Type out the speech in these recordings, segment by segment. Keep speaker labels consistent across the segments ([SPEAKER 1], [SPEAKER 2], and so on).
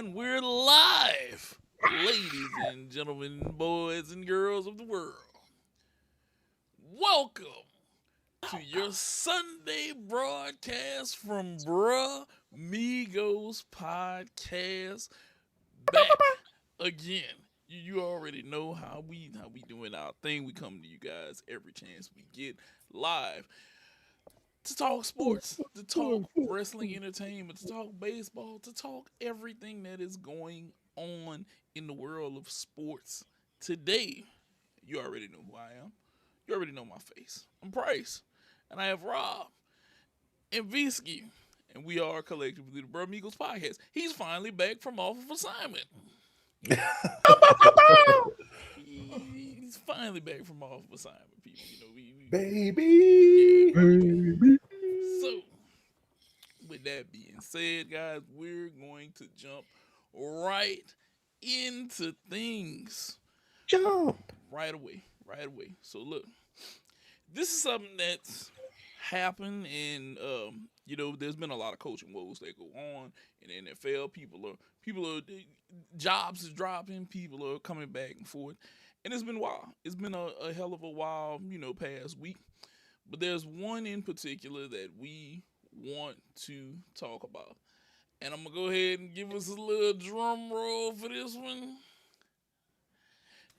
[SPEAKER 1] And we're live, ladies and gentlemen, boys and girls of the world. Welcome to your Sunday broadcast from Brah Migos podcast. Back again. You already know how we doing our thing. We come to you guys every chance we get live to talk sports, to talk wrestling entertainment, to talk baseball, to talk everything that is going on in the world of sports. Today, you already know who I am. You already know my face. I'm Price. And I have Rob and Visky. And we are collectively the Brah Migos podcast. He's finally back from off of assignment. He's finally back from off of assignment, people.
[SPEAKER 2] Baby.
[SPEAKER 1] Yeah. So, with that being said, guys, we're going to jump right into things
[SPEAKER 2] Jump.
[SPEAKER 1] right away. Right away. So, look, this is something that's happened, and there's been a lot of coaching woes that go on in the NFL. People are jobs is dropping. People are coming back and forth, and it's been wild. It's been a hell of a while, past week. But there's one in particular that we want to talk about. And I'm going to go ahead and give us a little drum roll for this one.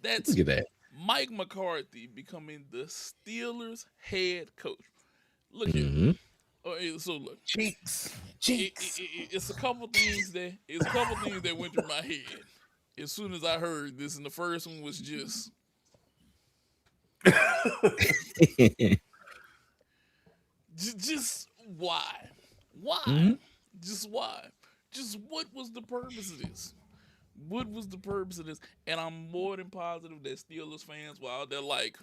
[SPEAKER 1] That's
[SPEAKER 2] Look at that.
[SPEAKER 1] Mike McCarthy becoming the Steelers head coach. Look here.
[SPEAKER 2] Mm-hmm.
[SPEAKER 1] So look,
[SPEAKER 2] Cheeks.
[SPEAKER 1] it's a couple things that went through my head as soon as I heard this, and the first one was just just why? Why?
[SPEAKER 2] Mm-hmm.
[SPEAKER 1] Just why? Just what was the purpose of this? What was the purpose of this? And I'm more than positive that Steelers fans were out there like,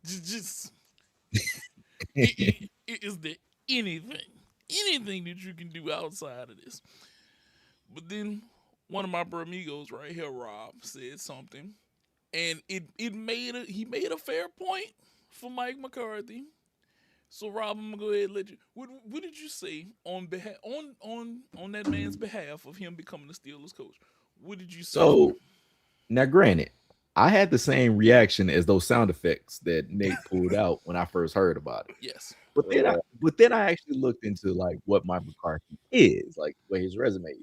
[SPEAKER 1] just is there anything that you can do outside of this? But then one of my amigos right here, Rob, said something, and he made a fair point for Mike McCarthy. So Rob, I'm gonna go ahead and let you. What did you say on behalf on that man's behalf of him becoming the Steelers coach? What did you say?
[SPEAKER 2] So now, granted, I had the same reaction as those sound effects that Nate pulled out when I first heard about it.
[SPEAKER 1] Yes.
[SPEAKER 2] But then I actually looked into like what Mike McCarthy is, like what his resume is,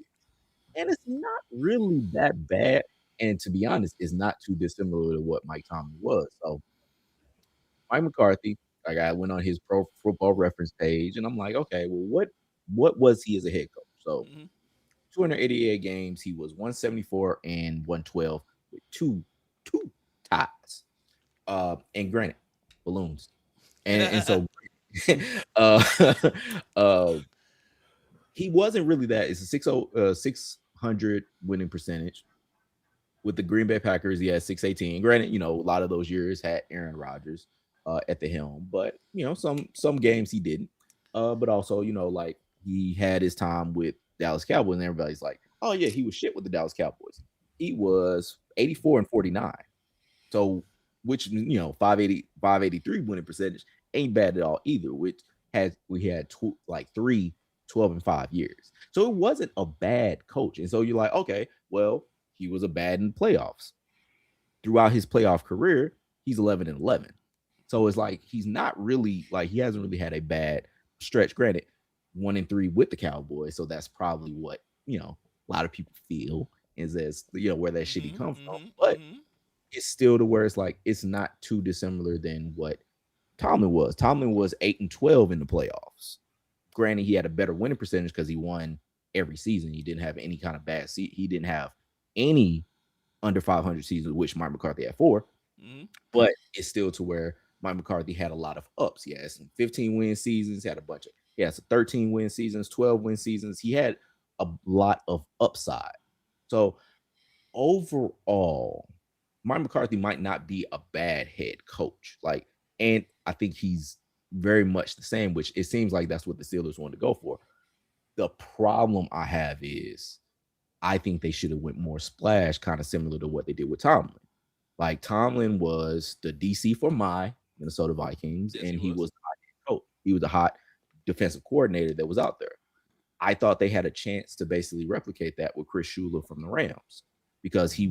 [SPEAKER 2] and it's not really that bad. And to be honest, it's not too dissimilar to what Mike Tomlin was. So Mike McCarthy, like I went on his Pro Football Reference page, and I'm like, okay, well, what was he as a head coach? So
[SPEAKER 1] Mm-hmm.
[SPEAKER 2] 288 games, he was 174 and 112 with two ties. And granted, balloons, and so uh, uh, he wasn't really that. It's a 600 winning percentage. With the Green Bay Packers, he had 618. Granted, a lot of those years had Aaron Rodgers at the helm, but some games he didn't. But also, like he had his time with Dallas Cowboys, and everybody's like, "Oh yeah, he was shit with the Dallas Cowboys." He was 84 and 49. So, which 580, 583 winning percentage ain't bad at all either. Which we had three 12 and 5 years. So it wasn't a bad coach. And so you're like, okay, well, he was a bad in playoffs. Throughout his playoff career, he's 11 and 11. So it's like he's not really like he hasn't really had a bad stretch. Granted, 1 and 3 with the Cowboys. So that's probably what a lot of people feel is as where that shitty
[SPEAKER 1] Mm-hmm.
[SPEAKER 2] comes from.
[SPEAKER 1] Mm-hmm.
[SPEAKER 2] But
[SPEAKER 1] Mm-hmm.
[SPEAKER 2] it's still to where it's like it's not too dissimilar than what Tomlin was. Tomlin was 8 and 12 in the playoffs. Granted, he had a better winning percentage because he won every season. He didn't have any kind of bad seat. He didn't have any under 500 seasons, which Mike McCarthy had 4.
[SPEAKER 1] Mm-hmm.
[SPEAKER 2] But it's still to where Mike McCarthy had a lot of ups. He had some 15 win seasons. He had a bunch of he had some 13 win seasons, 12 win seasons. He had a lot of upside. So overall, Mike McCarthy might not be a bad head coach. And I think he's very much the same, which it seems like that's what the Steelers want to go for. The problem I have is I think they should have went more splash, kind of similar to what they did with Tomlin. Like Tomlin was the DC for my Minnesota Vikings,
[SPEAKER 1] Yes,
[SPEAKER 2] and
[SPEAKER 1] he
[SPEAKER 2] he
[SPEAKER 1] was.
[SPEAKER 2] was the hot coach. He was the hot defensive coordinator that was out there. I thought they had a chance to basically replicate that with Chris Shula from the Rams because he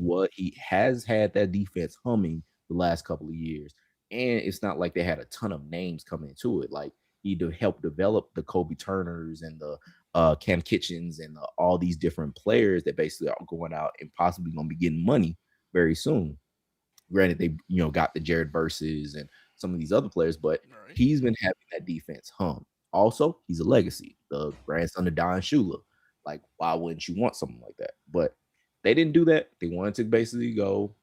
[SPEAKER 2] has had that defense humming the last couple of years, and it's not like they had a ton of names coming into it. Like he helped develop the Kobe Turners and the Cam Kitchens and all these different players that basically are going out and possibly going to be getting money very soon. Granted, they got the Jared Verses and some of these other players, but
[SPEAKER 1] Right.
[SPEAKER 2] he's been having that defense hum. Also, he's a legacy, the grandson of Don Shula. Like, why wouldn't you want something like that? But they didn't do that. They wanted to basically go,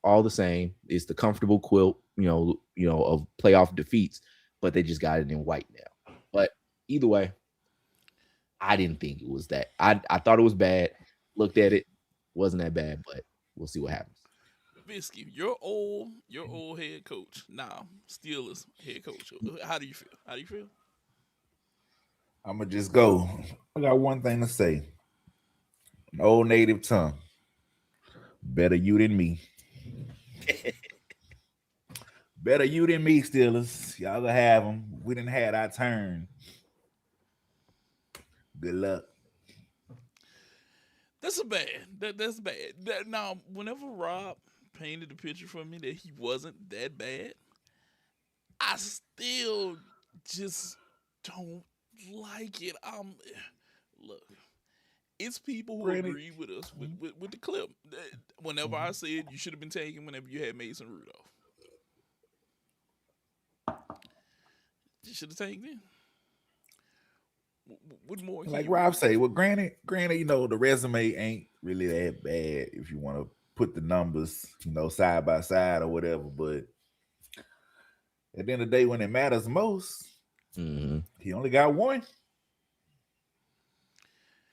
[SPEAKER 2] all the same. It's the comfortable quilt, of playoff defeats, but they just got it in white now. But either way, I didn't think it was that. I thought it was bad. Looked at it, wasn't that bad, but we'll see what happens.
[SPEAKER 1] Visky, your old head coach. Now, Steelers head coach. How do you feel? How do you feel?
[SPEAKER 3] I'm gonna just go. I got one thing to say. An old native tongue. Better you than me. Better you than me, Steelers. Y'all gonna have them. We didn't have our turn. Good luck.
[SPEAKER 1] That's a bad. That's bad. Now, whenever Rob painted the picture for me that he wasn't that bad, I still just don't like it. Look, it's people who
[SPEAKER 3] Granted,
[SPEAKER 1] agree with us with the clip. Whenever I said you should have been taken whenever you had Mason Rudolph, you should have taken him. What more can
[SPEAKER 3] like
[SPEAKER 1] you
[SPEAKER 3] Rob
[SPEAKER 1] really
[SPEAKER 3] say,
[SPEAKER 1] do?
[SPEAKER 3] well, granted, the resume ain't really that bad if you want to put the numbers, side by side or whatever. But at the end of the day, when it matters most,
[SPEAKER 2] Mhm.
[SPEAKER 3] he only got one.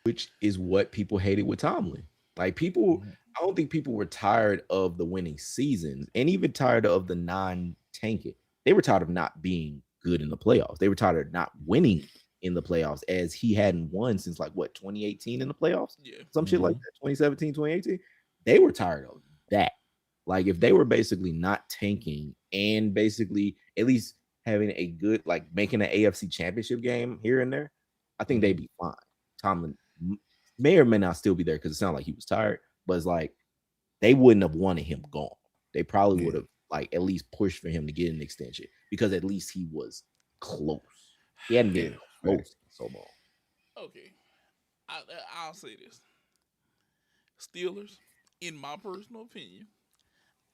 [SPEAKER 2] Which is what people hated with Tomlin. Like people,
[SPEAKER 3] Mhm.
[SPEAKER 2] I don't think people were tired of the winning seasons and even tired of the non-tanking. They were tired of not being good in the playoffs. They were tired of not winning in the playoffs as he hadn't won since like what 2018 in the playoffs,
[SPEAKER 1] Yeah,
[SPEAKER 2] some shit like
[SPEAKER 3] Mhm.
[SPEAKER 2] that, 2017, 2018. They were tired of that. Like if they were basically not tanking and basically at least having a good like making an AFC championship game here and there, I think they'd
[SPEAKER 3] Mhm.
[SPEAKER 2] be fine. Tomlin may or may not still be there because it sounded like he was tired, but it's like they wouldn't have wanted him gone. They probably would
[SPEAKER 3] Yeah.
[SPEAKER 2] have like at least pushed for him to get an extension because at least he was close. He hadn't
[SPEAKER 3] Yeah.
[SPEAKER 2] been
[SPEAKER 3] Fact.
[SPEAKER 2] close in so long.
[SPEAKER 1] okay. I'll say this: Steelers, in my personal opinion,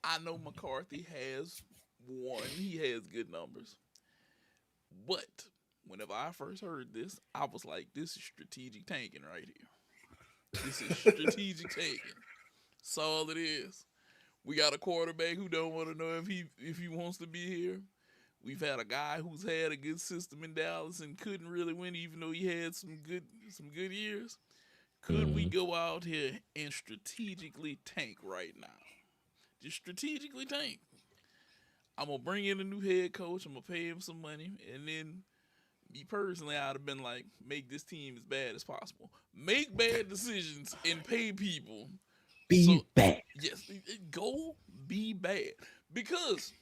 [SPEAKER 1] I know McCarthy has won. He has good numbers. But whenever I first heard this, I was like, this is strategic tanking right here. This is strategic tanking. That's all it is. We got a quarterback who don't want to know if he wants to be here. We've had a guy who's had a good system in Dallas and couldn't really win, even though he had some good years. Could we
[SPEAKER 2] Mhm.
[SPEAKER 1] go out here and strategically tank right now? Just strategically tank. I'm gonna bring in a new head coach. I'm gonna pay him some money, and then me personally, I'd have been like, make this team as bad as possible. Make bad decisions and pay people.
[SPEAKER 2] Be
[SPEAKER 1] So
[SPEAKER 2] back.
[SPEAKER 1] yes, go be bad because,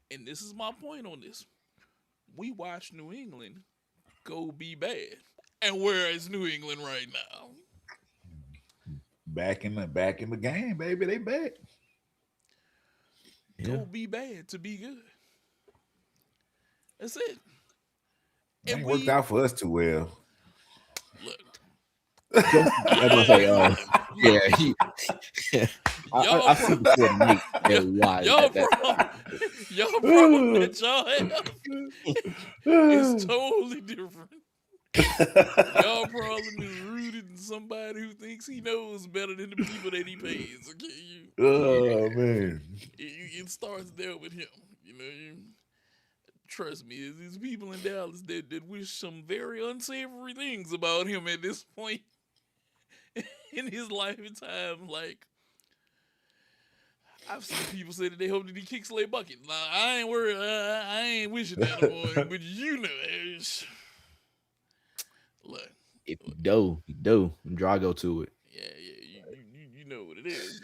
[SPEAKER 1] and this is my point on this. We watch New England go be bad, and where is New England right now?
[SPEAKER 3] Back in the game, baby. They back.
[SPEAKER 2] Yeah.
[SPEAKER 1] Go be bad to be good. That's it.
[SPEAKER 3] It
[SPEAKER 1] And
[SPEAKER 3] ain't worked
[SPEAKER 1] we
[SPEAKER 3] out for us too well.
[SPEAKER 1] look.
[SPEAKER 2] Don't I was gonna say, yeah,
[SPEAKER 1] Look,
[SPEAKER 2] he
[SPEAKER 1] y'all
[SPEAKER 2] I see before the night
[SPEAKER 1] y'all,
[SPEAKER 2] and why
[SPEAKER 1] y'all
[SPEAKER 2] that
[SPEAKER 1] problem, y'all problem that y'all have is totally different. Y'all problem is rooted in somebody who thinks he knows better than the people that he pays. Okay,
[SPEAKER 3] Oh man.
[SPEAKER 1] it starts there with him. Trust me, there's people in Dallas that wish some very unsavory things about him at this point in his lifetime. Like I've seen people say that they hope that he kicks Slay Bucket. Now, I ain't worried. I ain't wishing that upon him, but look,
[SPEAKER 2] if you Drago to it.
[SPEAKER 1] yeah, you know what it is.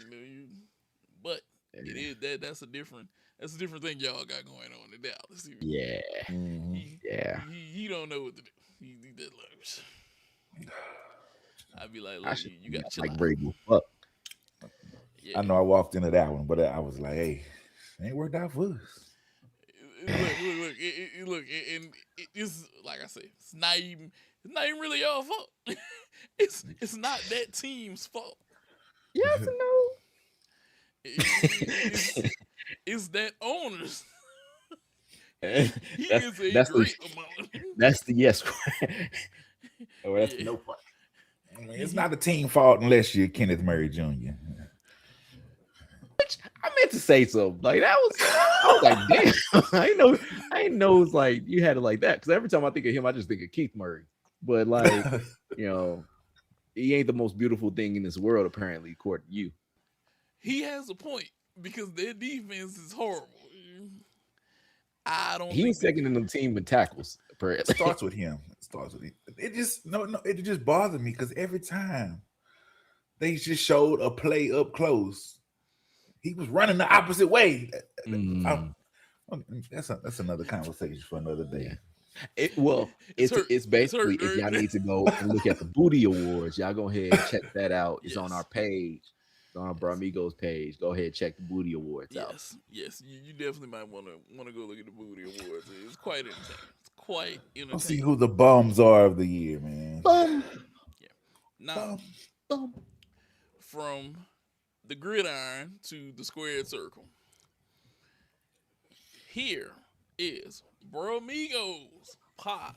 [SPEAKER 1] But it is that's a different thing y'all got going on in Dallas.
[SPEAKER 2] Yeah,
[SPEAKER 1] He
[SPEAKER 3] Mhm.
[SPEAKER 1] he,
[SPEAKER 2] yeah.
[SPEAKER 1] he, he don't know what to do. He that loves. I'd be like,
[SPEAKER 2] I
[SPEAKER 1] look,
[SPEAKER 2] should
[SPEAKER 1] you got to chill
[SPEAKER 2] like
[SPEAKER 1] out.
[SPEAKER 2] Brady. Fuck.
[SPEAKER 1] Yeah.
[SPEAKER 3] I know I walked into that one, but I was like, hey, it ain't worked out for us.
[SPEAKER 1] Look, and it's like I said, it's not even really your fault. It's not that team's fault.
[SPEAKER 2] Yes and
[SPEAKER 1] It's that owner's.
[SPEAKER 2] no.
[SPEAKER 1] He is a
[SPEAKER 2] That's
[SPEAKER 1] great amount.
[SPEAKER 2] the yes.
[SPEAKER 3] Oh, that's
[SPEAKER 1] Yeah.
[SPEAKER 3] no part. I mean, it's not a team fault unless you're Kenneth Murray Jr.
[SPEAKER 2] I meant to say so. Like that was. I was like, damn. I didn't know it was like you had it like that. Because every time I think of him, I just think of Keith Murray. But like, he ain't the most beautiful thing in this world, apparently, according to you.
[SPEAKER 1] He has a point because their defense is horrible. I don't
[SPEAKER 2] He
[SPEAKER 1] think
[SPEAKER 2] was second in the team with tackles.
[SPEAKER 3] It
[SPEAKER 2] Apparently.
[SPEAKER 3] starts with him. It starts with him. It just it just bothered me because every time they just showed a play up close, he was running the opposite way. That's another conversation for another day.
[SPEAKER 2] Yeah. It's basically
[SPEAKER 1] hurt,
[SPEAKER 2] if y'all
[SPEAKER 1] right?
[SPEAKER 2] need to go and look at the Booty Awards, y'all go ahead and check that out. It's on
[SPEAKER 1] Yes.
[SPEAKER 2] our page. It's on our Brah Migos page. Go ahead and check the Booty Awards out.
[SPEAKER 1] Yes. You definitely might want to go look at the Booty Awards. It's quite entertaining. It's quite entertaining.
[SPEAKER 3] Let's see who the bums are of the year, man.
[SPEAKER 1] Yeah. Now, from the gridiron to the squared circle, here is Brah Migos Pod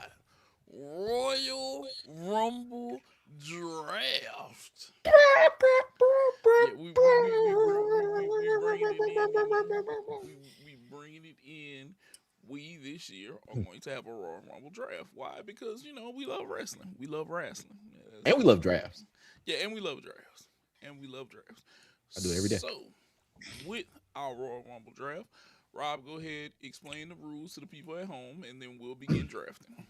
[SPEAKER 1] Royal Rumble Draft. Yeah, we bringing it in. We this year are going to have a Royal Rumble draft. Why? Because we love wrestling. We love wrestling,
[SPEAKER 2] And we love drafts.
[SPEAKER 1] Yeah, and we love drafts.
[SPEAKER 2] I do it every day.
[SPEAKER 1] So, with our Royal Rumble draft, Rob, go ahead, explain the rules to the people at home, and then we'll begin drafting.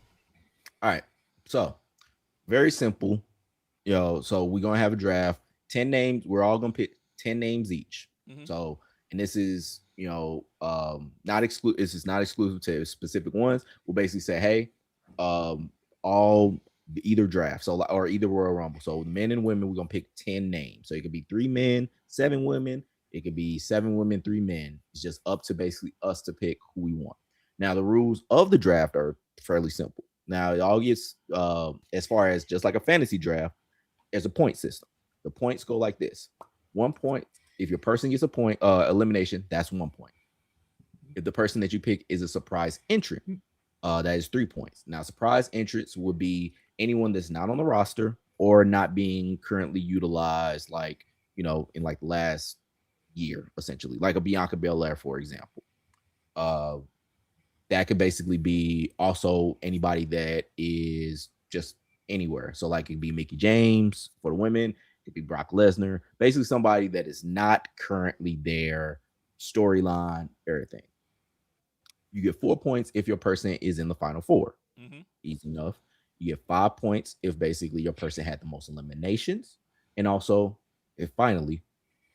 [SPEAKER 2] All right. So, very simple. So we're going to have a draft. 10 names. We're all going to pick 10 names each.
[SPEAKER 1] Mhm.
[SPEAKER 2] So, and this is, not exclusive. This is not exclusive to specific ones. We'll basically say, hey, all either draft. So, or either Royal Rumble. So, men and women, we're going to pick 10 names. So, it could be 3 men, 7 women. It could be 7 women, 3 men. It's just up to basically us to pick who we want. Now, the rules of the draft are fairly simple. Now, it all gets, as far as just like a fantasy draft, there's a point system. The points go like this. 1 point. If your person gets a point, elimination, that's 1 point. If the person that you pick is a surprise entrant, that is 3 points. Now, surprise entrants would be anyone that's not on the roster or not being currently utilized, like, in like last year, essentially, like a Bianca Belair, for example. That could basically be also anybody that is just anywhere. So like it could be Mickie James for the women, it could be Brock Lesnar, basically somebody that is not currently there, storyline, everything. You get 4 points if your person is in the final 4.
[SPEAKER 1] Mm-hmm.
[SPEAKER 2] Easy enough. You get 5 points if basically your person had the most eliminations. And also, if finally,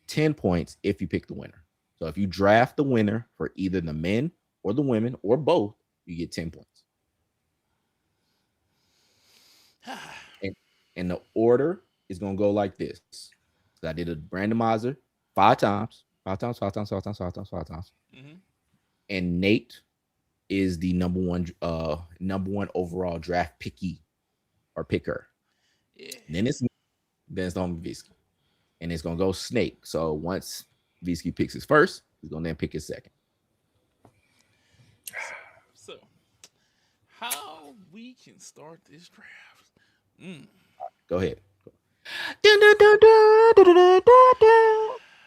[SPEAKER 2] 10 points if you pick the winner. So if you draft the winner for either the men or the women or both, you get 10 points. And the order is going to go like this. So I did a randomizer 5 times.
[SPEAKER 1] Mm-hmm.
[SPEAKER 2] And Nate is the number one overall draft picky or picker.
[SPEAKER 1] Yeah.
[SPEAKER 2] And then it's on Visky. And it's going to go snake. So once Visky picks his first, he's going to then pick his second.
[SPEAKER 1] So, how we can start this draft?
[SPEAKER 2] Go ahead.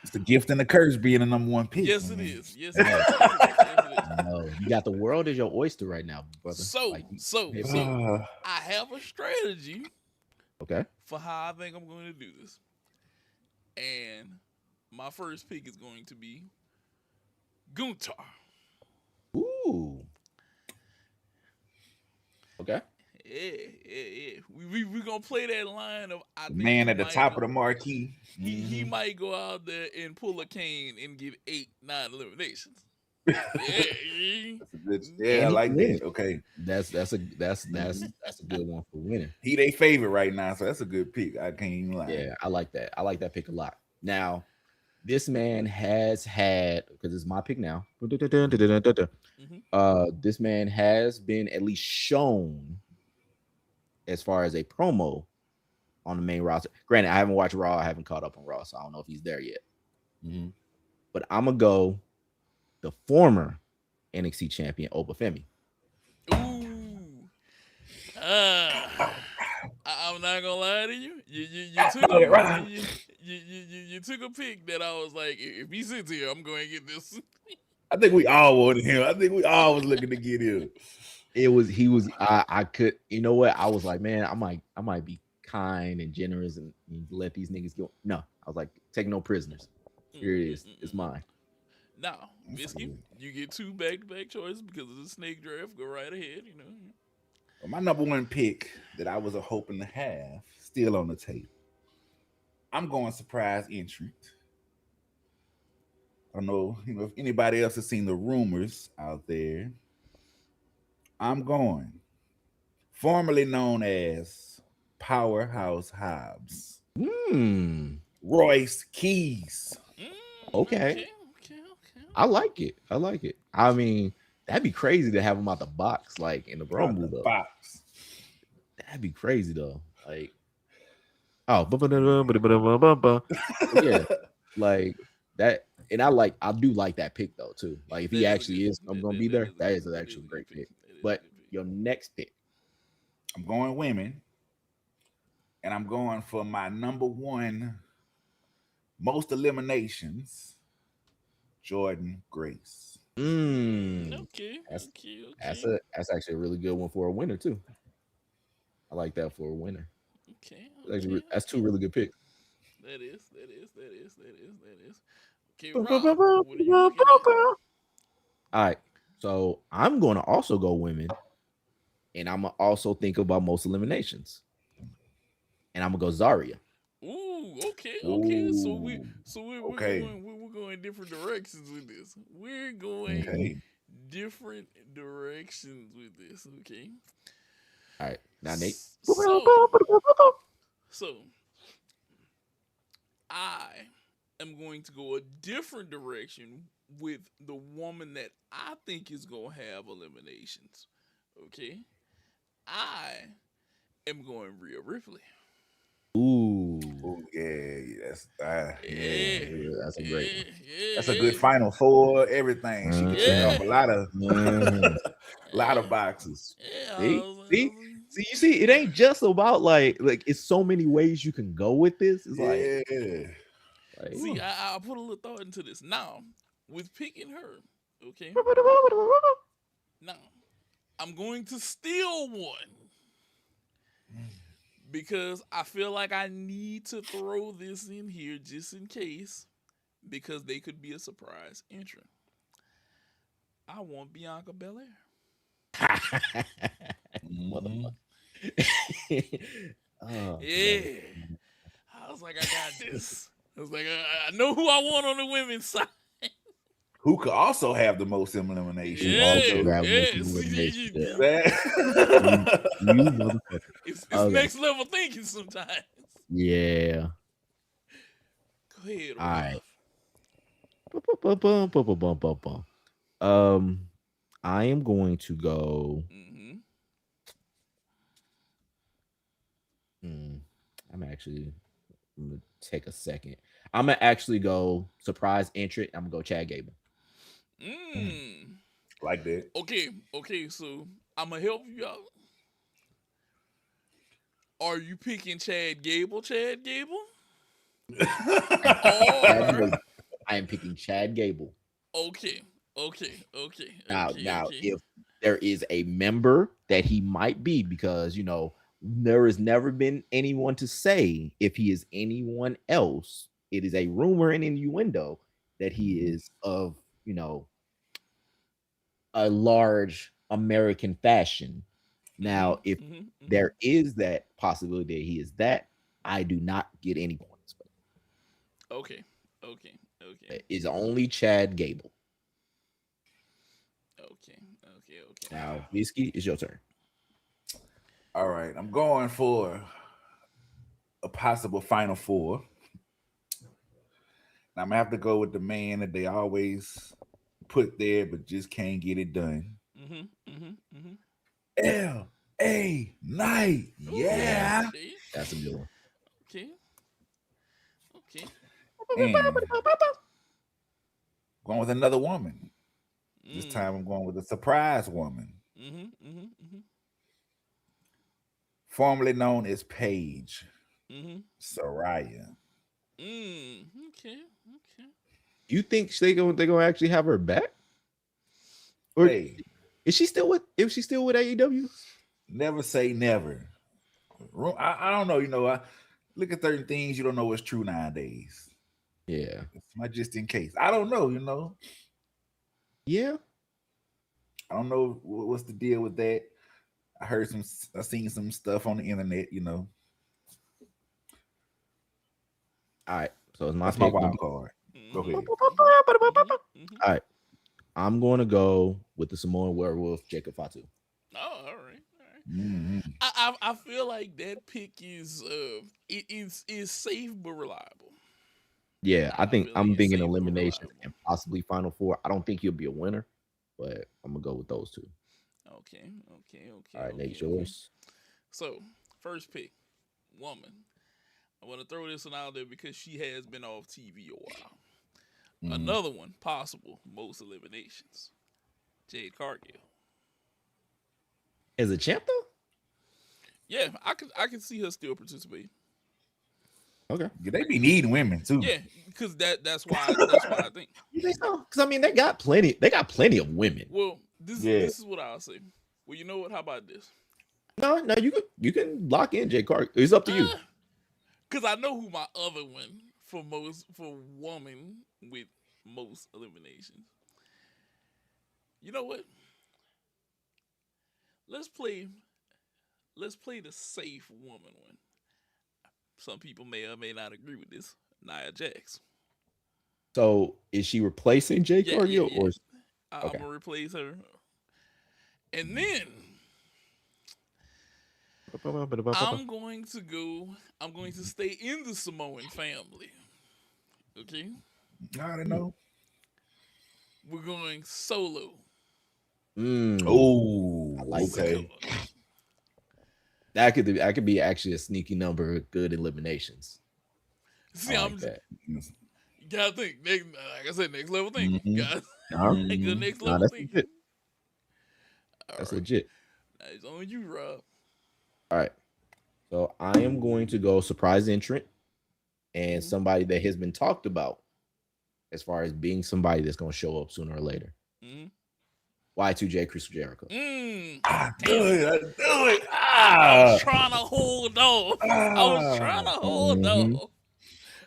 [SPEAKER 3] It's the gift and the curse being the number 1 pick.
[SPEAKER 1] Yes,
[SPEAKER 3] man.
[SPEAKER 1] it is. Yes, it is.
[SPEAKER 2] No, you got the world as your oyster right now, brother.
[SPEAKER 1] So I have a strategy.
[SPEAKER 2] Okay.
[SPEAKER 1] For how I think I'm going to do this, and my first pick is going to be Gunther.
[SPEAKER 2] Ooh. Okay.
[SPEAKER 1] Yeah. We're going to play that line of I think
[SPEAKER 3] man at the top of the marquee.
[SPEAKER 1] He might go out there and pull a cane and give 8, 9 eliminations.
[SPEAKER 3] Yeah, I
[SPEAKER 2] And he
[SPEAKER 3] like
[SPEAKER 2] can win
[SPEAKER 3] that.
[SPEAKER 2] it.
[SPEAKER 3] Okay.
[SPEAKER 2] That's a good one for winning.
[SPEAKER 3] He they favorite right now, so that's a good pick. I can't even lie.
[SPEAKER 2] Yeah, I like that. I like that pick a lot. Now, this man has had, because it's my pick now.
[SPEAKER 1] Mhm.
[SPEAKER 2] This man has been at least shown as far as a promo on the main roster. Granted, I haven't watched Raw. I haven't caught up on Raw, so I don't know if he's there yet.
[SPEAKER 3] Mhm.
[SPEAKER 2] But I'm gonna go the former NXT champion Obafemi.
[SPEAKER 1] Ooh. I'm not gonna lie to you. You took
[SPEAKER 3] Let it
[SPEAKER 1] a
[SPEAKER 3] ride.
[SPEAKER 1] you took a pick that I was like, if he sits here, I'm going to get this.
[SPEAKER 3] I think we all wanted him. I think we all was looking to get him.
[SPEAKER 2] I could, you know what? I was like, man, I might be kind and generous and let these niggas go. No, I was like, take no prisoners. Here it is. It's mine.
[SPEAKER 1] Now, Bisky, you get 2 back-to-back choices because of the snake draft. Go right ahead. You know.
[SPEAKER 3] Well, my number one pick that I was hoping to have still on the table. I'm going surprise entrant. I don't know, if anybody else has seen the rumors out there. I'm going, formerly known as Powerhouse Hobbs,
[SPEAKER 2] Hmm.
[SPEAKER 3] Royce Keys.
[SPEAKER 2] Okay.
[SPEAKER 1] Okay.
[SPEAKER 2] I like it. I like it. I mean, that'd be crazy to have him out the box, like in the
[SPEAKER 3] Out
[SPEAKER 2] Rumble,
[SPEAKER 3] the
[SPEAKER 2] though.
[SPEAKER 3] box.
[SPEAKER 2] That'd be crazy, though. Like, oh, yeah, like that. And I do like that pick though too. Like if he actually is, I'm gonna be there. That is actually a great pick. But your next pick,
[SPEAKER 3] I'm going women, and I'm going for my number one most eliminations, Jordan Grace.
[SPEAKER 1] Okay.
[SPEAKER 2] that's actually a really good one for a winner too. I like that for a winner. That's two really good picks.
[SPEAKER 1] That is. Okay, Rob, what are you looking at?
[SPEAKER 2] All right, so I'm going to also go women, and I'm gonna also think about most eliminations, and I'm gonna go Zarya.
[SPEAKER 1] Ooh, okay.
[SPEAKER 3] Ooh,
[SPEAKER 1] We're
[SPEAKER 3] okay.
[SPEAKER 1] going different directions with this. We're going
[SPEAKER 2] Mhm.
[SPEAKER 3] Okay.
[SPEAKER 1] different directions with this. Okay.
[SPEAKER 2] All right, now Nate.
[SPEAKER 1] So I am going to go a different direction with the woman that I think is gonna have eliminations. Okay. I am going Rhea Ripley.
[SPEAKER 2] Ooh,
[SPEAKER 3] Oh yeah,
[SPEAKER 1] Yeah.
[SPEAKER 2] that's a great one.
[SPEAKER 3] that's a good final four. Everything she could check
[SPEAKER 1] Yeah.
[SPEAKER 3] off a lot of
[SPEAKER 2] Mhm.
[SPEAKER 3] lot of boxes.
[SPEAKER 1] Yeah.
[SPEAKER 2] See, you see, it ain't just about like it's so many ways you can go with this. It's
[SPEAKER 3] Yeah.
[SPEAKER 2] like
[SPEAKER 1] See, I put a little thought into this. Now, with picking her, okay. Now, I'm going to steal one because I feel like I need to throw this in here just in case, because they could be a surprise entrant. I want Bianca Belair.
[SPEAKER 3] Mhm.
[SPEAKER 2] oh,
[SPEAKER 1] Yeah. I was like, I got this. I was like, I know who I want on the women's side.
[SPEAKER 3] Who could also have the most eliminations?
[SPEAKER 2] also
[SPEAKER 1] Yeah,
[SPEAKER 2] grab most
[SPEAKER 1] yeah.
[SPEAKER 2] eliminations. Yeah. You,
[SPEAKER 3] That-
[SPEAKER 2] you motherfucker.
[SPEAKER 1] It's
[SPEAKER 2] Okay.
[SPEAKER 1] next level thinking sometimes.
[SPEAKER 2] Yeah.
[SPEAKER 1] Go ahead,
[SPEAKER 2] All right.
[SPEAKER 1] Rob.
[SPEAKER 2] Um, I am going to go.
[SPEAKER 1] Mm-hmm.
[SPEAKER 2] Hmm, I'm gonna take a second. I'm gonna actually go surprise entrant. I'm gonna go Chad Gable.
[SPEAKER 1] Mm.
[SPEAKER 3] like that.
[SPEAKER 1] Okay. So I'm gonna help you out. Are you picking Chad Gable? Chad Gable,
[SPEAKER 2] Chad
[SPEAKER 1] or
[SPEAKER 2] Gable. I am picking Chad Gable.
[SPEAKER 1] okay,
[SPEAKER 2] Now,
[SPEAKER 1] okay.
[SPEAKER 2] if there is a member that he might be, because there has never been anyone to say if he is anyone else. It is a rumor and innuendo that he is of a large American fashion. Now, if there is that possibility that he is that, I do not get any points.
[SPEAKER 1] Okay.
[SPEAKER 2] But it's only Chad Gable.
[SPEAKER 1] Okay. Okay.
[SPEAKER 2] Now, Whiskey, it's your turn.
[SPEAKER 3] All right, I'm going for a possible Final Four. Now, I'm gonna have to go with the man that they always put there, but just can't get it done.
[SPEAKER 1] Mm-hmm.
[SPEAKER 3] L.A. Knight,
[SPEAKER 1] Ooh,
[SPEAKER 2] Yeah,
[SPEAKER 3] yeah.
[SPEAKER 1] see?
[SPEAKER 2] that's a good one.
[SPEAKER 1] Okay. Okay.
[SPEAKER 3] And going with another woman. This
[SPEAKER 1] Mm.
[SPEAKER 3] time I'm going with a surprise woman,
[SPEAKER 1] Mm-hmm.
[SPEAKER 3] formerly known as Paige
[SPEAKER 1] Mm-hmm.
[SPEAKER 3] Soraya.
[SPEAKER 1] Okay. Okay.
[SPEAKER 2] You think they gonna actually have her back, or
[SPEAKER 3] Hey,
[SPEAKER 2] is she still with? Is she still with AEW?
[SPEAKER 3] never say never. I don't know. I look at certain things you don't know what's true nowadays.
[SPEAKER 2] Yeah,
[SPEAKER 3] It's my just in case. I don't know.
[SPEAKER 2] yeah.
[SPEAKER 3] I don't know what's the deal with that. I seen some stuff on the internet.
[SPEAKER 2] All right, so it's my
[SPEAKER 3] That's my
[SPEAKER 2] pick.
[SPEAKER 3] wild card. Go
[SPEAKER 1] Mm-hmm.
[SPEAKER 3] ahead.
[SPEAKER 1] Mm-hmm.
[SPEAKER 2] All right, I'm going to go with the Samoan werewolf, Jacob Fatu.
[SPEAKER 1] Oh, all right. All right.
[SPEAKER 3] Mm-hmm.
[SPEAKER 1] I feel like that pick is safe but reliable.
[SPEAKER 2] Yeah, I
[SPEAKER 1] I
[SPEAKER 2] think
[SPEAKER 1] feel like
[SPEAKER 2] I'm
[SPEAKER 1] it's
[SPEAKER 2] thinking
[SPEAKER 1] safe but
[SPEAKER 2] elimination
[SPEAKER 1] reliable.
[SPEAKER 2] and possibly Final Four. I don't think he'll be a winner, but I'm gonna go with those two.
[SPEAKER 1] Okay.
[SPEAKER 2] All right, Nate,
[SPEAKER 1] Okay.
[SPEAKER 2] yours.
[SPEAKER 1] So first pick, woman. I want to throw this one out there because she has been off TV a while.
[SPEAKER 3] Mm-hmm.
[SPEAKER 1] Another one, possible most eliminations. Jade Cargill.
[SPEAKER 2] As a champ though.
[SPEAKER 1] Yeah, I can see her still participate.
[SPEAKER 2] Okay.
[SPEAKER 3] Yeah, they be needing women too.
[SPEAKER 1] Yeah, because that's why I think.
[SPEAKER 2] You think so? Because I mean, they got plenty. They got plenty of women.
[SPEAKER 1] Well, this
[SPEAKER 3] Yeah.
[SPEAKER 1] this is what I'll say. Well, you know what? How about this?
[SPEAKER 2] No, you can lock in Jay Clark. It's up to you.
[SPEAKER 1] Because I know who my other one for woman with most eliminations. You know what? Let's play let's play the safe woman one. Some people may or may not agree with this. Nia Jax.
[SPEAKER 2] So is she replacing Jay Cargill
[SPEAKER 1] Yeah.
[SPEAKER 2] or
[SPEAKER 1] I'm
[SPEAKER 2] okay?
[SPEAKER 1] gonna replace her, and then I'm going to go. I'm going to stay in the Samoan family. Okay,
[SPEAKER 3] I already know.
[SPEAKER 1] we're going solo.
[SPEAKER 2] Mm, I
[SPEAKER 3] Oh,
[SPEAKER 2] like that.
[SPEAKER 3] okay.
[SPEAKER 1] Because
[SPEAKER 2] That could be actually a sneaky number of good eliminations. I
[SPEAKER 1] see,
[SPEAKER 2] like that.
[SPEAKER 1] you gotta think. Like I said, next level thinking.
[SPEAKER 3] Mm-hmm.
[SPEAKER 1] Guys,
[SPEAKER 2] No,
[SPEAKER 1] good
[SPEAKER 3] Mm-hmm.
[SPEAKER 1] next
[SPEAKER 2] no,
[SPEAKER 1] level
[SPEAKER 2] that's
[SPEAKER 1] thinking.
[SPEAKER 2] legit.
[SPEAKER 1] All
[SPEAKER 2] That's
[SPEAKER 1] right,
[SPEAKER 2] legit.
[SPEAKER 1] now it's on you, Rob.
[SPEAKER 2] All right. So I am going to go surprise entrant and
[SPEAKER 1] Mm-hmm.
[SPEAKER 2] somebody that has been talked about as far as being somebody that's going to show up sooner or later.
[SPEAKER 1] Mm-hmm.
[SPEAKER 2] Y2J Chris Jericho.
[SPEAKER 3] I
[SPEAKER 1] Damn
[SPEAKER 3] knew
[SPEAKER 1] it!
[SPEAKER 3] it. I knew it.
[SPEAKER 1] I was trying to hold off. I was trying to
[SPEAKER 3] Ah.
[SPEAKER 1] hold
[SPEAKER 2] Mm-hmm.
[SPEAKER 1] off.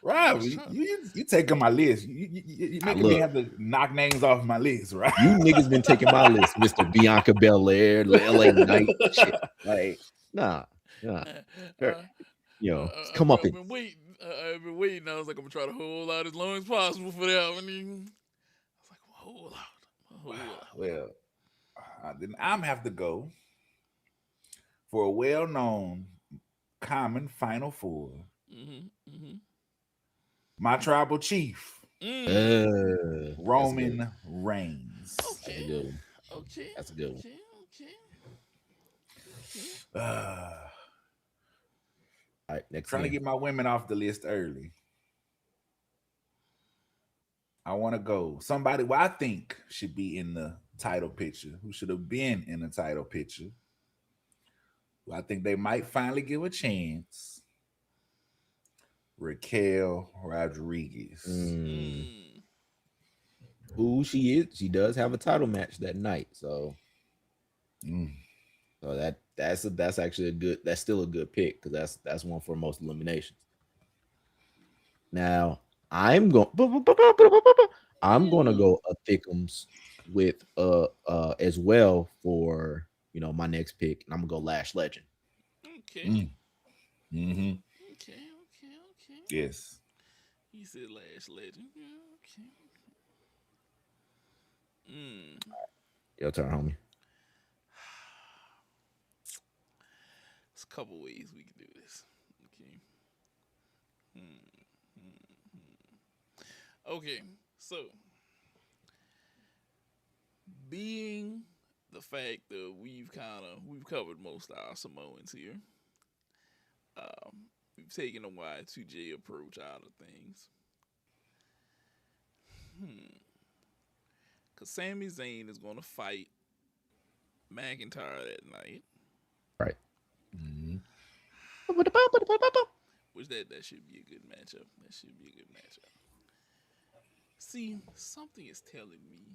[SPEAKER 1] I
[SPEAKER 3] Rob,
[SPEAKER 1] was
[SPEAKER 3] you,
[SPEAKER 1] trying.
[SPEAKER 3] you you taking my list. You
[SPEAKER 2] I
[SPEAKER 3] making me
[SPEAKER 2] look,
[SPEAKER 3] have to knock names off my list, right?
[SPEAKER 2] you niggas been taking my list, Mr. Bianca Belair, LA Knight, shit. Like, nah. Sure.
[SPEAKER 1] Uh,
[SPEAKER 2] Come up
[SPEAKER 1] I've
[SPEAKER 2] in.
[SPEAKER 1] been waiting. I've been waiting. I was like, I'm gonna try to hold out as long as possible for that one. I was like, hold out, hold out.
[SPEAKER 3] Well, then I'm have to go for a well-known common Final Four.
[SPEAKER 1] Mm-hmm.
[SPEAKER 3] My tribal chief,
[SPEAKER 1] Mm.
[SPEAKER 2] That's a good one.
[SPEAKER 3] Roman Reigns.
[SPEAKER 2] That's a
[SPEAKER 1] Okay.
[SPEAKER 2] good one.
[SPEAKER 1] Okay.
[SPEAKER 2] That's a good one.
[SPEAKER 1] Okay. Okay. Okay.
[SPEAKER 3] Uh,
[SPEAKER 2] All right, next
[SPEAKER 3] trying to
[SPEAKER 2] game.
[SPEAKER 3] get my women off the list early. I want to go somebody who I think should be in the title picture, who should have been in the title picture. Who I think they might finally give a chance. Raquel Rodriguez.
[SPEAKER 2] Mm.
[SPEAKER 1] Mm.
[SPEAKER 2] Who she is? She does have a title match that night, so
[SPEAKER 3] Mm.
[SPEAKER 2] that's actually a good. That's still a good pick because that's one for most eliminations. Now I'm going. I'm going to go a thickums with as well for my next pick, and I'm gonna go Lash Legend.
[SPEAKER 1] Okay.
[SPEAKER 3] Mm. Mm-hmm.
[SPEAKER 1] Okay.
[SPEAKER 3] Yes.
[SPEAKER 1] He said last legend. Yeah, okay. Mm.
[SPEAKER 2] Your turn, homie.
[SPEAKER 1] There's a couple ways we can do this. Okay. Hmm. Okay. So, being the fact that we've covered most of our Samoans here, we've taken a Y2J approach out of things. Cause Sami Zayn is gonna fight McIntyre that night,
[SPEAKER 2] Right.
[SPEAKER 1] which that should be a good matchup. That should be a good matchup. See, something is telling me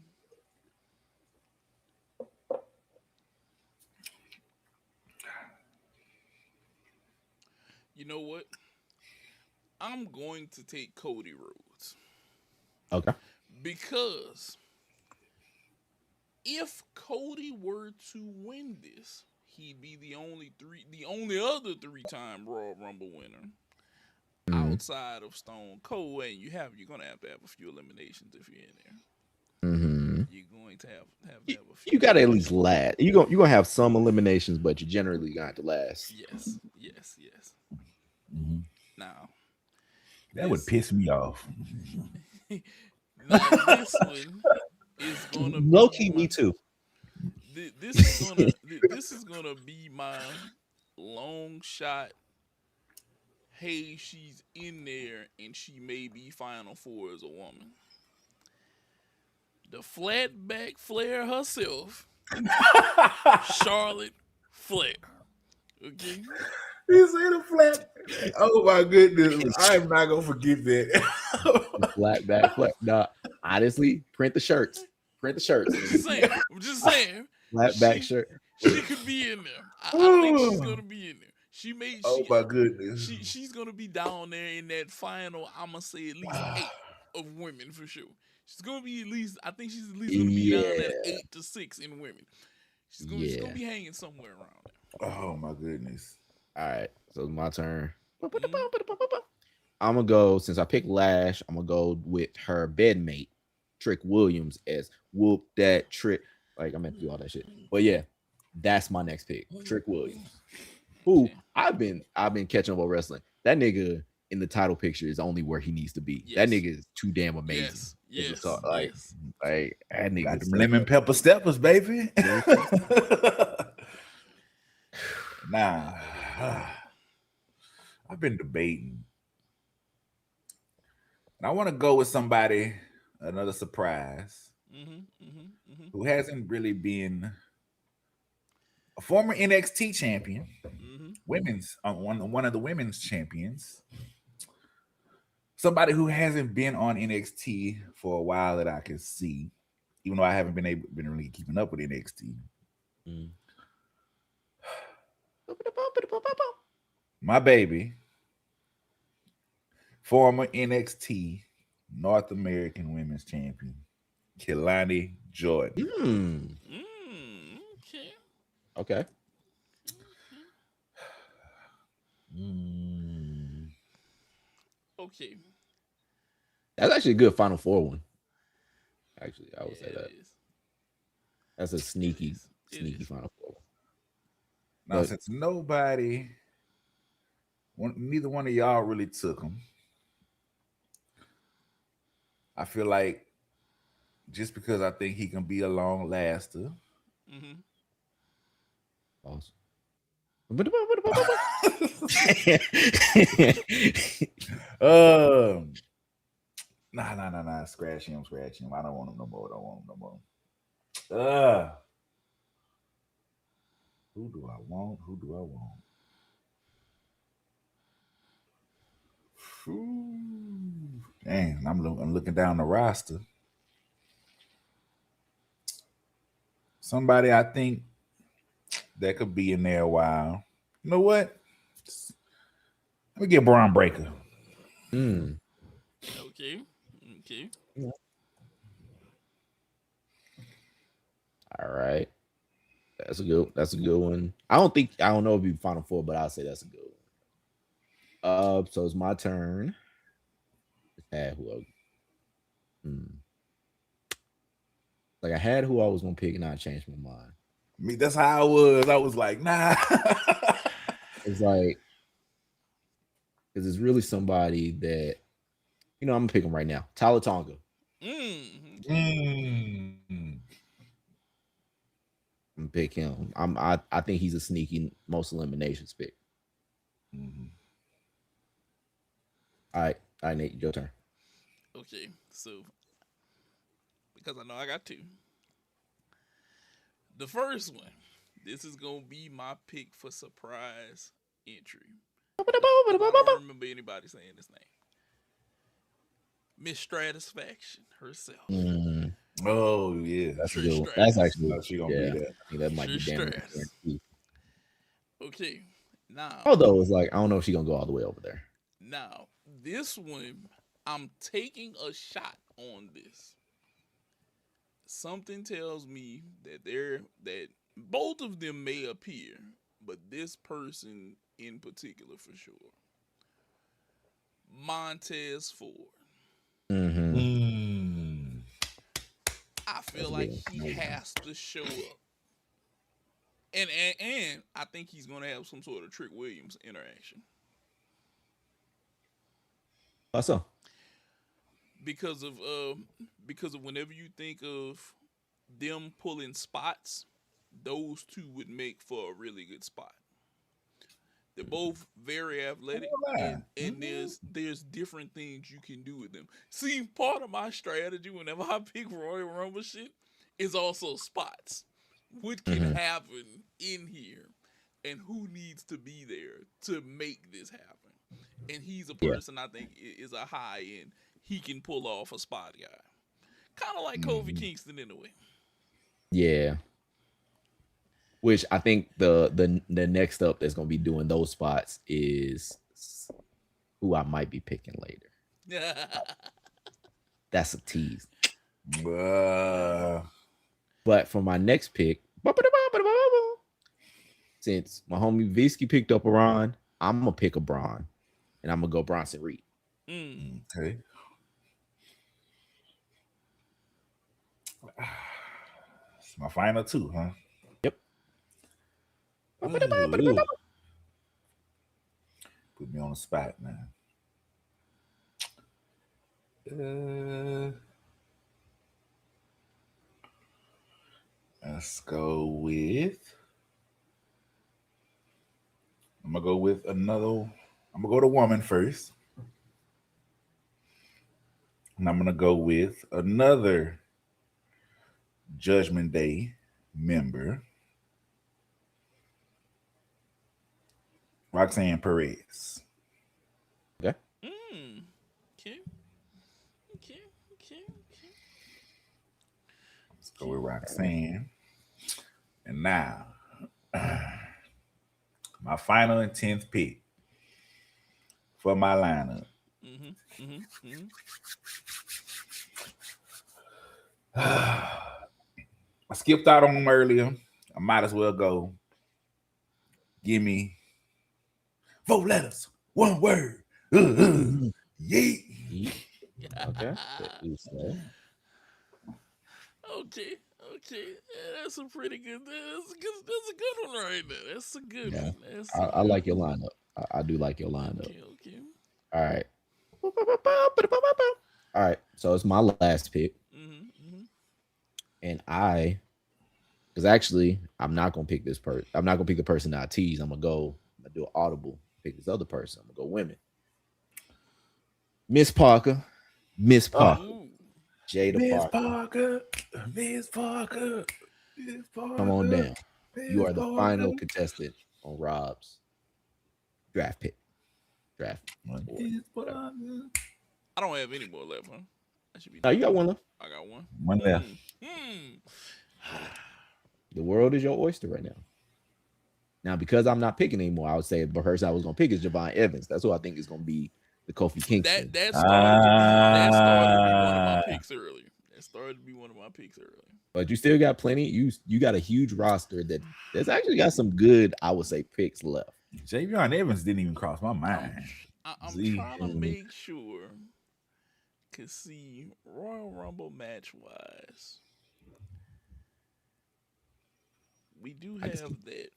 [SPEAKER 1] you know what? I'm going to take Cody Rhodes
[SPEAKER 2] Okay.
[SPEAKER 1] because if Cody were to win this, he'd be the only other three-time Royal Rumble winner
[SPEAKER 2] Mm-hmm.
[SPEAKER 1] outside of Stone Cold, and you're gonna have to have a few eliminations if you're in there.
[SPEAKER 2] Mm-hmm.
[SPEAKER 1] You're going to have to
[SPEAKER 2] You,
[SPEAKER 1] have a few
[SPEAKER 2] you gotta at least
[SPEAKER 1] eliminations.
[SPEAKER 2] last. You gonna have some eliminations, but you generally got to last.
[SPEAKER 1] Yes, yes, yes.
[SPEAKER 3] Mhm.
[SPEAKER 1] Now
[SPEAKER 3] That would
[SPEAKER 1] this
[SPEAKER 3] piss me off.
[SPEAKER 1] now this one is gonna
[SPEAKER 2] Low
[SPEAKER 1] be
[SPEAKER 2] key, me
[SPEAKER 1] my
[SPEAKER 2] too.
[SPEAKER 1] this is gonna be my long shot. Hey, she's in there and she may be final four as a woman. The flat back Flair herself, Charlotte Flair. Okay,
[SPEAKER 3] You see the flat? Oh my goodness! I am not gonna forget that.
[SPEAKER 2] Flat back, flat. Nah, honestly, print the shirts. Print the shirts.
[SPEAKER 1] I'm just saying. I'm just saying.
[SPEAKER 2] Flat back
[SPEAKER 1] She
[SPEAKER 2] shirt.
[SPEAKER 1] she could be in there. I think she's gonna be in there. She may
[SPEAKER 3] Oh my goodness!
[SPEAKER 1] she's gonna be down there in that final. I'm gonna say at least eight of women for sure. She's gonna be at least. I think she's at least gonna be down at
[SPEAKER 2] Yeah,
[SPEAKER 1] 8 to 6 in women. She's gonna
[SPEAKER 2] yeah.
[SPEAKER 1] be hanging somewhere around
[SPEAKER 3] Oh my goodness!
[SPEAKER 2] All right, so it's my turn.
[SPEAKER 1] there.
[SPEAKER 2] I'm gonna go since I picked Lash. I'm gonna go with her bedmate, Trick Williams, as whoop that trick. Like I meant to do all that shit, but yeah, that's my next pick, Trick Williams, who
[SPEAKER 1] Okay.
[SPEAKER 2] I've been catching up on wrestling. That nigga in the title picture is only where he needs to be. That
[SPEAKER 1] Yes.
[SPEAKER 2] nigga is too damn amazing.
[SPEAKER 1] Yes.
[SPEAKER 2] As a
[SPEAKER 1] Yes.
[SPEAKER 2] like,
[SPEAKER 1] Yes.
[SPEAKER 2] like that
[SPEAKER 3] Got
[SPEAKER 2] nigga
[SPEAKER 3] them
[SPEAKER 2] set
[SPEAKER 3] lemon
[SPEAKER 2] up.
[SPEAKER 3] pepper steppers, baby.
[SPEAKER 2] Yeah.
[SPEAKER 3] Nah, I've been debating, and I want to go with somebody, another surprise, who hasn't really been a former NXT champion, women's one of the women's champions, somebody who hasn't been on NXT for a while that I can see, even though I haven't been really keeping up with NXT.
[SPEAKER 2] Mm.
[SPEAKER 3] My baby, former NXT North American Women's Champion, Kelani Jordan.
[SPEAKER 2] Mm.
[SPEAKER 1] Okay.
[SPEAKER 2] Okay.
[SPEAKER 3] Mm.
[SPEAKER 1] Okay.
[SPEAKER 2] That's actually a good Final Four one. Actually, I would say
[SPEAKER 1] It
[SPEAKER 2] that.
[SPEAKER 1] is.
[SPEAKER 2] That's a sneaky,
[SPEAKER 1] is. It
[SPEAKER 2] sneaky
[SPEAKER 1] is.
[SPEAKER 2] Final Four.
[SPEAKER 3] Now,
[SPEAKER 2] But
[SPEAKER 3] since neither one of y'all really took him, I feel like just because I think he can be a long laster.
[SPEAKER 1] Mm-hmm.
[SPEAKER 2] pause.
[SPEAKER 3] um, nah. Scratch him. I don't want him no more. Uh, who do I want? Ooh. Dang, I'm looking down the roster. Somebody I think that could be in there a while. You know what? Let me get Braun Breaker.
[SPEAKER 2] Mm.
[SPEAKER 1] Okay. Okay.
[SPEAKER 2] All right. That's a good one. I don't know if it'd be Final Four, but I'll say that's a good one. So it's my turn. Who else? Hmm. Like I had who I was gonna pick, and I changed my mind.
[SPEAKER 3] Me, that's how I was. I was like, nah.
[SPEAKER 2] It's like because it's really somebody that I'm gonna pick him right now. Tyler Tonga.
[SPEAKER 3] Mm.
[SPEAKER 2] I'm gonna pick him. I think he's a sneaky most eliminations pick.
[SPEAKER 3] Mm-hmm.
[SPEAKER 2] All right, Nate, your turn.
[SPEAKER 1] Okay, so because I know I got two. The first one, this is gonna be my pick for surprise entry. Because I don't remember anybody saying this name. Miss Stratisfaction herself.
[SPEAKER 2] Mm,
[SPEAKER 3] Oh yeah,
[SPEAKER 2] that's a
[SPEAKER 1] Trish
[SPEAKER 2] good one. That's
[SPEAKER 1] Stratus.
[SPEAKER 2] actually
[SPEAKER 3] she gonna
[SPEAKER 2] yeah.
[SPEAKER 3] be there.
[SPEAKER 2] I think that might be
[SPEAKER 1] Trish
[SPEAKER 2] damn near
[SPEAKER 1] Stratus.
[SPEAKER 2] guaranteed.
[SPEAKER 1] Okay, now,
[SPEAKER 2] Although it's like I don't know if she's gonna go all the way over there.
[SPEAKER 1] now this one, I'm taking a shot on this. Something tells me that both of them may appear, but this person in particular for sure. Montez Ford.
[SPEAKER 2] Mm-hmm.
[SPEAKER 3] Mm.
[SPEAKER 1] I
[SPEAKER 2] That's
[SPEAKER 1] feel
[SPEAKER 2] a
[SPEAKER 1] like
[SPEAKER 2] good
[SPEAKER 1] he
[SPEAKER 2] one.
[SPEAKER 1] has to show up. And I think he's gonna have some sort of Trick Williams interaction.
[SPEAKER 2] How so?
[SPEAKER 1] Because of whenever you think of them pulling spots, those two would make for a really good spot. They're both very athletic, and there's different things you can do with them. See, part of my strategy whenever I pick Royal Rumble shit is also spots. What can
[SPEAKER 2] Mm-hmm.
[SPEAKER 1] happen in here, and who needs to be there to make this happen? And he's a
[SPEAKER 2] Yeah.
[SPEAKER 1] person I think is a high end. He can pull off a spot guy, kind of like Kofi
[SPEAKER 3] Mm-hmm.
[SPEAKER 1] Kingston in a way.
[SPEAKER 2] Yeah. Which I think the next up that's gonna be doing those spots is who I might be picking later. That's a tease. But for my next pick, since my homie Visky picked up Iran, I'm gonna pick a Braun, and I'm gonna go Bronson Reed.
[SPEAKER 3] Okay. It's my final two, huh?
[SPEAKER 2] Yep.
[SPEAKER 3] Ooh. Put me on the spot now. Let's go with. I'm gonna go with another. I'm gonna go to woman first, and I'm gonna go with another Judgment Day member, Roxanne Perez.
[SPEAKER 2] Okay.
[SPEAKER 1] Okay. Okay. Okay. Okay.
[SPEAKER 3] Let's go with Roxanne. And now, my final and 10th pick for my lineup. I skipped out on them earlier. I might as well go. Give me 4 letters, 1 word. Yeet.
[SPEAKER 2] Okay.
[SPEAKER 1] Okay. Okay. Yeah, that's a pretty good. That's a good one right there. That's a good
[SPEAKER 2] Yeah.
[SPEAKER 1] one. That's a
[SPEAKER 2] I
[SPEAKER 1] good
[SPEAKER 2] like your
[SPEAKER 1] one.
[SPEAKER 2] lineup. I do like your lineup.
[SPEAKER 1] Okay. Okay.
[SPEAKER 2] All right. All right. So it's my last pick. And because actually, I'm not gonna pick this person. I'm not gonna pick the person that I tease. I'm gonna do an audible, pick this other person. I'm gonna go women. Miss Parker.
[SPEAKER 1] Ooh.
[SPEAKER 2] Jada
[SPEAKER 3] Miss
[SPEAKER 2] Parker.
[SPEAKER 3] Miss Parker.
[SPEAKER 2] Come on down. You are the final contestant on Rob's draft pick. Draft. board.
[SPEAKER 1] I don't have any more left, huh? That should be.
[SPEAKER 2] No, you got one left.
[SPEAKER 1] I got one.
[SPEAKER 3] One left.
[SPEAKER 2] The world is your oyster right now. Now, because I'm not picking anymore, I would say the person I was gonna pick is Javon Evans. That's who I think is gonna be the Kofi Kingston.
[SPEAKER 1] That started to be one of my picks earlier. That started to be one of my picks earlier.
[SPEAKER 2] But you still got plenty. You got a huge roster that's actually got some good, I would say, picks left.
[SPEAKER 3] Javion Evans didn't even cross my mind.
[SPEAKER 1] I'm trying to make sure to see Royal Rumble match wise. We do
[SPEAKER 2] I can
[SPEAKER 1] have
[SPEAKER 2] see
[SPEAKER 1] that.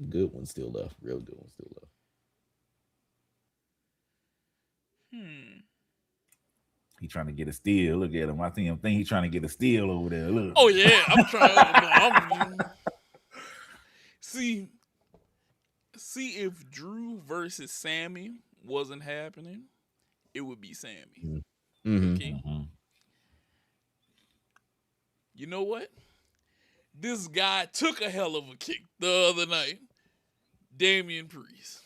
[SPEAKER 2] good ones still left. Real good ones still left.
[SPEAKER 3] He trying to get a steal. Look at him. I think he's trying to get a steal over there. Look.
[SPEAKER 1] Oh yeah, I'm trying. See, if Drew versus Sammy wasn't happening, it would be Sammy.
[SPEAKER 2] Mm-hmm.
[SPEAKER 1] Okay. You know what? This guy took a hell of a kick the other night. Damian Priest.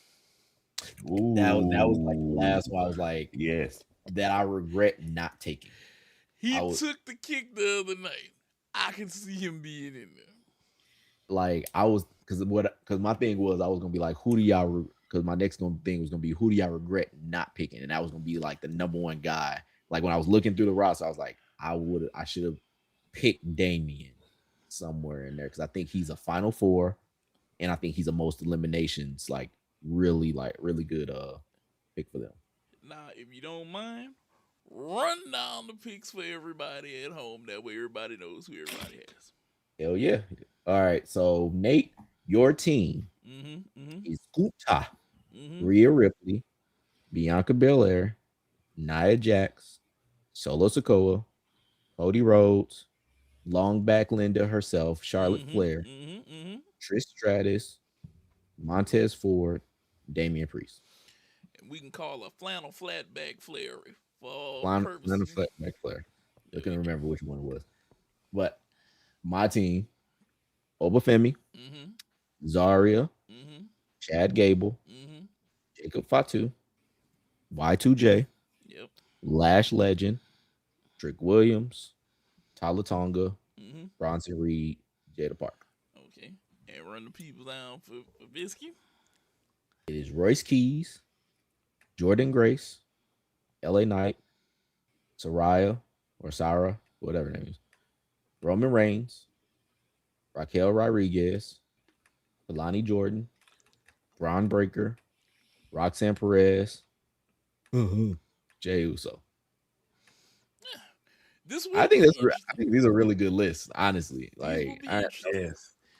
[SPEAKER 2] That was like the last one I was like,
[SPEAKER 3] yes,
[SPEAKER 2] that I regret not taking.
[SPEAKER 1] He took the kick the other night. I can see him being in there.
[SPEAKER 2] Like I was because my thing was I was gonna be like, who do y'all because my next thing was gonna be who do y'all regret not picking? And that was gonna be like the number one guy. Like when I was looking through the roster, I was like, I should have picked Damian somewhere in there because I think he's a Final Four, and I think he's a most eliminations like really good pick for them.
[SPEAKER 1] Now, if you don't mind, run down the picks for everybody at home. That way, everybody knows who everybody has.
[SPEAKER 2] Hell yeah! All right, so Nate, your team is Guta, Rhea Ripley, Bianca Belair, Nia Jax, Solo Sikoa, Cody Rhodes, Longback Linda herself, Charlotte Flair, Trish Stratus, Montez Ford, Damian Priest.
[SPEAKER 1] And we can call a flannel flatback Flair for all
[SPEAKER 2] Flannel
[SPEAKER 1] purposes.
[SPEAKER 2] Flatback Flair. I couldn't remember which one it was. But my team, Obafemi, Zarya, Chad Gable, Jacob Fatu, Y2J, Lash Legend, Trick Williams, Tyler Tonga, Bronson Reed, Jada Park.
[SPEAKER 1] Okay. And run the people down for Bisky.
[SPEAKER 2] It is Royce Keys, Jordan Grace, LA Knight, Saraya or Sarah, whatever her name is, Roman Reigns, Raquel Rodriguez, Alani Jordan, Braun Breaker, Roxanne Perez, Jey Uso. I think these are really good lists, honestly. Like,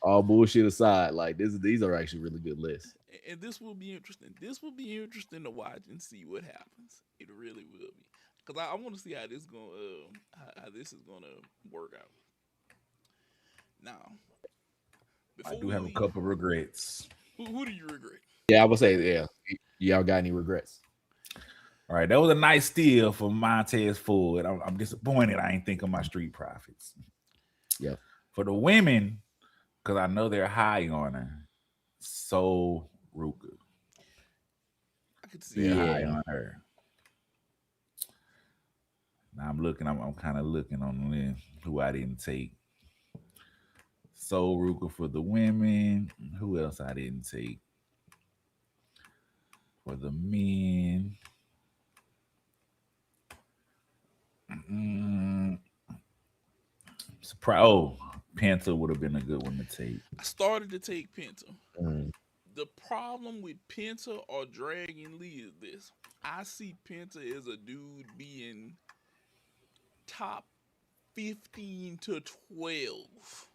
[SPEAKER 2] all bullshit aside, like these are actually really good lists.
[SPEAKER 1] And this will be interesting. This will be interesting to watch and see what happens. It really will be, because I want to see how this is gonna work out. Now,
[SPEAKER 3] I do have a couple regrets.
[SPEAKER 1] Who do you regret?
[SPEAKER 2] Yeah, I would say, yeah. Y'all got any regrets?
[SPEAKER 3] All right, that was a nice steal for Montez Ford. I'm disappointed I ain't think of my Street Profits.
[SPEAKER 2] Yeah.
[SPEAKER 3] For the women, because I know they're high on her, So Ruka.
[SPEAKER 1] I could see
[SPEAKER 3] high on her. Now I'm kind of looking on the list who I didn't take. So Ruka for the women. Who else I didn't take? For the men. Surprise! Oh, Penta would have been a good one to take.
[SPEAKER 1] I started to take Penta. The problem with Penta or Dragon Lee is this: I see Penta as a dude being top 15 to 12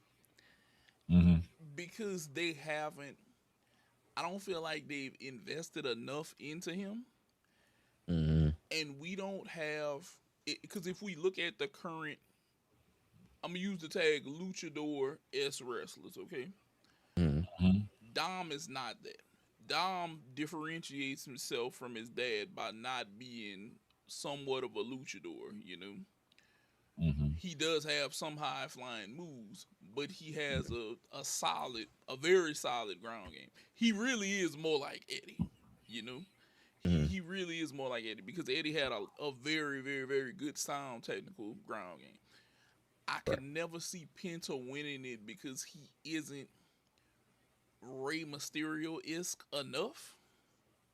[SPEAKER 1] because they haven't. I don't feel like they've invested enough into him, and we don't have. Because if we look at the current, I'm gonna use the tag luchador S wrestlers, okay? Dom is not that. Dom differentiates himself from his dad by not being somewhat of a luchador, you know? He does have some high flying moves, but he has a very solid ground game. He really is more like Eddie, you know? He really is more like Eddie because Eddie had a very, very, very good sound technical ground game. I can never see Penta winning it because he isn't Rey Mysterio-esque enough.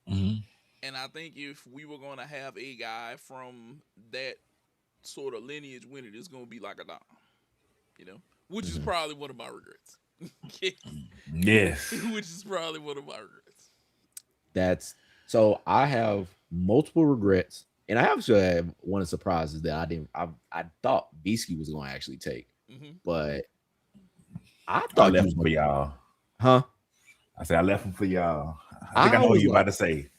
[SPEAKER 1] And I think if we were going to have a guy from that sort of lineage win it, it's going to be like a Dom, you know, which is probably one of my regrets.
[SPEAKER 3] Yes.
[SPEAKER 1] Which is probably one of my regrets.
[SPEAKER 2] So I have multiple regrets, and I actually have one of the surprises that I thought Bisky was going to actually take, but I
[SPEAKER 3] I
[SPEAKER 2] thought you
[SPEAKER 3] left
[SPEAKER 2] was
[SPEAKER 3] him for y'all.
[SPEAKER 2] huh?
[SPEAKER 3] I said I left him for y'all. I think I
[SPEAKER 2] I
[SPEAKER 3] know what
[SPEAKER 2] was
[SPEAKER 3] you
[SPEAKER 2] like,
[SPEAKER 3] about to say.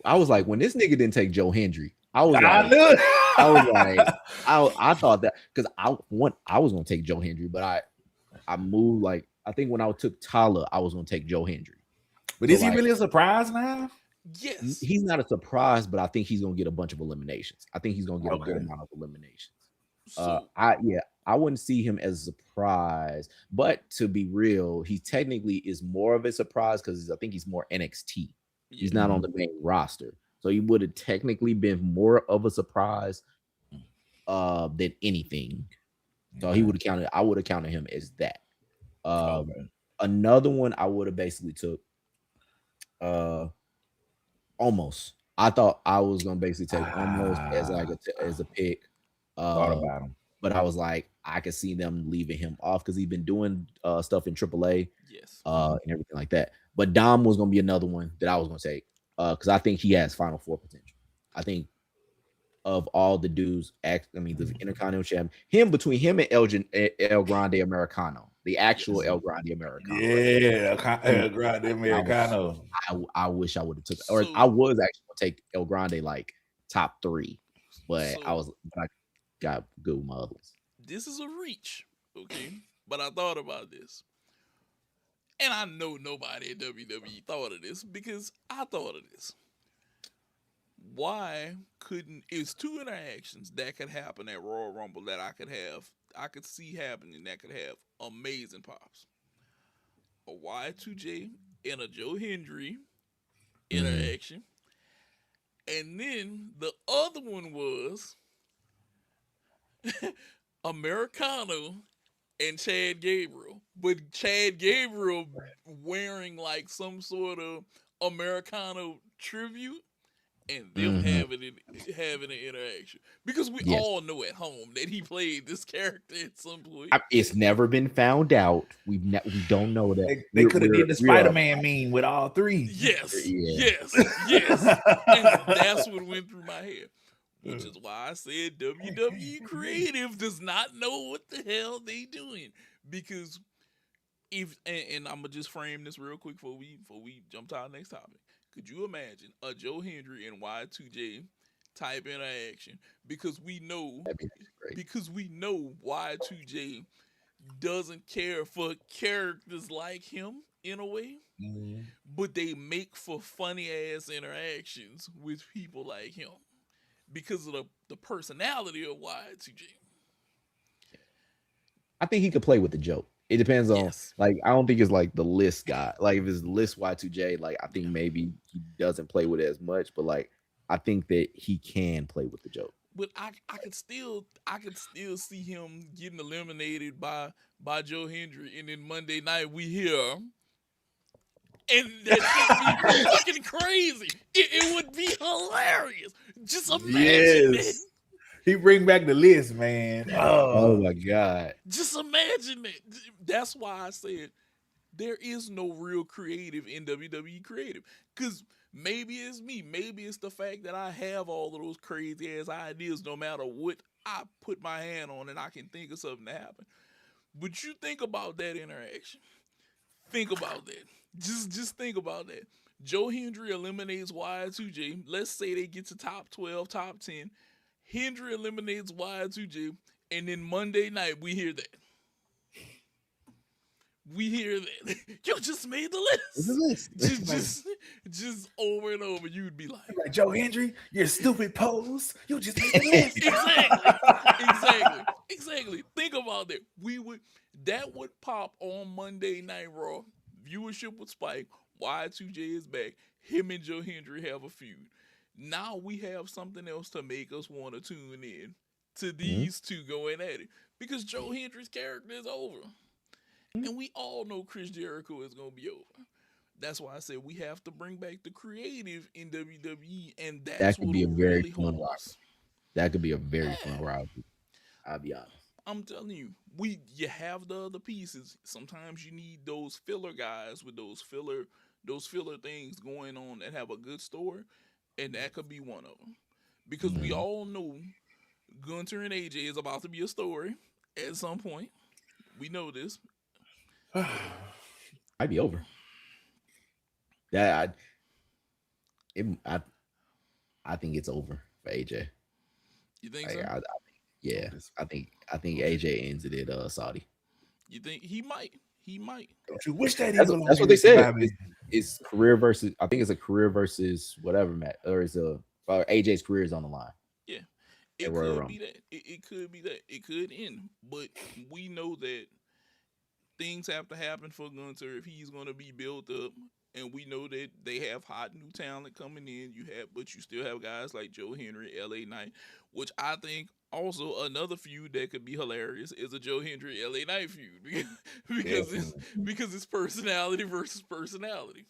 [SPEAKER 2] I was like, when this nigga didn't take Joe Hendry,
[SPEAKER 3] I knew it.
[SPEAKER 2] I was like, I thought that because I was gonna take Joe Hendry, but I moved like I think when I took Tyler, I was gonna take Joe Hendry.
[SPEAKER 3] But
[SPEAKER 2] So
[SPEAKER 3] is he
[SPEAKER 2] like
[SPEAKER 3] really a surprise now?
[SPEAKER 1] Yes.
[SPEAKER 2] he's not a surprise, but I think he's gonna get a bunch of eliminations. I think he's gonna get a good
[SPEAKER 3] Okay.
[SPEAKER 2] amount of eliminations.
[SPEAKER 1] So
[SPEAKER 2] I wouldn't see him as a surprise, but to be real, he technically is more of a surprise because I think he's more NXT. He's
[SPEAKER 1] yeah.
[SPEAKER 2] not on the main roster, so he would have technically been more of a surprise than anything. So he would have counted. I would have counted him as that.
[SPEAKER 3] Okay.
[SPEAKER 2] Another one I would have basically took. Uh, Almost. I thought I was gonna basically take almost as like as a pick.
[SPEAKER 3] Thought
[SPEAKER 2] Uh,
[SPEAKER 3] about him.
[SPEAKER 2] but I was like, I could see them leaving him off because he's been doing stuff in AAA
[SPEAKER 1] Yes.
[SPEAKER 2] and everything like that. But Dom was gonna be another one that I was gonna take because I think he has Final Four potential. I think of all the dudes, I mean, the Intercontinental Champion, between him and El Grande Americano, the actual
[SPEAKER 1] Yes.
[SPEAKER 2] El Grande Americano.
[SPEAKER 3] Yeah, Grande
[SPEAKER 2] I,
[SPEAKER 3] Americano.
[SPEAKER 2] I wish I would have took, or
[SPEAKER 1] So
[SPEAKER 2] I was actually gonna take El Grande like top 3, but
[SPEAKER 1] so
[SPEAKER 2] I got good with my others.
[SPEAKER 1] this is a reach, okay? But I thought about this. And I know nobody at WWE thought of this because I thought of this. Why couldn't it's two interactions that could happen at Royal Rumble that I could see happening that could have amazing pops. A Y2J and a Joe Hendry interaction. And then the other one was Americano and Chad Gabriel. But Chad Gabriel wearing like some sort of Americano tribute and them having an interaction because we
[SPEAKER 2] Yes.
[SPEAKER 1] all know at home that he played this character at some point.
[SPEAKER 2] It's never been found out. We don't know that.
[SPEAKER 3] They could have did the Spider-Man meme with all 3.
[SPEAKER 1] Yes,
[SPEAKER 2] Yeah.
[SPEAKER 1] yes, and that's what went through my head. Which is why I said WWE Creative does not know what the hell they doing because if and I'm gonna just frame this real quick before we jump to our next topic. Could you imagine a Joe Hendry and Y2J type interaction? Because we know Y2J doesn't care for characters like him in a way, but they make for funny ass interactions with people like him because of the personality of Y2J.
[SPEAKER 2] I think he could play with the joke. It depends on like I don't think it's like the list guy. Like if it's list Y2J, like I think maybe he doesn't play with it as much, but like I think that he can play with the joke.
[SPEAKER 1] But I could still see him getting eliminated by Joe Hendry, and then Monday night we hear and that should be fucking crazy. It would be hilarious. Just imagine it.
[SPEAKER 3] He bring back the list, man.
[SPEAKER 2] Oh my god.
[SPEAKER 1] Just imagine it. That's why I said there is no real creative in WWE Creative. Because maybe it's me. Maybe it's the fact that I have all of those crazy ass ideas no matter what I put my hand on and I can think of something to happen. But you think about that interaction. Think about that. Just think about that. Joe Hendry eliminates Y2J. Let's say they get to top 12, top 10. Hendry eliminates Y2J. And then Monday night, we hear that. You just made the list. Just over and over, you'd be like
[SPEAKER 3] Joe Hendry, your stupid pose. You just made the list.
[SPEAKER 1] Exactly. Think about that. That would pop on Monday Night Raw. Viewership would spike. Y2J is back. Him and Joe Hendry have a feud. Now we have something else to make us want to tune in to these two going at it. Because Joe Hendry's character is over. And we all know Chris Jericho is going to be over. That's why I said we have to bring back the creative in WWE, and that could be a very fun ride.
[SPEAKER 2] That could be a very fun ride. I'll be honest.
[SPEAKER 1] I'm telling you, you have the other pieces. Sometimes you need those filler guys with those filler things going on that have a good story, and that could be one of them. Because we all know Gunter and AJ is about to be a story at some point. We know this.
[SPEAKER 2] Might be over. Yeah, I think it's over for AJ.
[SPEAKER 1] You think
[SPEAKER 2] Like,
[SPEAKER 1] so?
[SPEAKER 2] yeah, I think AJ ends it at Saudi.
[SPEAKER 1] You think he might? He might.
[SPEAKER 3] Don't you wish that
[SPEAKER 2] That's,
[SPEAKER 3] evil on
[SPEAKER 2] that's
[SPEAKER 3] me,
[SPEAKER 2] what they
[SPEAKER 3] Ricky
[SPEAKER 2] said.
[SPEAKER 3] Bobby?
[SPEAKER 2] It's career versus. I think it's a career versus whatever, Matt, or AJ's career is on the line.
[SPEAKER 1] Yeah,
[SPEAKER 2] At
[SPEAKER 1] it
[SPEAKER 2] Royal
[SPEAKER 1] could
[SPEAKER 2] Rumble.
[SPEAKER 1] be that. It could be that. It could end. But we know that things have to happen for Gunter if he's going to be built up. And we know that they have hot new talent coming in. But you still have guys like Joe Henry, LA Knight, which I think also another feud that could be hilarious is a Joe Henry LA Knight feud because it's
[SPEAKER 3] Definitely.
[SPEAKER 1] because it's personality versus personality.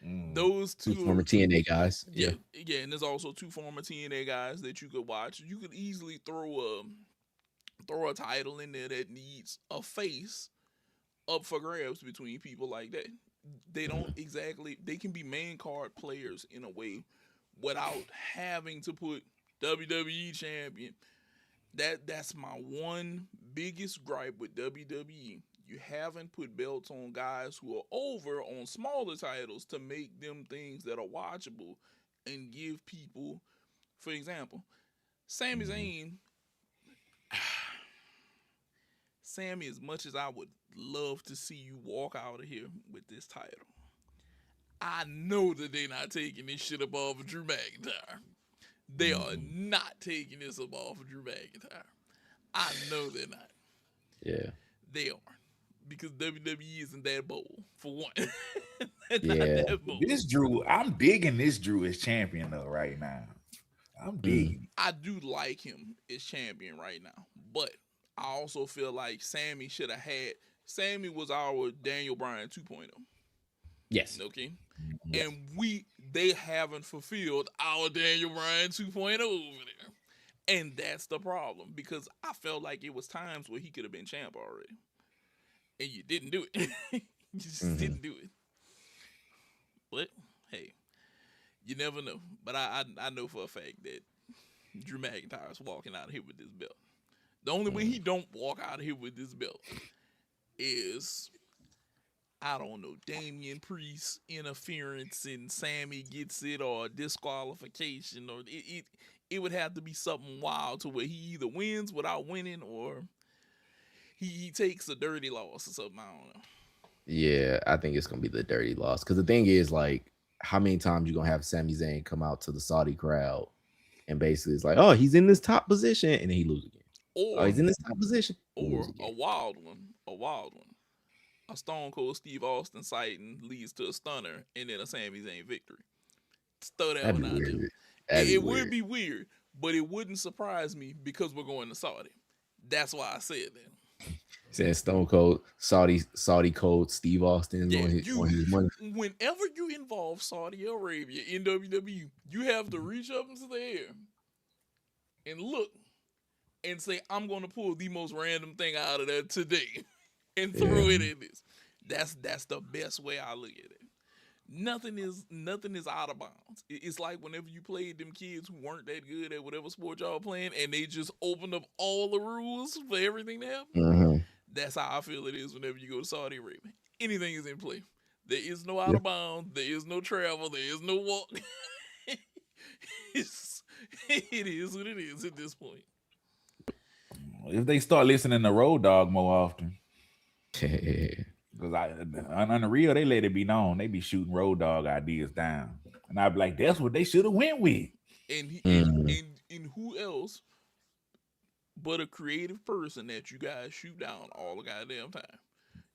[SPEAKER 3] Mm.
[SPEAKER 1] Those
[SPEAKER 2] Two
[SPEAKER 1] two
[SPEAKER 2] former
[SPEAKER 1] are
[SPEAKER 2] TNA guys.
[SPEAKER 1] yeah, yeah, and there's also two former TNA guys that you could watch. You could easily throw a title in there that needs a face up for grabs between people like that. They don't exactly they can be main card players in a way without having to put WWE champion. That's my one biggest gripe with WWE. You haven't put belts on guys who are over on smaller titles to make them things that are watchable and give people, for example, Sami Zayn. Sammy, as much as I would love to see you walk out of here with this title, I know that they're not taking this shit up off of Drew McIntyre. They are not taking this up off of Drew McIntyre. I know they're not.
[SPEAKER 2] Yeah.
[SPEAKER 1] They aren't. Because WWE isn't that bold, for one.
[SPEAKER 2] Yeah.
[SPEAKER 3] This Drew, I'm digging this Drew as champion though right now. I'm digging.
[SPEAKER 1] I do like him as champion right now, but I also feel like Sammy should have had. Sammy was our Daniel Bryan 2.0.
[SPEAKER 2] Yes.
[SPEAKER 1] Okay,
[SPEAKER 2] Yes.
[SPEAKER 1] and they haven't fulfilled our Daniel Bryan 2.0 over there, and that's the problem because I felt like it was times where he could have been champ already, and you didn't do it. You just didn't do it. But hey, you never know. But I know for a fact that Drew McIntyre's walking out of here with this belt. The only way he don't walk out of here with this belt is, I don't know, Damian Priest interference and Sammy gets it, or disqualification, or it would have to be something wild to where he either wins without winning or he takes a dirty loss or something. I don't know.
[SPEAKER 2] Yeah, I think it's gonna be the dirty loss. Because the thing is, like, how many times you gonna have Sami Zayn come out to the Saudi crowd and basically it's like, oh, he's in this top position, and then he lose again. Oh, he's in this top position, lose
[SPEAKER 1] Or
[SPEAKER 2] again.
[SPEAKER 1] a wild one. A Stone Cold Steve Austin sighting leads to a stunner and then a Sami Zayn victory. Just throw that
[SPEAKER 2] That'd
[SPEAKER 1] one
[SPEAKER 2] be
[SPEAKER 1] out there.
[SPEAKER 2] weird. That'd be
[SPEAKER 1] It
[SPEAKER 2] weird.
[SPEAKER 1] would be weird, but it wouldn't surprise me because we're going to Saudi. That's why I said that.
[SPEAKER 2] Saying Stone Cold, Saudi Cold, Steve Austin
[SPEAKER 1] Yeah,
[SPEAKER 2] on his money.
[SPEAKER 1] whenever you involve Saudi Arabia in WWE, you have to reach up into the air and look and say, I'm going to pull the most random thing out of there today and throw it in this. That's the best way I look at it. Nothing is out of bounds. It's like whenever you played them kids who weren't that good at whatever sport y'all playing, and they just opened up all the rules for everything to happen. That's how I feel it is whenever you go to Saudi Arabia. Anything is in play. There is no out of bounds. There is no travel. There is no walk. It is what it is at this point.
[SPEAKER 3] If they start listening to Road Dogg more often, because on the real, they let it be known they be shooting Road Dogg ideas down, and I'd be like, that's what they should have went with.
[SPEAKER 1] And who else but a creative person that you guys shoot down all the goddamn time?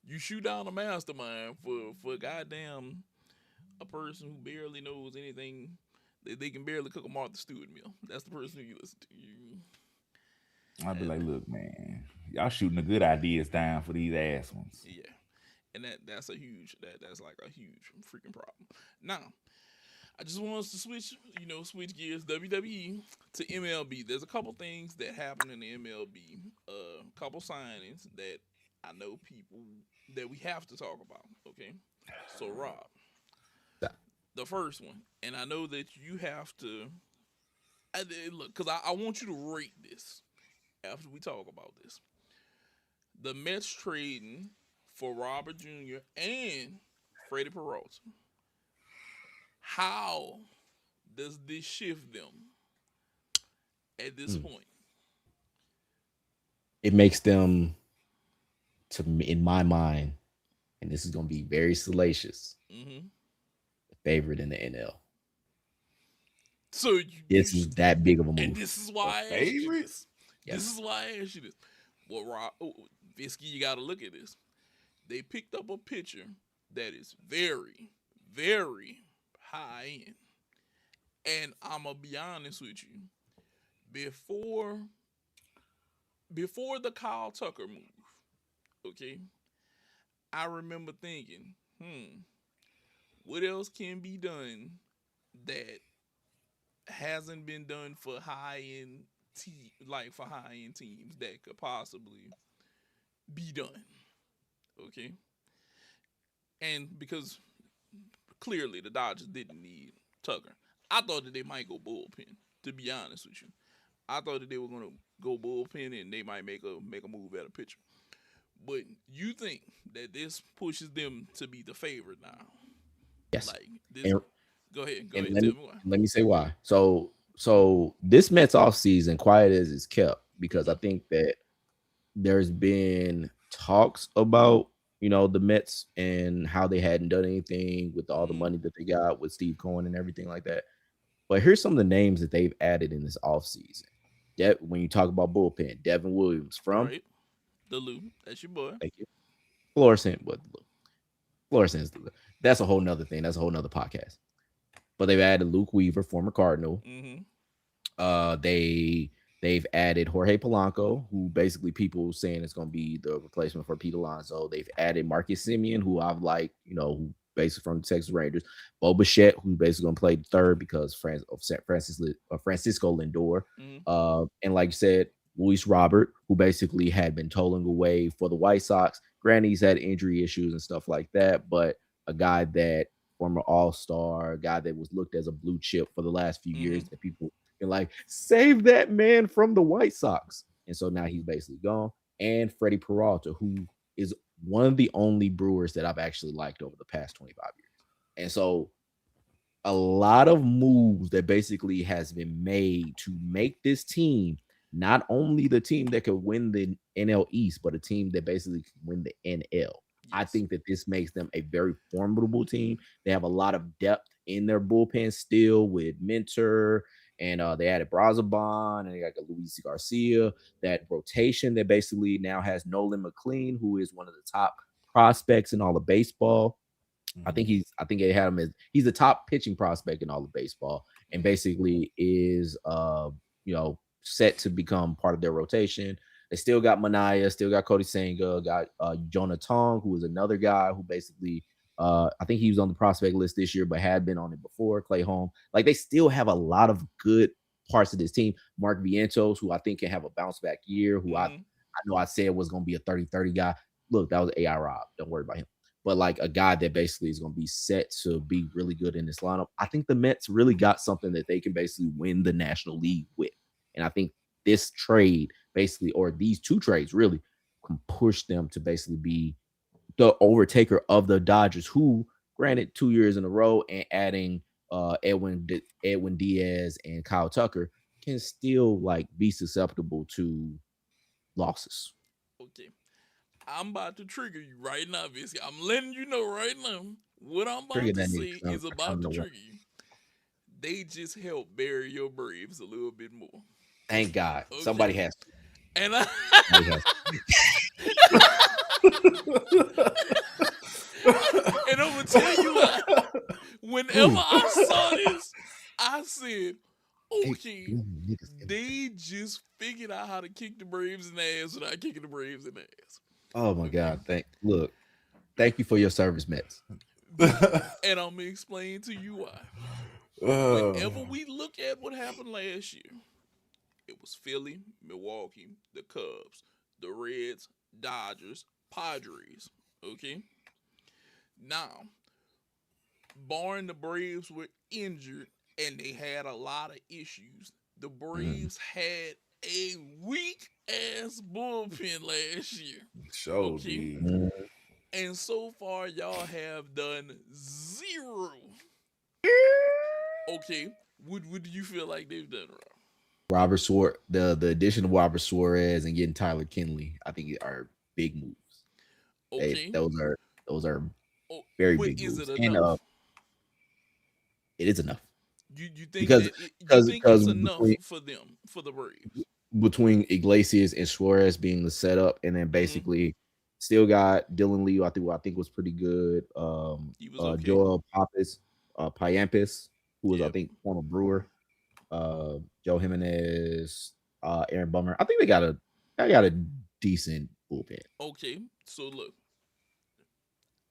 [SPEAKER 1] You shoot down a mastermind for goddamn a person who barely knows anything. They can barely cook a Martha Stewart meal. That's the person who you listen to.
[SPEAKER 3] I'd be like, look, man, y'all shooting the good ideas down for these ass ones.
[SPEAKER 1] Yeah, and that's a huge that's like a huge freaking problem. Now, I just want us to switch gears, WWE to MLB. There's a couple things that happen in the MLB, a couple signings that I know people that we have to talk about. Okay, so Rob, the first one, and I know that you have to look because I want you to rate this after we talk about this. The Mets trading for Robert Jr. and Freddie Peralta. How does this shift them at this point?
[SPEAKER 2] It makes them, to me, in my mind, and this is going to be very salacious, the favorite in the NL.
[SPEAKER 1] So
[SPEAKER 2] This is that big of a move.
[SPEAKER 1] And this is why I asked you this.
[SPEAKER 2] Yes.
[SPEAKER 1] This is why I asked you this. Well, Visky, you got to look at this. They picked up a pitcher that is very, very high end. And I'm going to be honest with you. Before the Kyle Tucker move, okay, I remember thinking, what else can be done that hasn't been done for high end teams that could possibly be done. Okay. And because clearly the Dodgers didn't need Tucker. I thought that they might go bullpen, to be honest with you. I thought that they were gonna go bullpen and they might make a move at a pitcher. But you think that this pushes them to be the favorite now?
[SPEAKER 2] Yes.
[SPEAKER 1] Like this. Go ahead. Tell me why.
[SPEAKER 2] Let me say why. So this Mets offseason, quiet as it's kept, because I think that there's been talks about, the Mets and how they hadn't done anything with all the money that they got with Steve Cohen and everything like that. But here's some of the names that they've added in this offseason. When you talk about bullpen, Devin Williams from
[SPEAKER 1] the Lou. That's your boy.
[SPEAKER 2] Thank you. Florissant, but Florissant's the Lou. That's a whole nother thing. That's a whole nother podcast. But they've added Luke Weaver, former Cardinal. They've added Jorge Polanco, who basically people saying it's going to be the replacement for Pete Alonso. They've added Marcus Semien, who I've liked, who basically from the Texas Rangers. Bo Bichette, who basically going to play third because Francisco Lindor. And like you said, Luis Robert, who basically had been tolling away for the White Sox. Granted, he's had injury issues and stuff like that, but a guy that former all-star, a guy that was looked as a blue chip for the last few years, that people been like, save that man from the White Sox. And so now he's basically gone. And Freddie Peralta, who is one of the only Brewers that I've actually liked over the past 25 years. And so a lot of moves that basically has been made to make this team not only the team that could win the NL East, but a team that basically can win the NL. Yes. I think that this makes them a very formidable team. They have a lot of depth in their bullpen still with Minter, and they added Brazabon, and they got Luis Garcia. That rotation that basically now has Nolan McLean, who is one of the top prospects in all of baseball. I think they had him as he's the top pitching prospect in all of baseball, and basically is set to become part of their rotation. They still got Manaya, still got Cody Senga, got Jonah Tong, who is another guy who basically I think he was on the prospect list this year, but had been on it before. Clay Holm. Like, they still have a lot of good parts of this team. Mark Vientos, who I think can have a bounce back year, who I know I said was going to be a 30-30 guy. Look, that was AI Rob. Don't worry about him. But like a guy that basically is going to be set to be really good in this lineup. I think the Mets really got something that they can basically win the National League with. And I think this trade basically, or these two trades really, can push them to basically be the overtaker of the Dodgers, who, granted, 2 years in a row and adding Edwin Diaz and Kyle Tucker, can still like be susceptible to losses.
[SPEAKER 1] Okay. I'm about to trigger you right now, Visky. I'm letting you know right now. What I'm about to say is about to trigger you. They just helped bury your Braves a little bit more.
[SPEAKER 2] Thank God. Okay. Somebody has to.
[SPEAKER 1] And and I'm going to tell you why. Whenever I saw this, I said, okay, they just figured out how to kick the Braves in the ass without kicking the Braves in the ass.
[SPEAKER 2] Oh my God! Thank you for your service, Mets.
[SPEAKER 1] And I'm gonna explain to you why. Whenever we look at what happened last year, it was Philly, Milwaukee, the Cubs, the Reds, Dodgers, Padres. Okay. Now, barring the Braves were injured and they had a lot of issues, the Braves had a weak ass bullpen last year.
[SPEAKER 3] Okay.
[SPEAKER 1] And so far, y'all have done 0. Okay, what do you feel like they've done wrong?
[SPEAKER 2] Robert Suarez, the addition of Robert Suarez and getting Tyler Kinley, I think are big moves.
[SPEAKER 1] Okay.
[SPEAKER 2] Those are
[SPEAKER 1] Oh,
[SPEAKER 2] very
[SPEAKER 1] but
[SPEAKER 2] big
[SPEAKER 1] is
[SPEAKER 2] moves,
[SPEAKER 1] it
[SPEAKER 2] and
[SPEAKER 1] enough?
[SPEAKER 2] it is enough
[SPEAKER 1] You think
[SPEAKER 2] because
[SPEAKER 1] that you think it's enough
[SPEAKER 2] between
[SPEAKER 1] for them, for the Braves?
[SPEAKER 2] Iglesias and Suarez being the setup, and then basically still got Dylan Lee, I think was pretty good.
[SPEAKER 1] He was okay.
[SPEAKER 2] Joel Payampas, who was I
[SPEAKER 1] Yep.
[SPEAKER 2] think former Brewer. Joe Jimenez, Aaron Bummer. I think they got a decent bullpen.
[SPEAKER 1] Okay. So look,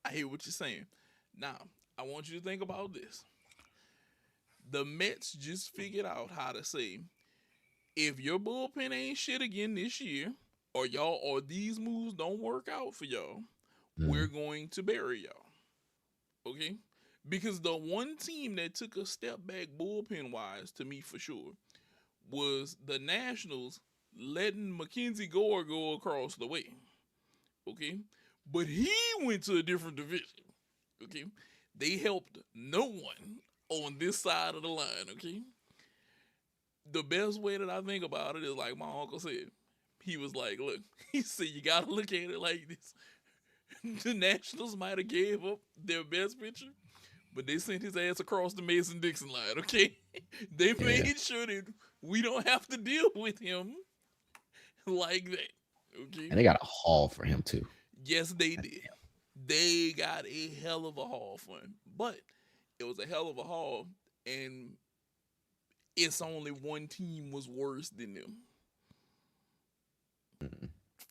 [SPEAKER 1] I hear what you're saying. Now, I want you to think about this. The Mets just figured out how to say, if your bullpen ain't shit again this year, or these moves don't work out for y'all, we're going to bury y'all. Okay? Because the one team that took a step back bullpen wise to me for sure was the Nationals letting Mackenzie Gore go across the way. Okay? But he went to a different division. Okay? They helped no one on this side of the line. Okay? The best way that I think about it is like my uncle said. He was like, look, he said, you got to look at it like this. The Nationals might have gave up their best pitcher, but they sent his ass across the Mason-Dixon line, okay? They made sure that we don't have to deal with him like that, okay?
[SPEAKER 2] And they got a haul for him too.
[SPEAKER 1] Yes, they did. They got a hell of a haul for him, but it was a hell of a haul, and it's only one team was worse than them.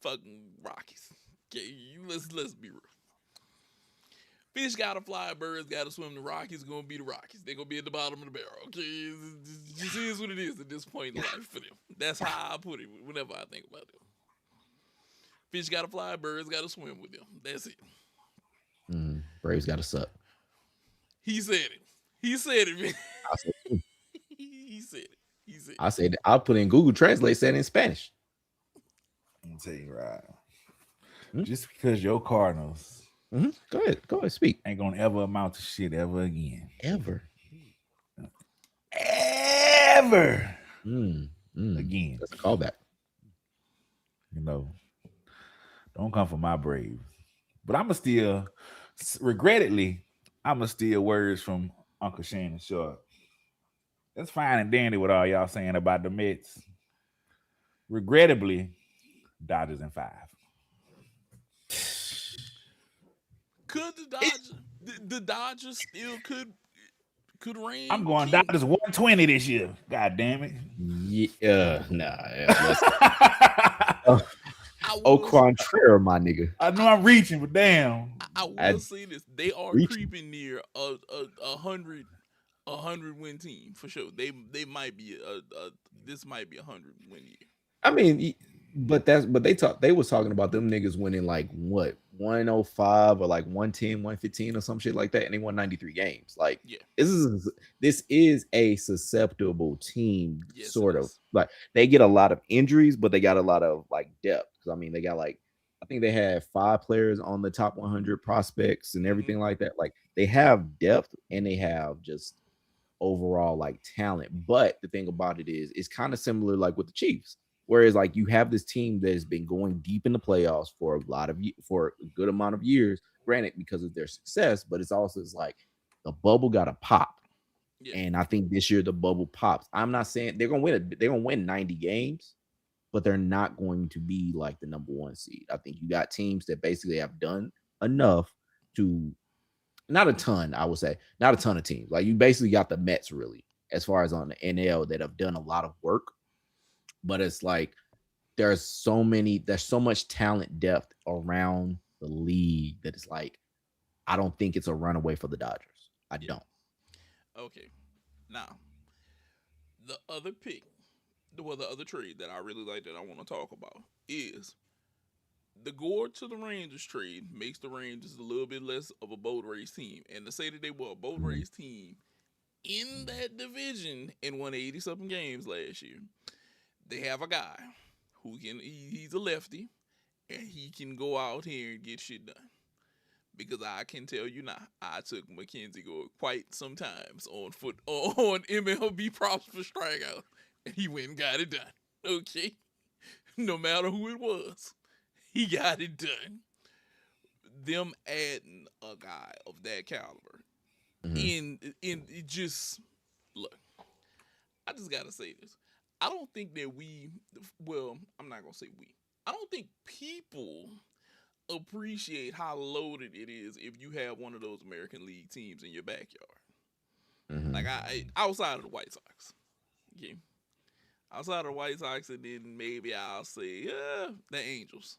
[SPEAKER 1] Fucking Rockies. Okay, let's be real. Fish gotta fly, birds gotta swim. The Rockies gonna be the Rockies. They're gonna be at the bottom of the barrel. Okay, it just is what it is at this point in life for them. That's how I put it whenever I think about them. Fish gotta fly, birds gotta swim with them. That's it.
[SPEAKER 2] Braves got to suck.
[SPEAKER 1] He said it. He said it, man.
[SPEAKER 2] I said,
[SPEAKER 1] He said it. He said it.
[SPEAKER 2] I said I'll put in Google Translate said in Spanish.
[SPEAKER 3] I'm tell you right. Just because your Cardinals
[SPEAKER 2] Go ahead, speak.
[SPEAKER 3] ain't gonna ever amount to shit ever again.
[SPEAKER 2] Ever.
[SPEAKER 3] Again.
[SPEAKER 2] That's a callback.
[SPEAKER 3] You know, don't come for my Braves. But I'ma still, regrettably, I'ma steal words from Uncle Shannon Sharp. That's fine and dandy what all y'all saying about the Mets. Regrettably, Dodgers in 5.
[SPEAKER 1] Could the Dodgers still could reign?
[SPEAKER 3] I'm going
[SPEAKER 1] king?
[SPEAKER 3] Dodgers 120 this year. God damn it.
[SPEAKER 2] Yeah, au contraire, my nigga.
[SPEAKER 3] I know I'm reaching, but damn.
[SPEAKER 1] I will say this: they are creeping near a 100 win team for sure. They might be this might be 100 win year.
[SPEAKER 2] I mean, but they was talking about them niggas winning like what 105 or like 110, 115 or some shit like that, and they won 93 games. Like, this is a susceptible team, sort of. Like, they get a lot of injuries, but they got a lot of like depth. Because I mean, they got like, I think they had 5 players on the top 100 prospects and everything like that. Like, they have depth and they have just overall like talent. But the thing about it is, it's kind of similar like with the Chiefs. Whereas, like, you have this team that has been going deep in the playoffs for a good amount of years, granted because of their success, but it's also like the bubble got to pop, and I think this year the bubble pops. I'm not saying they're gonna win. They're gonna win 90 games, but they're not going to be like the number 1 seed. I think you got teams that basically have done enough to, not a ton, I would say, not a ton of teams. Like, you basically got the Mets really, as far as on the NL, that have done a lot of work. But it's like there's so much talent depth around the league that it's like, I don't think it's a runaway for the Dodgers. I don't.
[SPEAKER 1] Okay. Now, the other pick, the other trade that I really like that I want to talk about is the Gore to the Rangers trade makes the Rangers a little bit less of a boat race team. And to say that they were a boat race team in that division and won 80-something games last year, they have a guy who he's a lefty, and he can go out here and get shit done. because I can tell you now, I took Mackenzie Gore quite sometimes on MLB props for strikeout, and he went and got it done. Okay, no matter who it was, he got it done. Them adding a guy of that caliber, in it just look. I just gotta say this. I don't think that I'm not gonna say we. I don't think people appreciate how loaded it is if you have one of those American League teams in your backyard. Like I outside of the White Sox, okay, outside of the White Sox, and then maybe I'll say the Angels,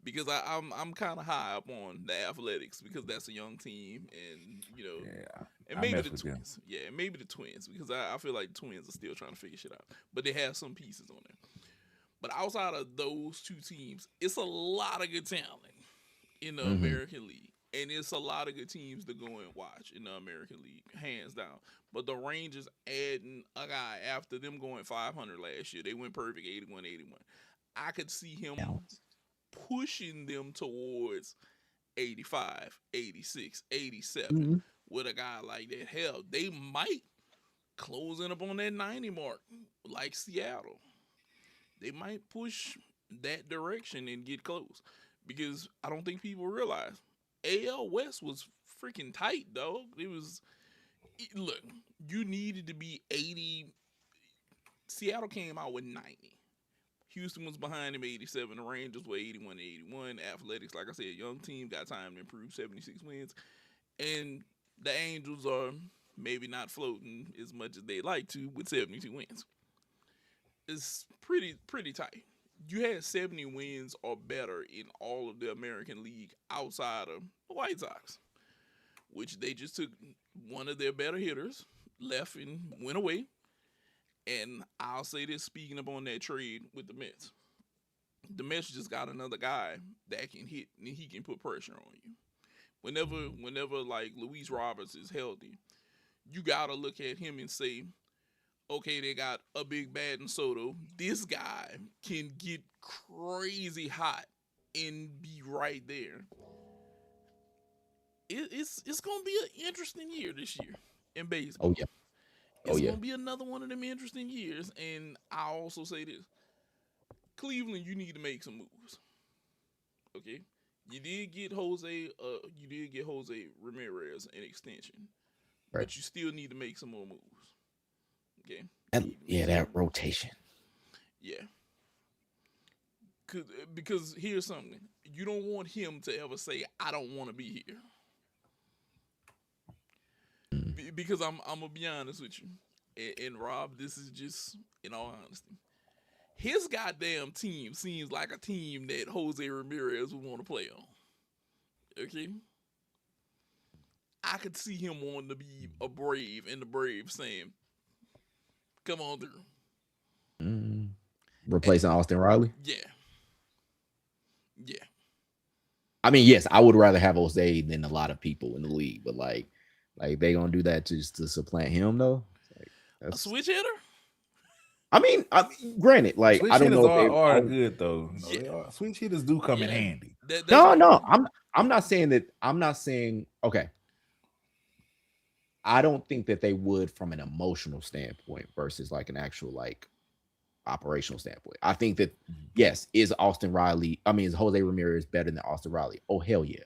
[SPEAKER 1] because I'm kind of high up on the Athletics because that's a young team, and and maybe the Twins, maybe the Twins, because I feel like the Twins are still trying to figure shit out, but they have some pieces on there. But outside of those two teams, it's a lot of good talent in the American League. And it's a lot of good teams to go and watch in the American League, hands down. But the Rangers adding a guy after them going 500 last year. They went perfect, 81-81. I could see him pushing them towards 85, 86, 87 with a guy like that. Hell, they might close in up on that 90 mark like Seattle. They might push that direction and get close, because I don't think people realize AL West was freaking tight, dog. Look, you needed to be 80. Seattle came out with 90. Houston was behind him 87. The Rangers were 81-81. Athletics, like I said, young team, got time to improve, 76 wins. And the Angels are maybe not floating as much as they'd like to with 72 wins. It's pretty tight. You had 70 wins or better in all of the American League outside of the White Sox, which they just took one of their better hitters, left and went away. And I'll say this, speaking up on that trade with the Mets. The Mets just got another guy that can hit and he can put pressure on you. Whenever like Luis Roberts is healthy, you gotta look at him and say, okay, they got a big bad and Soto. This guy can get crazy hot and be right there. It's gonna be an interesting year this year in baseball.
[SPEAKER 2] Oh yeah.
[SPEAKER 1] It's gonna be another one of them interesting years. And I also say this: Cleveland, you need to make some moves. Okay, you did get Jose Ramirez an extension,
[SPEAKER 2] right,
[SPEAKER 1] but you still need to make some more moves. Okay.
[SPEAKER 2] That rotation.
[SPEAKER 1] Yeah. Because here's something. You don't want him to ever say, I don't want to be here. Because I'm going to be honest with you. And Rob, this is just, in all honesty. His goddamn team seems like a team that Jose Ramirez would want to play on. Okay? I could see him wanting to be a Brave, and the Braves saying, come on through.
[SPEAKER 2] Replacing Austin Riley?
[SPEAKER 1] Yeah. Yeah.
[SPEAKER 2] I mean, yes, I would rather have Jose than a lot of people in the league, but like they gonna do that just to supplant him though?
[SPEAKER 1] A switch hitter?
[SPEAKER 2] I mean, granted, like
[SPEAKER 3] switch
[SPEAKER 2] I don't know if
[SPEAKER 3] they are good though. Switch hitters do come in handy.
[SPEAKER 2] No, I'm not saying that. I'm not saying okay. I don't think that they would from an emotional standpoint versus like an actual like operational standpoint. I think that yes, is Jose Ramirez better than Austin Riley? Oh hell yeah.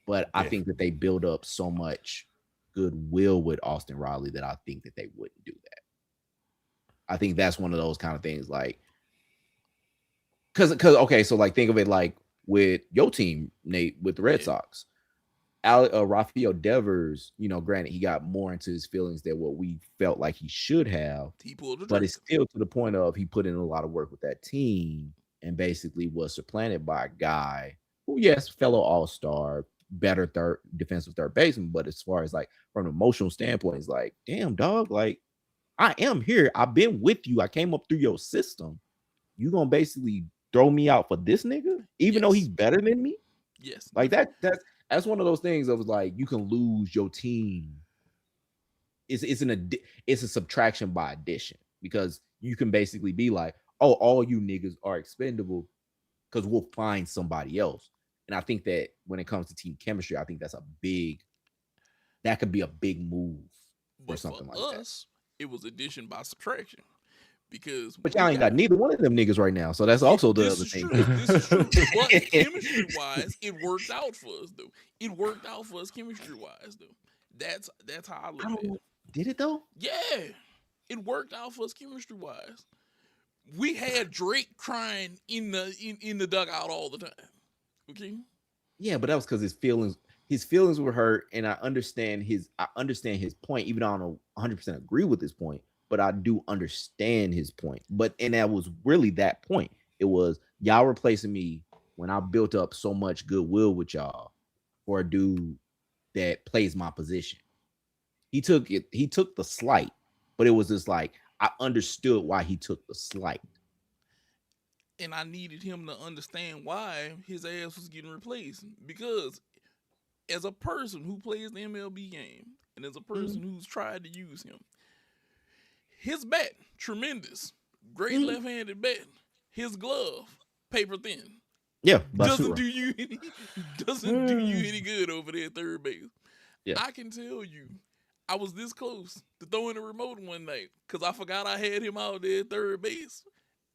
[SPEAKER 2] But I think that they build up so much goodwill with Austin Riley that I think that they wouldn't do that. I think that's one of those kind of things like because okay, so like think of it like with your team, Nate, with the Red Sox. Rafael Devers, granted, he got more into his feelings than what we felt like he should have. But it's still to the point of he put in a lot of work with that team and basically was supplanted by a guy who, yes, fellow all-star, better defensive third baseman. But as far as like from an emotional standpoint, it's like, damn, dog, like I am here. I've been with you. I came up through your system. You gonna basically throw me out for this nigga, even though he's better than me?
[SPEAKER 1] Yes.
[SPEAKER 2] Like that's one of those things of like you can lose your team. It's a subtraction by addition because you can basically be like, oh, all you niggas are expendable because we'll find somebody else. And I think that when it comes to team chemistry, I think that could be a big move for
[SPEAKER 1] But for
[SPEAKER 2] something like that.
[SPEAKER 1] us, it was addition by subtraction. Because
[SPEAKER 2] But y'all ain't got neither one of them niggas right now. So that's also the other thing.
[SPEAKER 1] This is true. But chemistry wise, it worked out for us though. It worked out for us chemistry wise though. That's how I look at it.
[SPEAKER 2] Did it though?
[SPEAKER 1] Yeah. It worked out for us chemistry wise. We had Drake crying in the dugout all the time. Okay.
[SPEAKER 2] Yeah, but that was because his feelings were hurt, and I understand his point, even though I don't 100% agree with his point, but I do understand his point. And that was really that point. It was y'all replacing me when I built up so much goodwill with y'all for a dude that plays my position. He took the slight, but it was just like I understood why he took the slight.
[SPEAKER 1] And I needed him to understand why his ass was getting replaced. Because as a person who plays the MLB game, and as a person who's tried to use him, his bat, tremendous. Great left-handed bat. His glove, paper thin.
[SPEAKER 2] Yeah,
[SPEAKER 1] doesn't do you any good over there at third base.
[SPEAKER 2] Yeah.
[SPEAKER 1] I can tell you, I was this close to throwing a remote one night because I forgot I had him out there at third base.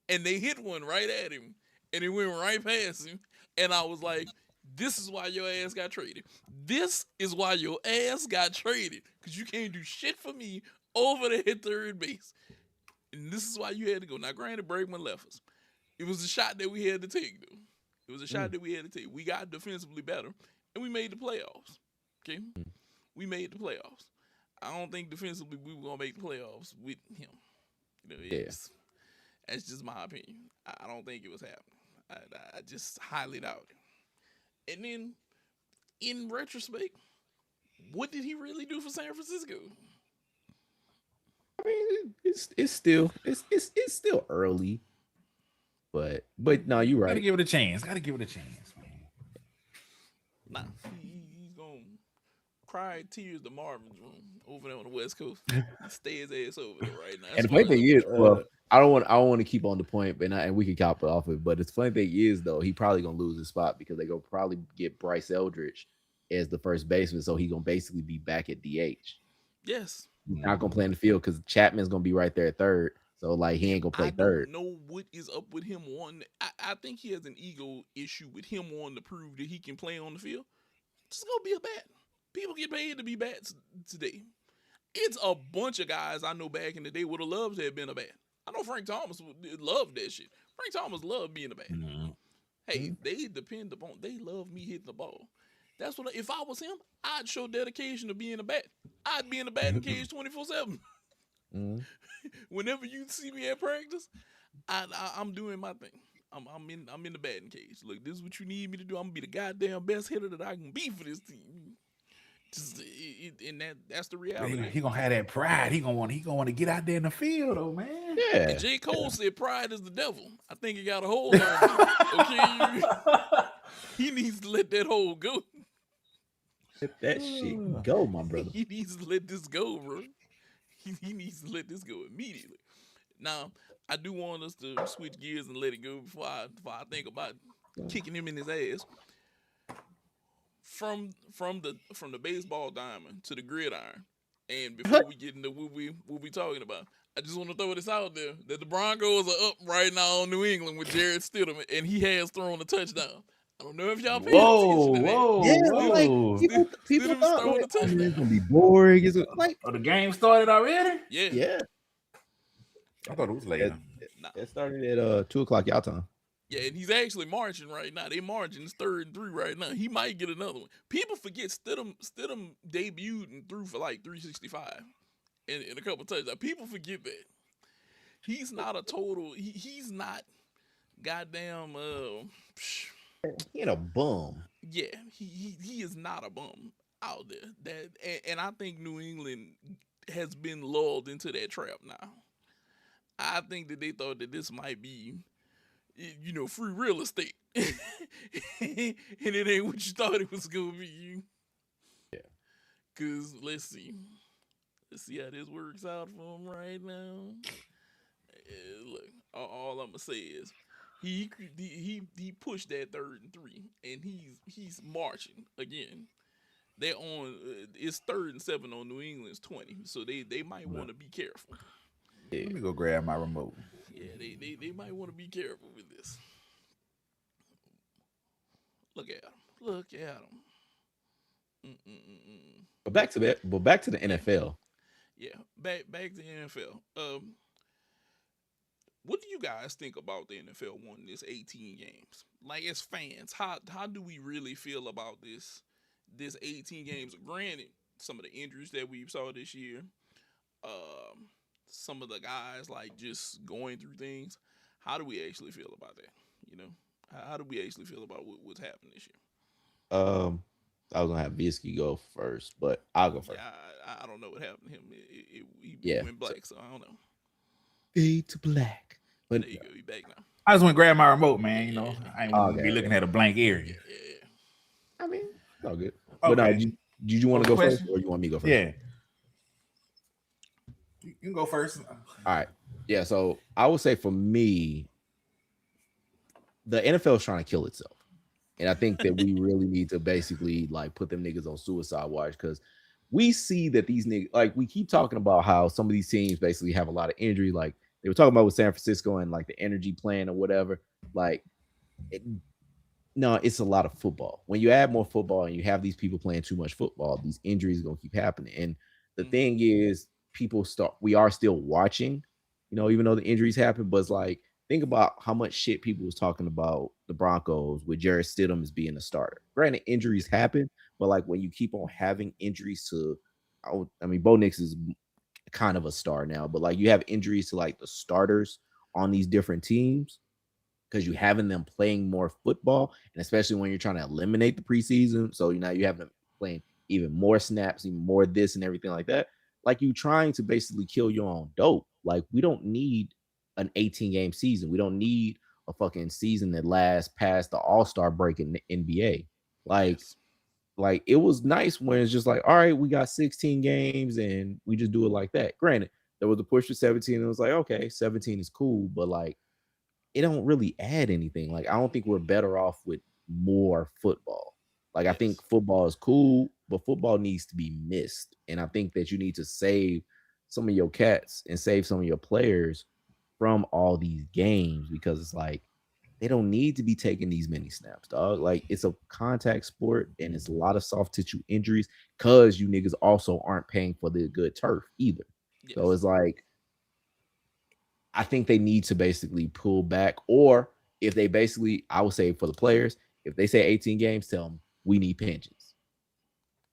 [SPEAKER 1] And they hit one right at him, and it went right past him. And I was like, this is why your ass got traded. This is why your ass got traded, because you can't do shit for me over there at third base. And this is why you had to go. Now, granted, Bregman left us. It was a shot that we had to take, though. It was a shot that we had to take. We got defensively better, and we made the playoffs. Okay? We made the playoffs. I don't think defensively we were going to make the playoffs with him. That's just my opinion. I don't think it was happening. I just highly doubt it. And then, in retrospect, what did he really do for San Francisco?
[SPEAKER 2] I mean, it's still early, but no, you're right.
[SPEAKER 3] Gotta give it a chance. Man.
[SPEAKER 1] Nah, he's gonna cry tears to Marvin's room over there on the West Coast. Stay his ass over there right now.
[SPEAKER 2] And the funny thing is, I don't want to keep on the point, and we can cop it off it. But the funny thing is, though, he probably gonna lose his spot because they gonna probably get Bryce Eldridge as the first baseman, so he gonna basically be back at DH.
[SPEAKER 1] Yes,
[SPEAKER 2] he's not gonna play in the field because Chapman's gonna be right there at third, so like he ain't gonna play third.
[SPEAKER 1] I don't know what is up with him I think he has an ego issue with him wanting to prove that he can play on the field. Just go be a bat. People get paid to be bats today. It's a bunch of guys I know back in the day would have loved to have been a bat. I know Frank Thomas loved that shit. Frank Thomas loved being a bat. Hey, they love me hitting the ball. That's what if I was him, I'd show dedication to being a bat. I'd be in the batting cage 24/7. Whenever you see me at practice, I'm doing my thing. I'm in the batting cage. Look, this is what you need me to do. I'm gonna be the goddamn best hitter that I can be for this team. And that's the reality.
[SPEAKER 3] He gonna have that pride. He gonna want to get out there in the field, though, man.
[SPEAKER 2] Yeah.
[SPEAKER 1] And J. Cole said pride is the devil. I think he got a hold on him. Okay, he needs to let that hold go.
[SPEAKER 2] Let that shit go, my brother.
[SPEAKER 1] He needs to let this go, bro. He needs to let this go immediately. Now, I do want us to switch gears and let it go before I think about kicking him in his ass. From the baseball diamond to the gridiron, and before we get into what we talking about, I just want to throw this out there that the Broncos are up right now on New England with Jarrett Stidham, and he has thrown a touchdown. I don't know if y'all paying attention to that.
[SPEAKER 2] Yeah, like people thought it's gonna be boring. It's like
[SPEAKER 3] the game started already.
[SPEAKER 1] Yeah.
[SPEAKER 3] I thought it was later.
[SPEAKER 2] It started at 2:00 y'all time.
[SPEAKER 1] Yeah, and he's actually marching right now. They marching. It's 3rd and 3 right now. He might get another one. People forget Stidham debuted and threw for like 365 in a couple touchdowns. People forget that. He's not a total. He's not goddamn.
[SPEAKER 2] He ain't a bum.
[SPEAKER 1] Yeah, he is not a bum out there. And I think New England has been lulled into that trap now. I think that they thought that this might be, free real estate. And it ain't what you thought it was going to be.
[SPEAKER 2] Yeah.
[SPEAKER 1] Because let's see how this works out for him right now. Look, all I'm going to say is He pushed that 3rd and 3, and he's marching again. They're on. It's 3rd and 7 on New England's 20, so they might want to be careful.
[SPEAKER 3] Let me go grab my remote.
[SPEAKER 1] Yeah, they might want to be careful with this. Look at him. Look at him.
[SPEAKER 2] But back to that. But back to the NFL.
[SPEAKER 1] Yeah, back to the NFL. What do you guys think about the NFL wanting this 18 games? Like, as fans, how do we really feel about this 18 games? Granted, some of the injuries that we saw this year, some of the guys like just going through things. How do we actually feel about that? You know, how do we actually feel about what's happened this year?
[SPEAKER 2] I was gonna have Visky go first, but I'll go first.
[SPEAKER 1] Yeah, I don't know what happened to him.
[SPEAKER 2] Yeah.
[SPEAKER 1] He went black, so I don't know.
[SPEAKER 2] Fade to black. But
[SPEAKER 1] There you go. He back now.
[SPEAKER 3] I just want to grab my remote, man. You know, I ain't want to be looking at a blank area.
[SPEAKER 1] Yeah.
[SPEAKER 2] I mean, it's all good.
[SPEAKER 3] Okay.
[SPEAKER 2] But now, did you want to go first, or you want me to go first?
[SPEAKER 3] Yeah. You can go first.
[SPEAKER 2] All right. Yeah. So I would say for me, the NFL is trying to kill itself. And I think that we really need to basically like put them niggas on suicide watch, because we see that these niggas, like, we keep talking about how some of these teams basically have a lot of injury. Like they were talking about with San Francisco and like the energy plan or whatever. Like, no, it's a lot of football. When you add more football and you have these people playing too much football, these injuries are gonna keep happening. And the thing is, we are still watching, even though the injuries happen. But it's like, think about how much shit people was talking about the Broncos with Jarrett Stidham as being a starter. Granted, injuries happen, but like when you keep on having injuries to, Bo Nix is kind of a star now, but like you have injuries to like the starters on these different teams because you having them playing more football, and especially when you're trying to eliminate the preseason. So now you have them playing even more snaps, even more this and everything like that. Like, you trying to basically kill your own dope. Like, we don't need an 18-game season. We don't need a fucking season that lasts past the All-Star break in the NBA. Like it was nice when it's just like, all right, we got 16 games and we just do it like that. Granted, there was a push to 17 and it was like, okay, 17 is cool, but like it don't really add anything. Like, I don't think we're better off with more football. Like, I think football is cool, but football needs to be missed. And I think that you need to save some of your cats and save some of your players from all these games, because it's like they don't need to be taking these many snaps, dog. Like, it's a contact sport and it's a lot of soft tissue injuries because you niggas also aren't paying for the good turf either. So it's like, I think they need to basically pull back, or if they basically, I would say for the players, if they say 18 games, tell them we need pensions.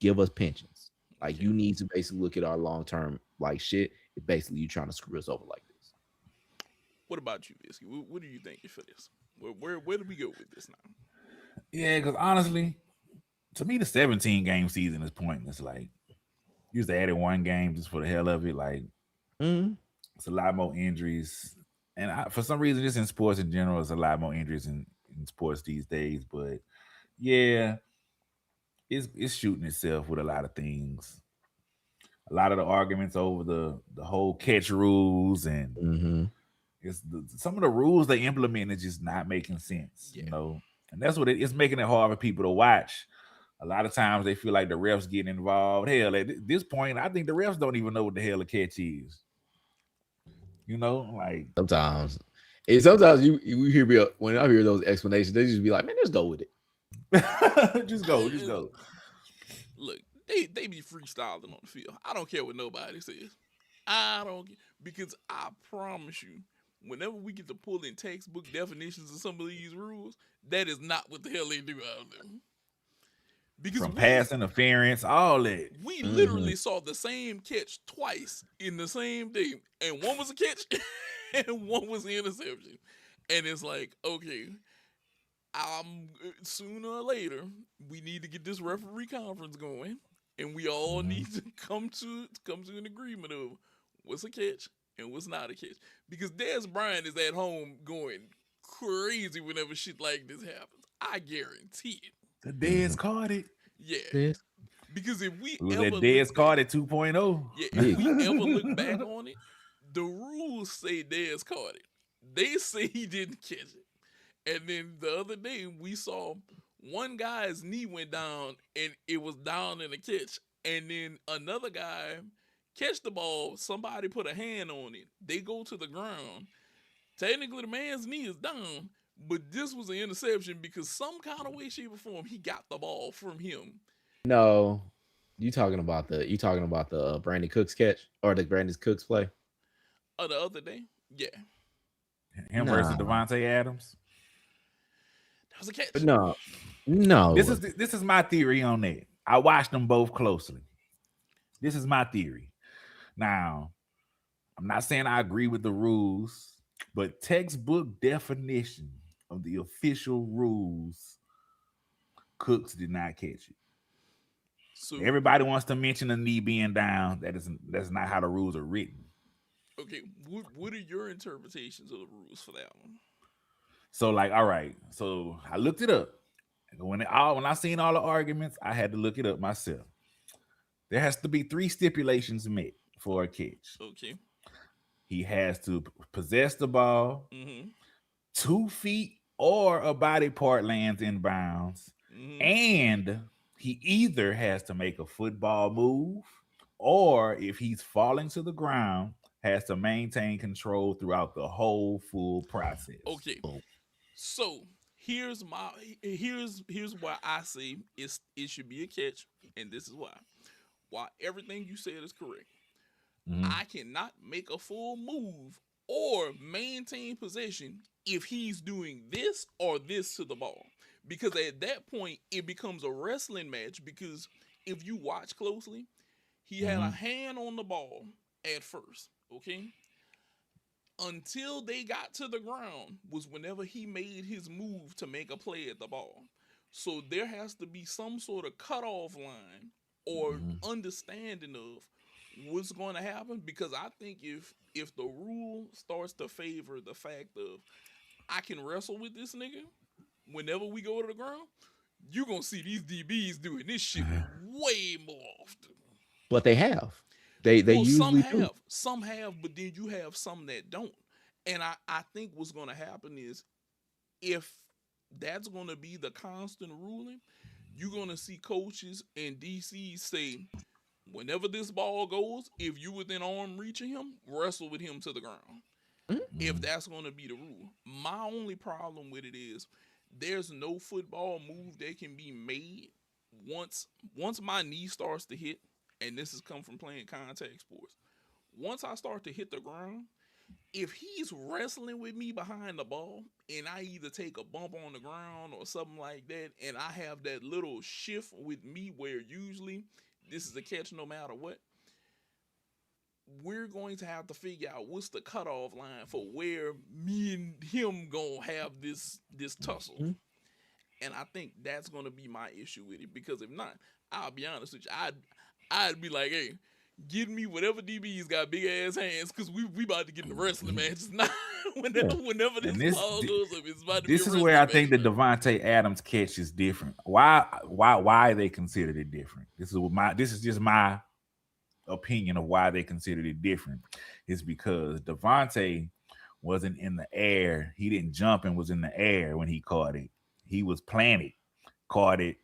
[SPEAKER 2] Give us pensions. Like, you need to basically look at our long-term like shit. If basically you trying to screw us over like this.
[SPEAKER 1] What about you, Visky? What do you think for this? Where do we go with this now?
[SPEAKER 3] Yeah, because honestly, to me, the 17-game season is pointless. Like, you just added one game just for the hell of it. Like, it's a lot more injuries. And for some reason, just in sports in general, there's a lot more injuries in sports these days. But yeah, it's shooting itself with a lot of things. A lot of the arguments over the whole catch rules, and some of the rules they implement is just not making sense, and that's what it's making it hard for people to watch. A lot of times they feel like the refs getting involved. Hell, at this point, I think the refs don't even know what the hell a catch is. Like
[SPEAKER 2] sometimes you hear when I hear those explanations, they just be like, man, just go with it.
[SPEAKER 3] just go.
[SPEAKER 1] Look, they be freestyling on the field. I don't care what nobody says. I don't, because I promise you, whenever we get to pull in textbook definitions of some of these rules, that is not what the hell they do out there. Because
[SPEAKER 3] from pass interference, all that.
[SPEAKER 1] We literally saw the same catch twice in the same day, and one was a catch and one was an interception. And it's like, okay, sooner or later, we need to get this referee conference going, and we all need to come to an agreement of what's a catch and what's not a catch. Because Dez Bryant is at home going crazy whenever shit like this happens. I guarantee it.
[SPEAKER 3] The Dez caught it.
[SPEAKER 1] Yeah. Because if we
[SPEAKER 3] ever Dez caught it 2.0.
[SPEAKER 1] Yeah, if we ever look back on it, the rules say Dez caught it. They say he didn't catch it. And then the other day we saw one guy's knee went down and it was down in the catch. And then another guy catch the ball, somebody put a hand on it. They go to the ground. Technically the man's knee is down, but this was an interception because some kind of way, shape, or form he got the ball from him.
[SPEAKER 2] No, you talking about the Brandon Cooks catch or the Brandon Cooks play?
[SPEAKER 1] The other day, yeah,
[SPEAKER 3] Him versus
[SPEAKER 2] Nah,
[SPEAKER 3] Devontae Adams.
[SPEAKER 1] that was a catch.
[SPEAKER 2] no, no.
[SPEAKER 3] This is my theory on that. I watched them both closely. This is my theory. Now, I'm not saying I agree with the rules, but textbook definition of the official rules, Cooks did not catch it. So everybody wants to mention the knee being down. That's not how the rules are written.
[SPEAKER 1] Okay, what are your interpretations of the rules for that one?
[SPEAKER 3] So, like, all right. So I looked it up. When I seen all the arguments, I had to look it up myself. There has to be 3 stipulations met for a catch.
[SPEAKER 1] Okay.
[SPEAKER 3] He has to possess the ball, 2 feet or a body part lands in bounds, and he either has to make a football move, or if he's falling to the ground, has to maintain control throughout the whole full process.
[SPEAKER 1] Okay. So here's why I say it should be a catch, and this is why. While everything you said is correct, I cannot make a full move or maintain possession if he's doing this or this to the ball. Because at that point, it becomes a wrestling match. Because if you watch closely, he had a hand on the ball at first, okay? Until they got to the ground was whenever he made his move to make a play at the ball. So there has to be some sort of cutoff line or understanding of what's going to happen, because I think if the rule starts to favor the fact of I can wrestle with this nigga whenever we go to the ground, you're going to see these DBs doing this shit way more often.
[SPEAKER 2] But they have. They usually do.
[SPEAKER 1] Some have, but then you have some that don't. And I think what's going to happen is if that's going to be the constant ruling, you're going to see coaches and DCs say, whenever this ball goes, if you within arm reach of him, wrestle with him to the ground. If that's going to be the rule. My only problem with it is there's no football move that can be made once my knee starts to hit, and this has come from playing contact sports. Once I start to hit the ground, if he's wrestling with me behind the ball and I either take a bump on the ground or something like that, and I have that little shift with me where usually this is a catch no matter what, we're going to have to figure out what's the cutoff line for where me and him gonna have this tussle. And I think that's gonna be my issue with it, because if not, I'll be honest with you, I'd be like, hey, give me whatever DB's got big ass hands, because we about to get in the wrestling matches now. whenever this ball goes up, it's about to be.
[SPEAKER 3] This is where I think the Devontae Adams catch is different. Why they considered it different? This is just my opinion of why they considered it different. Is because Devontae wasn't in the air. He didn't jump and was in the air when he caught it. He was planted, caught it,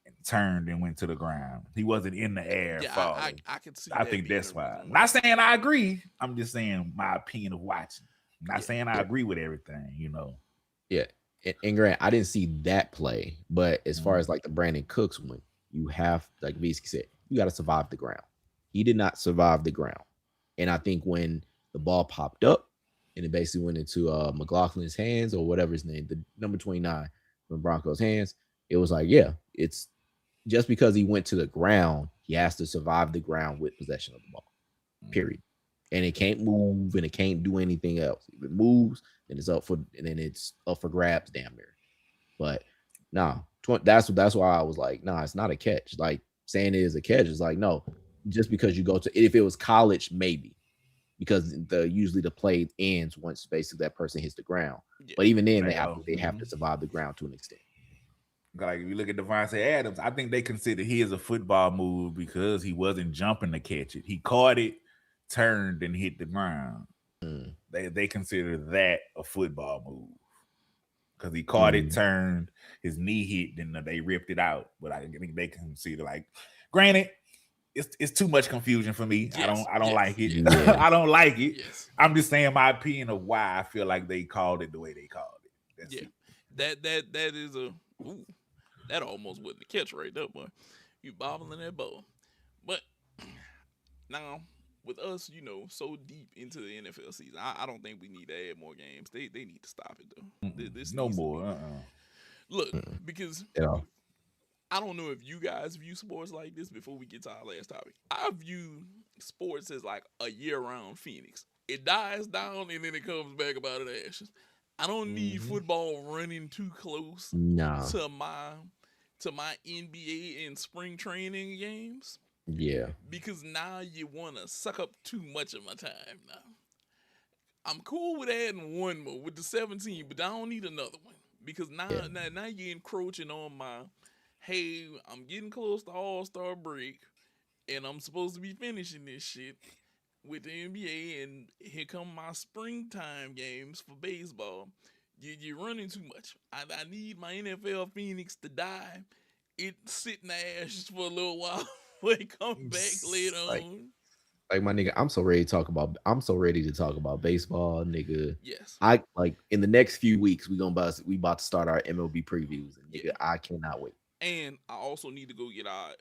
[SPEAKER 3] and turned and went to the ground. He wasn't in the air.
[SPEAKER 1] Yeah, I can see.
[SPEAKER 3] I think that's why. I'm not saying I agree. I'm just saying my opinion of watching. I'm not saying I agree with everything, you know.
[SPEAKER 2] Yeah. And Grant, I didn't see that play, but as far as like the Brandon Cooks one, you have, like Visky said, you got to survive the ground. He did not survive the ground. And I think when the ball popped up and it basically went into McLaughlin's hands, or whatever his name, the number 29 from Broncos' hands, it was like, yeah, it's just because he went to the ground, he has to survive the ground with possession of the ball, period. And it can't move and it can't do anything else. If it moves, then it's up for grabs, damn near. But that's why I was like, it's not a catch. Like saying it is a catch is like, no, just because you go to, if it was college, maybe, because usually the play ends once basically that person hits the ground. Yeah. But even then, they have to survive the ground to an extent.
[SPEAKER 3] Like if you look at Devontae Adams, I think they consider his a football move because he wasn't jumping to catch it. He caught it, turned, and hit the ground. They consider that a football move. because he caught it, turned, his knee hit, then they ripped it out. But I think they can see the like. Granted, it's too much confusion for me.
[SPEAKER 1] Yes,
[SPEAKER 3] I don't like it.
[SPEAKER 1] yes.
[SPEAKER 3] I don't like it.
[SPEAKER 1] Yes.
[SPEAKER 3] I'm just saying my opinion of why I feel like they called it the way they called it. That's it.
[SPEAKER 1] That is a that almost wasn't the catch right there, boy. You bobbling that ball. But now with us, so deep into the NFL season, I don't think we need to add more games. They need to stop it though. This
[SPEAKER 3] No more.
[SPEAKER 1] Look, because
[SPEAKER 2] Yeah.
[SPEAKER 1] I don't know if you guys view sports like this before we get to our last topic. I view sports as like a year-round phoenix. It dies down and then it comes back about it ashes. I don't need football running too close
[SPEAKER 2] No.
[SPEAKER 1] to my NBA and spring training games.
[SPEAKER 2] Yeah.
[SPEAKER 1] Because now you want to suck up too much of my time now. I'm cool with adding one more with the 17, but I don't need another one. Because now you're encroaching on my, hey, I'm getting close to All-Star break, and I'm supposed to be finishing this shit with the NBA, and here come my springtime games for baseball. You're running too much. I need my NFL Phoenix to die. It sit in the ashes for a little while before it come back later on.
[SPEAKER 2] Like my nigga, I'm so ready to talk about baseball, nigga.
[SPEAKER 1] Yes.
[SPEAKER 2] I like in the next few weeks we about to start our MLB previews, and nigga, I cannot wait.
[SPEAKER 1] And I also need to go get our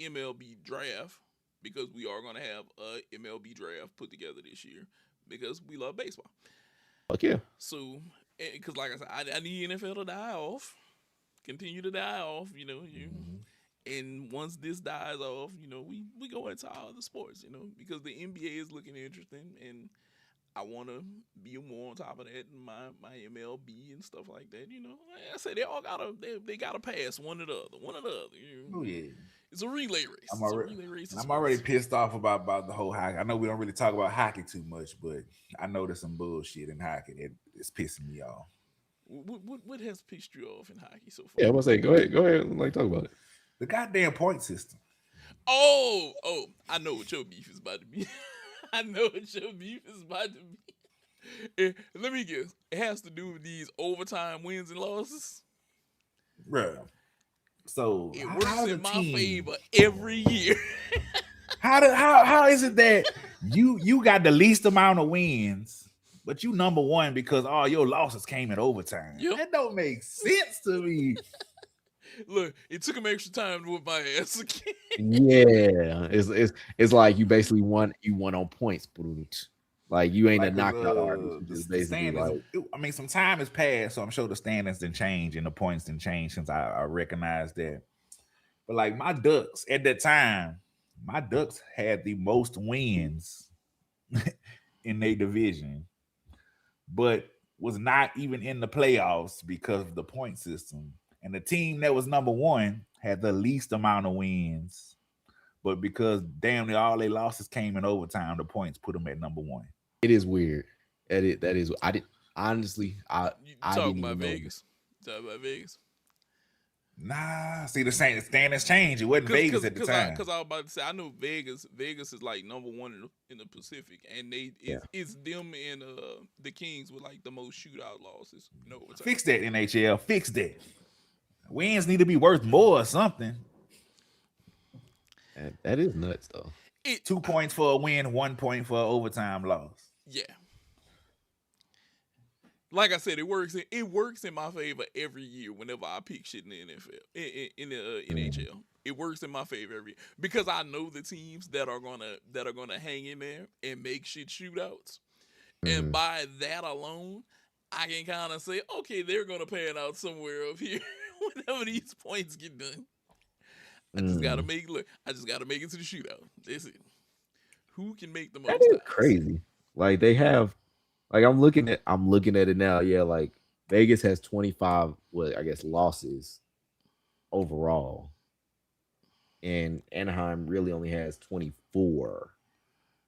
[SPEAKER 1] MLB draft, because we are gonna have a MLB draft put together this year because we love baseball.
[SPEAKER 2] Fuck yeah.
[SPEAKER 1] So, because like I said, I need NFL to die off, continue to die off. And once this dies off, we go into all other sports, because the NBA is looking interesting, and I want to be more on top of that in my MLB and stuff like that. Like I said, they all they gotta pass one or the other.
[SPEAKER 3] Oh yeah,
[SPEAKER 1] it's a relay race.
[SPEAKER 3] I'm already pissed off about the whole hockey. I know we don't really talk about hockey too much, but I know there's some bullshit in hockey that is pissing me off.
[SPEAKER 1] What has pissed you off in hockey so far?
[SPEAKER 2] Yeah, I'm gonna say, go ahead, like talk about it.
[SPEAKER 3] The goddamn point system.
[SPEAKER 1] Oh, I know what your beef is about to be. Let me guess. It has to do with these overtime wins and losses.
[SPEAKER 3] Bruh. So
[SPEAKER 1] it works in my favor every year.
[SPEAKER 3] How is it that you got the least amount of wins, but you number one because all your losses came in overtime?
[SPEAKER 1] Yep.
[SPEAKER 3] That don't make sense to me.
[SPEAKER 1] Look, it took him extra time to whip my ass again.
[SPEAKER 2] Yeah, it's like you basically won on points, like you ain't a knockout artist.
[SPEAKER 3] Some time has passed, so I'm sure the standings didn't change and the points didn't change since I recognized that. But like my Ducks at that time, my Ducks had the most wins in their division, but was not even in the playoffs because of the point system. And the team that was number one had the least amount of wins, but because damn near all their losses came in overtime, the points put them at number one.
[SPEAKER 2] It is weird. That is. I did honestly. I
[SPEAKER 1] talking about Vegas. Talking about Vegas.
[SPEAKER 3] Nah, see the standings change. It wasn't Vegas at the time.
[SPEAKER 1] Because I was about to say, I know Vegas. Vegas is like number one in the Pacific, and it's them and the Kings with like the most shootout losses.
[SPEAKER 3] Fix that, NHL. Fix that. Wins need to be worth more or something.
[SPEAKER 2] That is nuts, though.
[SPEAKER 3] 2 points for a win, 1 point for an overtime loss.
[SPEAKER 1] Yeah. Like I said, it works in my favor every year whenever I pick shit in the NFL, in the NHL. It works in my favor every year because I know the teams that are gonna hang in there and make shit shootouts, and by that alone, I can kind of say, okay, they're gonna pan out somewhere up here whenever these points get done. I just gotta make it to the shootout. That's it. Who can make the most?
[SPEAKER 2] That is crazy. Like they have. Like I'm looking at it now. Yeah, like Vegas has 25, losses overall, and Anaheim really only has 24,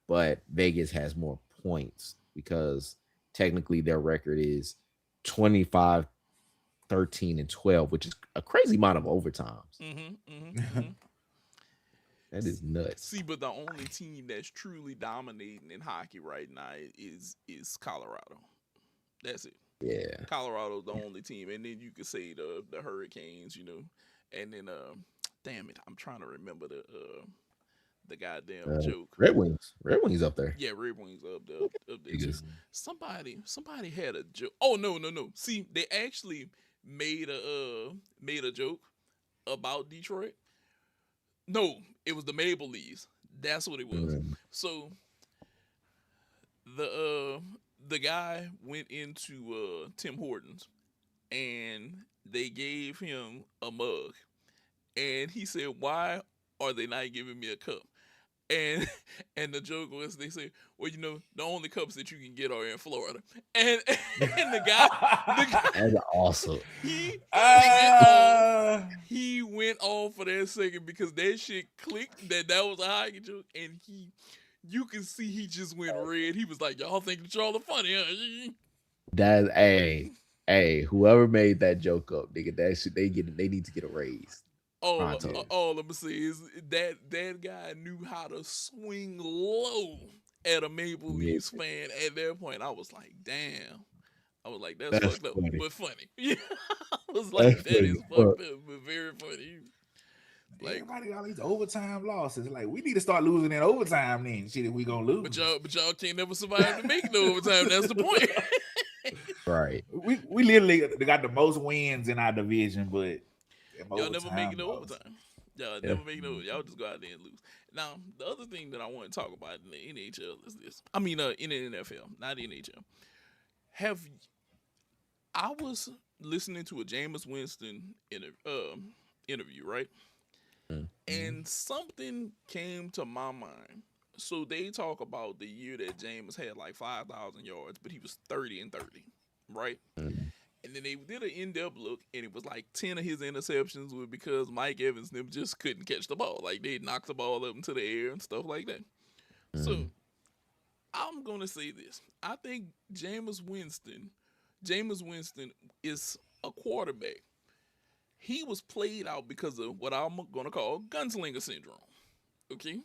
[SPEAKER 2] but Vegas has more points because technically their record is 25, 13, and 12, which is a crazy amount of overtimes. That is nuts.
[SPEAKER 1] See, but the only team that's truly dominating in hockey right now is Colorado. That's it.
[SPEAKER 2] Yeah.
[SPEAKER 1] Colorado's the only team, and then you could say the Hurricanes, and then damn it, I'm trying to remember the goddamn joke.
[SPEAKER 2] Red Wings. Red Wings up there.
[SPEAKER 1] Yeah, Red Wings up there too. Somebody had a joke. Oh no. See, they actually made a joke about Detroit. No, it was the Maple Leafs. That's what it was. So the guy went into Tim Hortons and they gave him a mug, and he said, "Why are they not giving me a cup?" And and the joke was, they say, "Well, the only cups that you can get are in Florida." And the guy
[SPEAKER 2] That's awesome.
[SPEAKER 1] He went off for that second because that shit clicked that was a hockey joke, and you can see he just went red. He was like, "Y'all think that y'all are funny, huh?"
[SPEAKER 2] That's whoever made that joke up, nigga, that shit, they need to get a raise.
[SPEAKER 1] All I'm gonna say is that guy knew how to swing low at a Maple Leafs fan. At that point, I was like, damn. I was like, that's fucked up, but funny. Yeah, I was like, that is fucked up, but very funny.
[SPEAKER 3] Like, everybody got all these overtime losses. Like, we need to start losing in overtime then. Shit, if we gonna lose.
[SPEAKER 1] But y'all can't never survive to make no overtime. That's the point.
[SPEAKER 2] Right.
[SPEAKER 3] We literally got the most wins in our division, but
[SPEAKER 1] y'all never make it overtime. Y'all never make no. Y'all just go out there and lose. Now, the other thing that I want to talk about in the NHL is this. I mean, in the NFL, not NHL. I was listening to a Jameis Winston interview, right? Mm-hmm. And something came to my mind. So they talk about the year that Jameis had like 5,000 yards, but he was 30-30, right? Mm-hmm. And then they did an in-depth look, and it was like 10 of his interceptions were because Mike Evans and them just couldn't catch the ball. Like, they knocked the ball up into the air and stuff like that. Mm-hmm. So I'm going to say this. I think Jameis Winston is a quarterback. He was played out because of what I'm going to call gunslinger syndrome. Okay?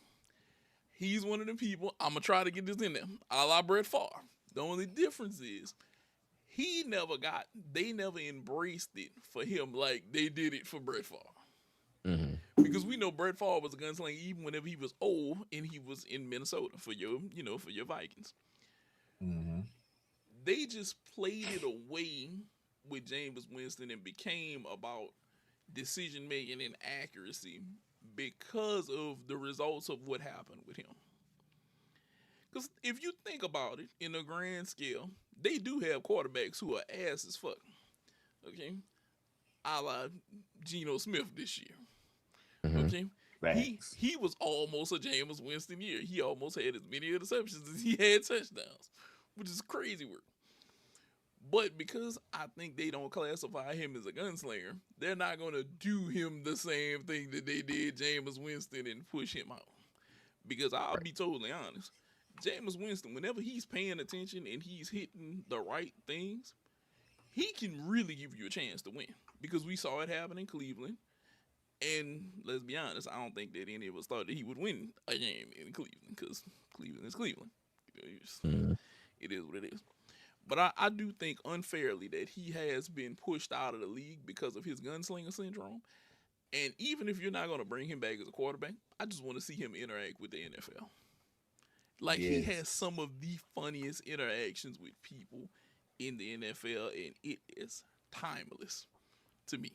[SPEAKER 1] He's one of the people, I'm going to try to get this in there, a la Brett Favre. The only difference is they never embraced it for him like they did it for Brett Favre. Mm-hmm. Because we know Brett Favre was a gunslinger even whenever he was old and he was in Minnesota for your Vikings. Mm-hmm. They just played it away with Jameis Winston and became about decision making and accuracy because of the results of what happened with him. Because if you think about it in a grand scale, they do have quarterbacks who are ass as fuck. Okay? A la Geno Smith this year. Mm-hmm. Okay? He was almost a Jameis Winston year. He almost had as many interceptions as he had touchdowns, which is crazy work. But because I think they don't classify him as a gunslinger, they're not going to do him the same thing that they did Jameis Winston and push him out. Because I'll be totally honest, Jameis Winston, whenever he's paying attention and he's hitting the right things, he can really give you a chance to win. Because we saw it happen in Cleveland. And let's be honest, I don't think that any of us thought that he would win a game in Cleveland. Because Cleveland is Cleveland. It is what it is. But I do think unfairly that he has been pushed out of the league because of his gunslinger syndrome. And even if you're not going to bring him back as a quarterback, I just want to see him interact with the NFL. Like, he has some of the funniest interactions with people in the NFL, and it is timeless to me.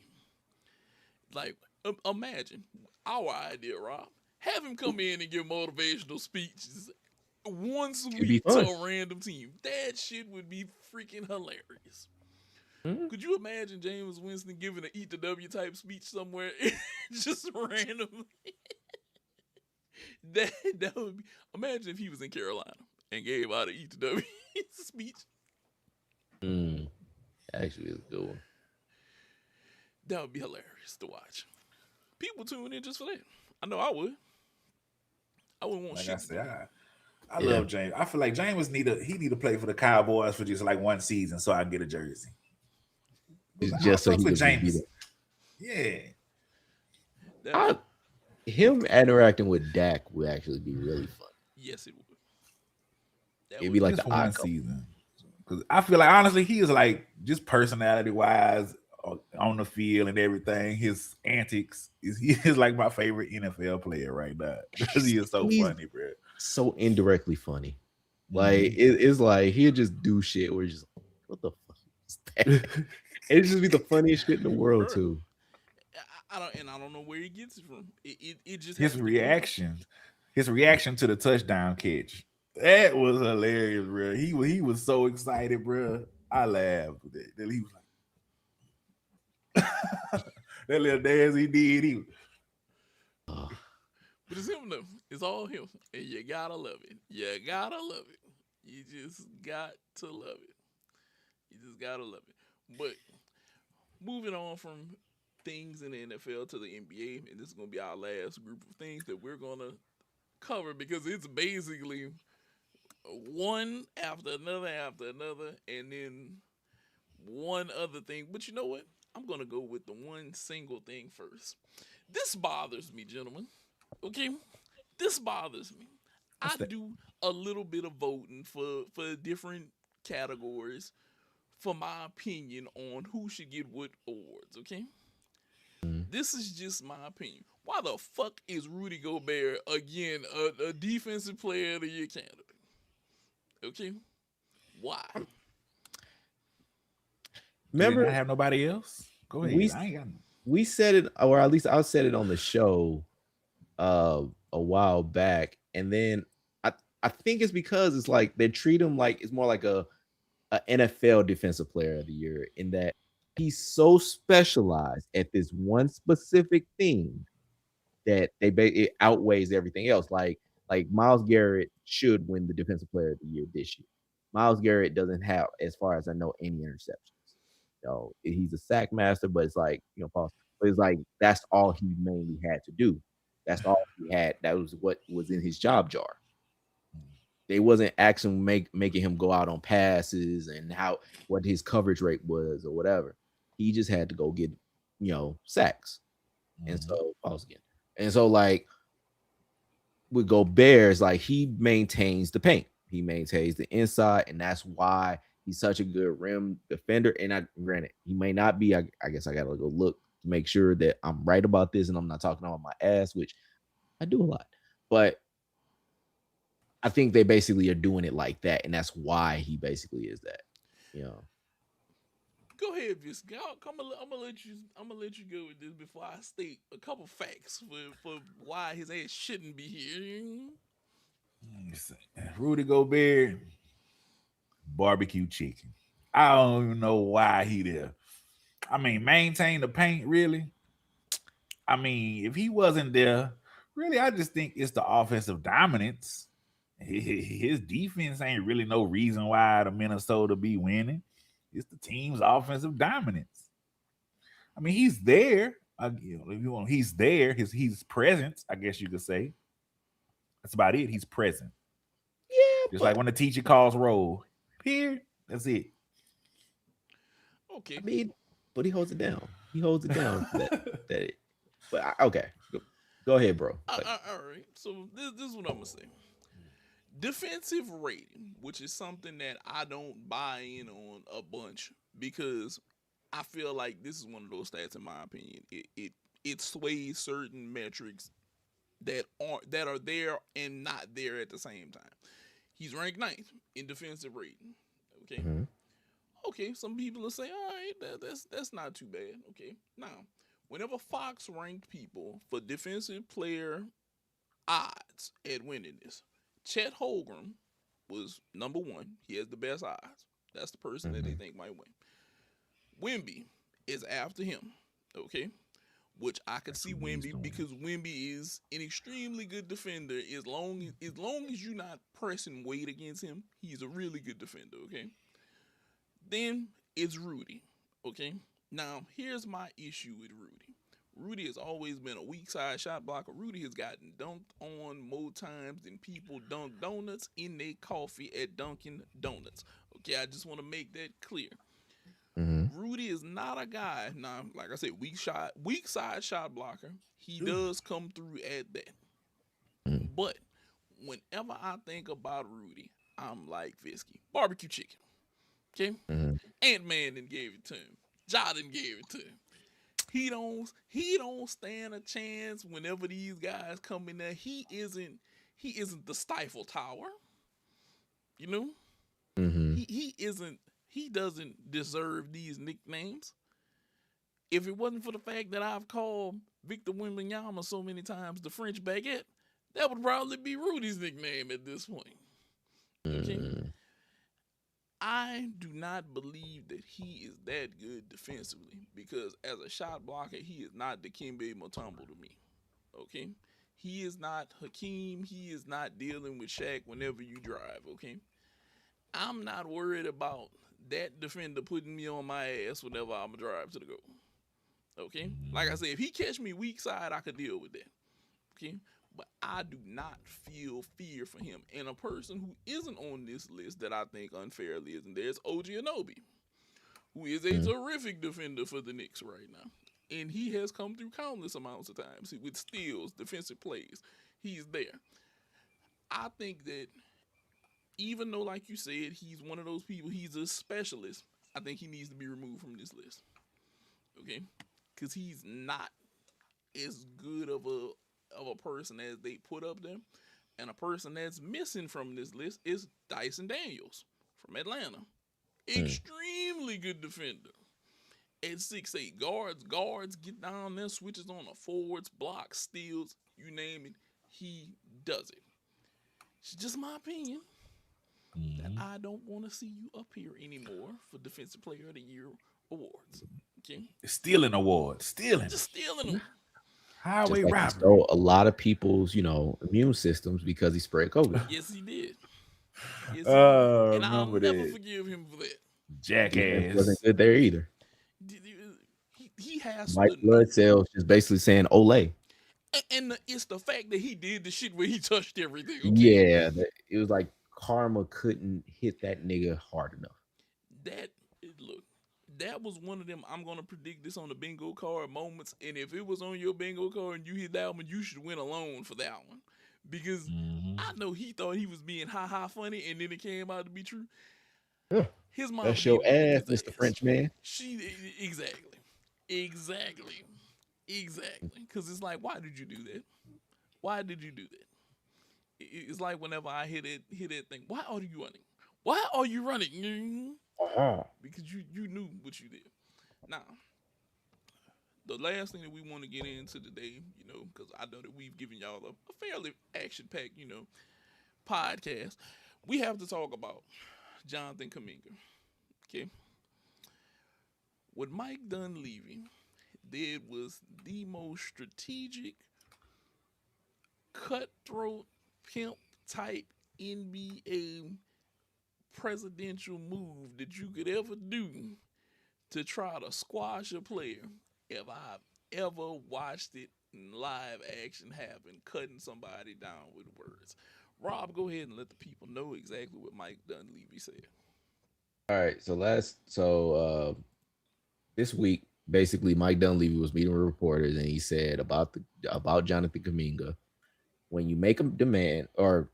[SPEAKER 1] Like, imagine our idea, Rob. Have him come in and give motivational speeches once a week to a random team. That shit would be freaking hilarious. Mm-hmm. Could you imagine Jameis Winston giving an Eat the W type speech somewhere just randomly? that would be. Imagine if he was in Carolina and gave out an Eat the W speech.
[SPEAKER 2] Actually, it's a good one.
[SPEAKER 1] That would be hilarious to watch. People tune in just for that. I know I would. I wouldn't want shit.
[SPEAKER 3] I love James. I feel like James need to play for the Cowboys for just like one season so I can get a jersey.
[SPEAKER 2] It's just so he can
[SPEAKER 3] James. Yeah.
[SPEAKER 2] Him interacting with Dak would actually be really fun.
[SPEAKER 1] Yes, it would.
[SPEAKER 2] It'd be like the
[SPEAKER 3] one season. Because I feel like honestly, he is like just personality wise on the field and everything. His antics he is like my favorite NFL player right now because he is so
[SPEAKER 2] He's
[SPEAKER 3] funny, bro.
[SPEAKER 2] so indirectly funny. Like
[SPEAKER 3] Mhm.
[SPEAKER 2] it's like he'll just do shit where you're just what the fuck is that? It just be the funniest shit in the world
[SPEAKER 1] Bruh,
[SPEAKER 2] too.
[SPEAKER 1] I don't know where he gets it from. It just
[SPEAKER 3] his
[SPEAKER 1] has to come.
[SPEAKER 3] reaction, his reaction to the touchdown catch, that was hilarious, bro. He was so excited, bro. I laughed. Then he was like that little dance he did. He
[SPEAKER 2] Uh,
[SPEAKER 1] But it's him though. It's all him, and you gotta love it. You gotta love it. You just got to love it. You just gotta love it. But moving on from things in the NFL to the NBA, and this is gonna be our last group of things that we're gonna cover because it's basically one after another, and then one other thing. But you know what? I'm gonna go with the one single thing first. This bothers me, gentlemen. Okay, this bothers me.
[SPEAKER 3] what's
[SPEAKER 1] I
[SPEAKER 3] that?
[SPEAKER 1] do a little bit of voting for different categories for my opinion on who should get what awards. Okay,
[SPEAKER 2] mm.
[SPEAKER 1] this is just my opinion. Why the fuck is Rudy Gobert again a defensive player of the year candidate? Okay, why?
[SPEAKER 3] Do they not
[SPEAKER 2] Remember
[SPEAKER 3] have nobody else? Go ahead.
[SPEAKER 2] we
[SPEAKER 3] I ain't got.
[SPEAKER 2] we said it, or at least I said it on the show a while back, and then I I think it's because it's like they treat him like it's more like a NFL defensive player of the year in that he's so specialized at this one specific thing that it outweighs everything else. Like Miles Garrett should win the defensive player of the year this year. Miles Garrett doesn't have, as far as I know, any interceptions. He's a sack master, but it's like pause. But it's like that's all he mainly had to do. That's all he had. That was what was in his job jar. They wasn't actually making him go out on passes and how what his coverage rate was or whatever. He just had to go get sacks. And
[SPEAKER 3] Mhm.
[SPEAKER 2] so pause again. And so like with Gobert, like he maintains the paint. He maintains the inside, and that's why he's such a good rim defender. And I granted, he may not be. I guess I gotta go look to make sure that I'm right about this and I'm not talking on my ass, which I do a lot. But I think they basically are doing it like that, and that's why he basically is that. You know.
[SPEAKER 1] Go ahead, Vince. I'm gonna let you. I'm gonna let you go with this before I state a couple facts for why his ass shouldn't be here.
[SPEAKER 3] Let me see. Rudy Gobert, barbecue chicken. I don't even know why he there. I mean, maintain the paint, really. I mean, if he wasn't there, really, I just think it's the offensive dominance. His defense ain't really no reason why the Minnesota be winning. It's the team's offensive dominance. I mean, he's there. If you want, he's there. He's present. I guess you could say that's about it. He's present.
[SPEAKER 2] Yeah,
[SPEAKER 3] Just like
[SPEAKER 2] but
[SPEAKER 3] when the teacher calls roll here. That's it.
[SPEAKER 2] I
[SPEAKER 1] Okay.
[SPEAKER 2] mean, but he holds it down. He holds it down. But okay, go ahead, bro. Like,
[SPEAKER 1] All right. So this is what I'm gonna say. Defensive rating, which is something that I don't buy in on a bunch because I feel like this is one of those stats, in my opinion. It sways certain metrics that are there and not there at the same time. He's ranked ninth in defensive rating. Okay.
[SPEAKER 2] mhm.
[SPEAKER 1] Okay. Some people will say, all right, that's not too bad. Okay. Now, whenever Fox ranked people for defensive player odds at winning this, Chet Holmgren was number one. He has the best odds. That's the person that they
[SPEAKER 2] Mhm.
[SPEAKER 1] think might win. Wimby is after him. Okay. Which I could
[SPEAKER 3] That's
[SPEAKER 1] see
[SPEAKER 3] who he's
[SPEAKER 1] Wimby
[SPEAKER 3] doing.
[SPEAKER 1] because Wimby is an extremely good defender. As long as you're not pressing weight against him, he's a really good defender. Okay. Then it's Rudy. Okay. Now here's my issue with Rudy. Rudy has always been a weak side shot blocker. Rudy has gotten dunked on more times than people dunk donuts in their coffee at Dunkin' Donuts. Okay, I just want to make that clear.
[SPEAKER 2] Mhm.
[SPEAKER 1] Rudy is not a guy. Now, like I said, weak side shot blocker. He does come through at that.
[SPEAKER 2] Mhm.
[SPEAKER 1] But whenever I think about Rudy, I'm like Fisky. Barbecue chicken. Okay,
[SPEAKER 2] Mhm.
[SPEAKER 1] Ant-Man didn't gave it to him. Ja didn't gave it to him. He don't stand a chance whenever these guys come in there. He isn't the Stifle Tower. You know,
[SPEAKER 2] Mhm.
[SPEAKER 1] he doesn't deserve these nicknames. If it wasn't for the fact that I've called Victor Wembanyama so many times the French baguette, that would probably be Rudy's nickname at this point. Okay,
[SPEAKER 2] Mhm.
[SPEAKER 1] I do not believe that he is that good defensively because as a shot blocker, he is not Dikembe Mutombo to me. Okay, he is not Hakeem. He is not dealing with Shaq whenever you drive. Okay, I'm not worried about that defender putting me on my ass whenever I'm a drive to the goal. Okay, like I said, if he catch me weak side, I could deal with that. Okay, but I do not feel fear for him. And a person who isn't on this list that I think unfairly isn't there is OG Anobi, who is a
[SPEAKER 2] Mhm.
[SPEAKER 1] terrific defender for the Knicks right now. And he has come through countless amounts of times with steals, defensive plays. He's there. I think that even though, like you said, he's one of those people, he's a specialist, I think he needs to be removed from this list. Okay? Because he's not as good of a person as they put up there. And a person that's missing from this list is Dyson Daniels from Atlanta.
[SPEAKER 2] Mhm.
[SPEAKER 1] Extremely good defender. At 6'8", guards get down there, switches on the forwards, blocks, steals, you name it, he does it. It's just my opinion that
[SPEAKER 3] Mhm.
[SPEAKER 1] I don't want to see you up here anymore for Defensive Player of the Year awards. Okay,
[SPEAKER 3] Stealing awards, stealing
[SPEAKER 1] just stealing them.
[SPEAKER 2] Just
[SPEAKER 3] highway
[SPEAKER 2] like he
[SPEAKER 3] robbery.
[SPEAKER 2] stole a lot of people's, immune systems because he spread COVID.
[SPEAKER 1] Yes, he did. Yes, he did, and I'll
[SPEAKER 3] Remember
[SPEAKER 1] never
[SPEAKER 3] that
[SPEAKER 1] forgive him for that.
[SPEAKER 2] Defense wasn't
[SPEAKER 3] jackass.
[SPEAKER 2] good there either.
[SPEAKER 1] He has
[SPEAKER 2] Mike
[SPEAKER 1] the
[SPEAKER 2] Blood
[SPEAKER 1] nerve,
[SPEAKER 2] Cells just basically saying Olay.
[SPEAKER 1] and it's the fact that he did the shit where he touched everything. Okay,
[SPEAKER 2] Yeah, it was like karma couldn't hit that nigga hard enough.
[SPEAKER 1] that look, that was one of them. I'm gonna predict this on the bingo card moments, and if it was on your bingo card and you hit that one, you should win alone for that one, because
[SPEAKER 3] Mhm.
[SPEAKER 1] I know he thought he was being ha funny, and then it came out to be true.
[SPEAKER 2] Yeah,
[SPEAKER 1] His mama
[SPEAKER 2] that's
[SPEAKER 1] need
[SPEAKER 2] your
[SPEAKER 1] to whoop
[SPEAKER 2] ass,
[SPEAKER 1] his
[SPEAKER 2] Mr.
[SPEAKER 1] ass.
[SPEAKER 2] Frenchman.
[SPEAKER 1] She exactly, exactly, exactly. Because it's like, why did you do that? Why did you do that? It's like whenever I hit that thing. Why are you running? Why are you running?
[SPEAKER 2] Uh-huh.
[SPEAKER 1] Because you knew what you did. Now, the last thing that we want to get into today, because I know that we've given y'all a fairly action packed, podcast. We have to talk about Jonathan Kuminga. Okay, what Mike Dunleavy did was the most strategic, cutthroat, pimp type NBA presidential move that you could ever do to try to squash a player if I've ever watched it in live action happen, cutting somebody down with words. Rob, go ahead and let the people know exactly what Mike Dunleavy said.
[SPEAKER 2] All right, this week, basically, Mike Dunleavy was meeting with reporters, and he said about Jonathan Kaminga, when you make a demand, or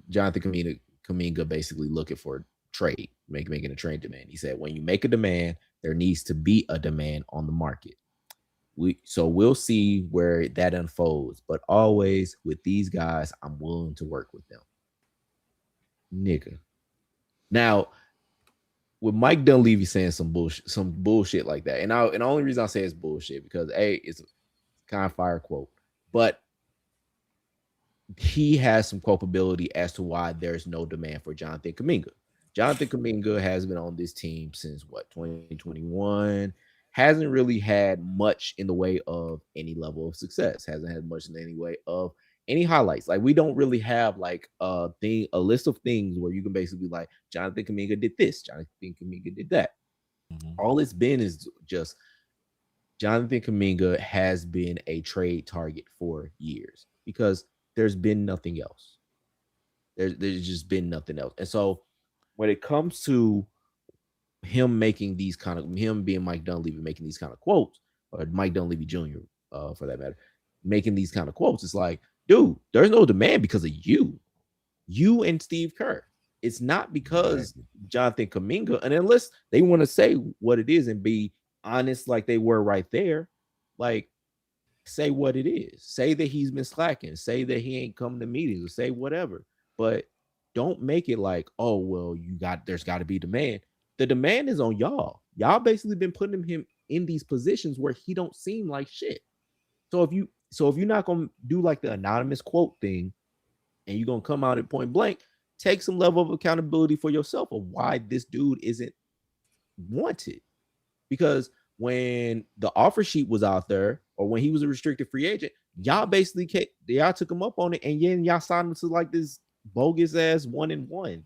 [SPEAKER 2] Jonathan Kaminga basically looking for a trade, making a trade demand. He said, when you make a demand, there needs to be a demand on the market. We'll see where that unfolds, but always with these guys, I'm willing to work with them, nigga. Now, with Mike Dunleavy saying some bullshit like that, and the only reason I say it's bullshit because it's a kind of fire quote, but he has some culpability as to why there's no demand for Jonathan Kuminga. Jonathan Kuminga has been on this team since what, 2021. Hasn't really had much in the way of any level of success. Hasn't had much in any way of any highlights. Like, we don't really have like a list of things where you can basically be like, Jonathan Kuminga did this, Jonathan Kuminga did that.
[SPEAKER 3] Mhm.
[SPEAKER 2] All it's been is just Jonathan Kuminga has been a trade target for years because there's been nothing else. There's just been nothing else. And so when it comes to him being Mike Dunleavy making these kind of quotes, or Mike Dunleavy Jr. For that matter, making these kind of quotes, it's like, dude, there's no demand because of you and Steve Kerr. It's not because
[SPEAKER 3] Exactly.
[SPEAKER 2] Jonathan Kuminga, and unless they want to say what it is and be honest like they were right there, like say what it is. Say that he's been slacking. Say that he ain't coming to meetings or say whatever. But don't make it like, oh, well, there's got to be demand. The demand is on y'all. Y'all basically been putting him in these positions where he don't seem like shit. So if you're not gonna do like the anonymous quote thing and you're gonna come out at point blank, take some level of accountability for yourself of why this dude isn't wanted. Because when the offer sheet was out there or when he was a restricted free agent, y'all basically y'all took him up on it, and then y'all signed him to like this bogus ass 1-1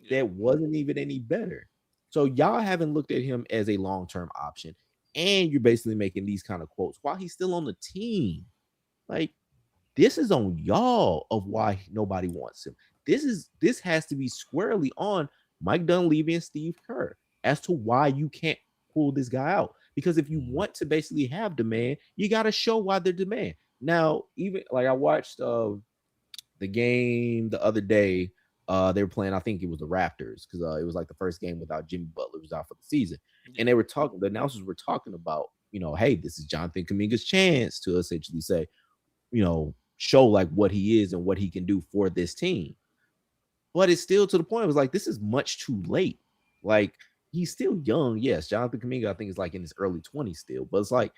[SPEAKER 2] that wasn't even any better. So y'all haven't looked at him as a long-term option, and you're basically making these kind of quotes while he's still on the team. Like, this is on y'all of why nobody wants him. This has to be squarely on Mike Dunleavy and Steve Kerr as to why you can't pull this guy out. Because if you want to basically have demand, you got to show why they're demand. Now, even like I watched the game the other day. They were playing, I think it was the Raptors, because it was like the first game without Jimmy Butler was out for the season. And they were talking, the announcers were talking about, hey, this is Jonathan Kuminga's chance to essentially say, show like what he is and what he can do for this team. But it's still to the point, it was like, this is much too late. Like, he's still young. Yes, Jonathan Kuminga, I think, is like in his early 20s still. But it's like,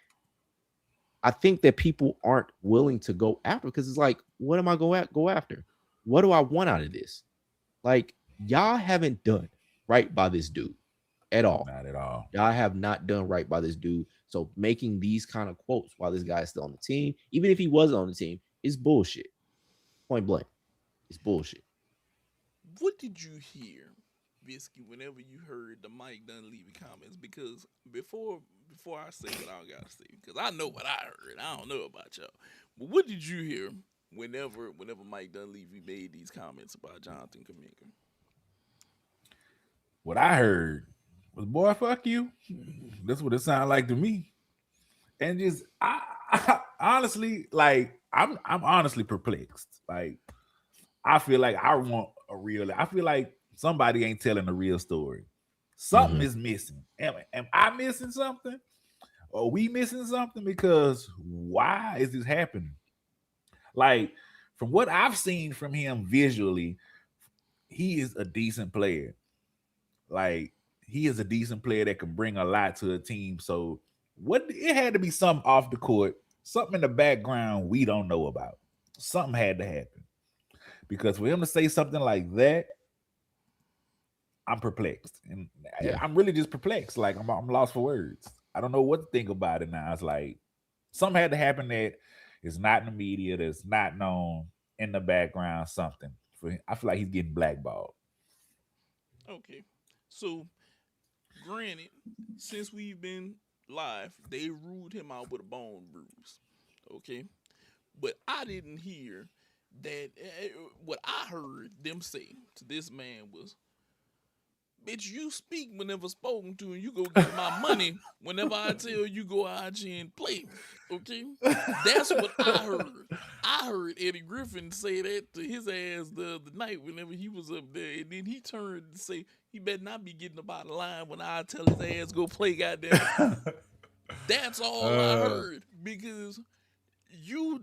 [SPEAKER 2] I think that people aren't willing to go after, because it's like, what am I go after? What do I want out of this? Like, y'all haven't done right by this dude at all.
[SPEAKER 3] Not at all.
[SPEAKER 2] Y'all have not done right by this dude. So making these kind of quotes while this guy is still on the team, even if he wasn't on the team, is bullshit. Point blank. It's bullshit.
[SPEAKER 1] What did you hear, Bisky, whenever you heard the Mike Dunleavy comments? Because before I say what I gotta say, because I know what I heard. I don't know about y'all. But what did you hear whenever Mike Dunleavy made these comments about Jonathan Kuminga?
[SPEAKER 3] What I heard was, boy, fuck you. That's what it sounded like to me. And just I honestly, like, I'm honestly perplexed. Like, I feel like I feel like somebody ain't telling the real story. Something is missing. Am I missing something? Are we missing something? Because why is this happening? Like, from what I've seen from him visually, he is a decent player. Like, he is a decent player that can bring a lot to a team. So it had to be something off the court, something in the background we don't know about. Something had to happen. Because for him to say something like that, I'm perplexed. And I'm really just perplexed. Like, I'm lost for words. I don't know what to think about it now. It's like something had to happen that is not in the media, that's not known, in the background, something. I feel like he's getting blackballed.
[SPEAKER 1] Okay. So, granted, since we've been live, they ruled him out with a bone bruise. Okay. But I didn't hear that. What I heard them say to this man was, bitch, you speak whenever spoken to, and you go get my money whenever I tell you go out here and play. Okay? That's what I heard. I heard Eddie Griffin say that to his ass the other night whenever he was up there, and then he turned and say, he better not be getting up out of line when I tell his ass go play, goddamn. That's all I heard, because you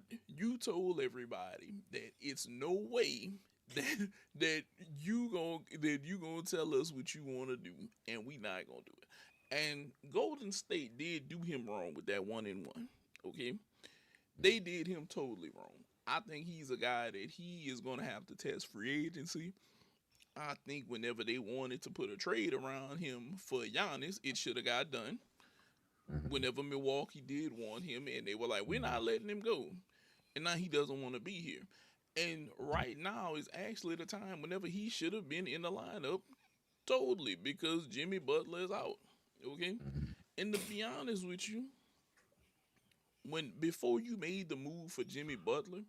[SPEAKER 1] told everybody that it's no way that you gonna tell us what you want to do, and we not gonna do it. And Golden State did do him wrong with that 1-1. Okay, they did him totally wrong. I think he's a guy that he is gonna have to test free agency. I think whenever they wanted to put a trade around him for Giannis, it should have got done. Whenever Milwaukee did want him, and they were like, we're not letting him go, and now he doesn't want to be here. And right now is actually the time whenever he should have been in the lineup totally, because Jimmy Butler is out. Okay? And to be honest with you, before you made the move for Jimmy Butler,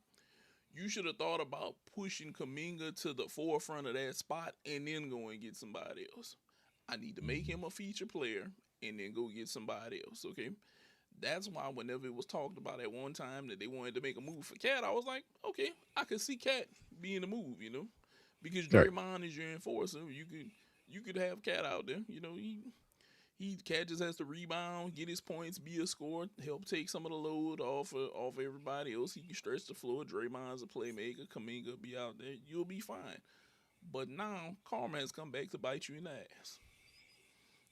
[SPEAKER 1] you should have thought about pushing Kuminga to the forefront of that spot and then go and get somebody else. I need to make him a feature player and then go get somebody else. Okay? That's why whenever it was talked about at one time that they wanted to make a move for Cat, I was like, okay, I could see Cat being a move, because Draymond is your enforcer. you could have Cat out there. Cat just has to rebound, get his points, be a scorer, help take some of the load off everybody else. He can stretch the floor. Draymond's a playmaker. Kuminga be out there. You'll be fine. But now karma has come back to bite you in the ass.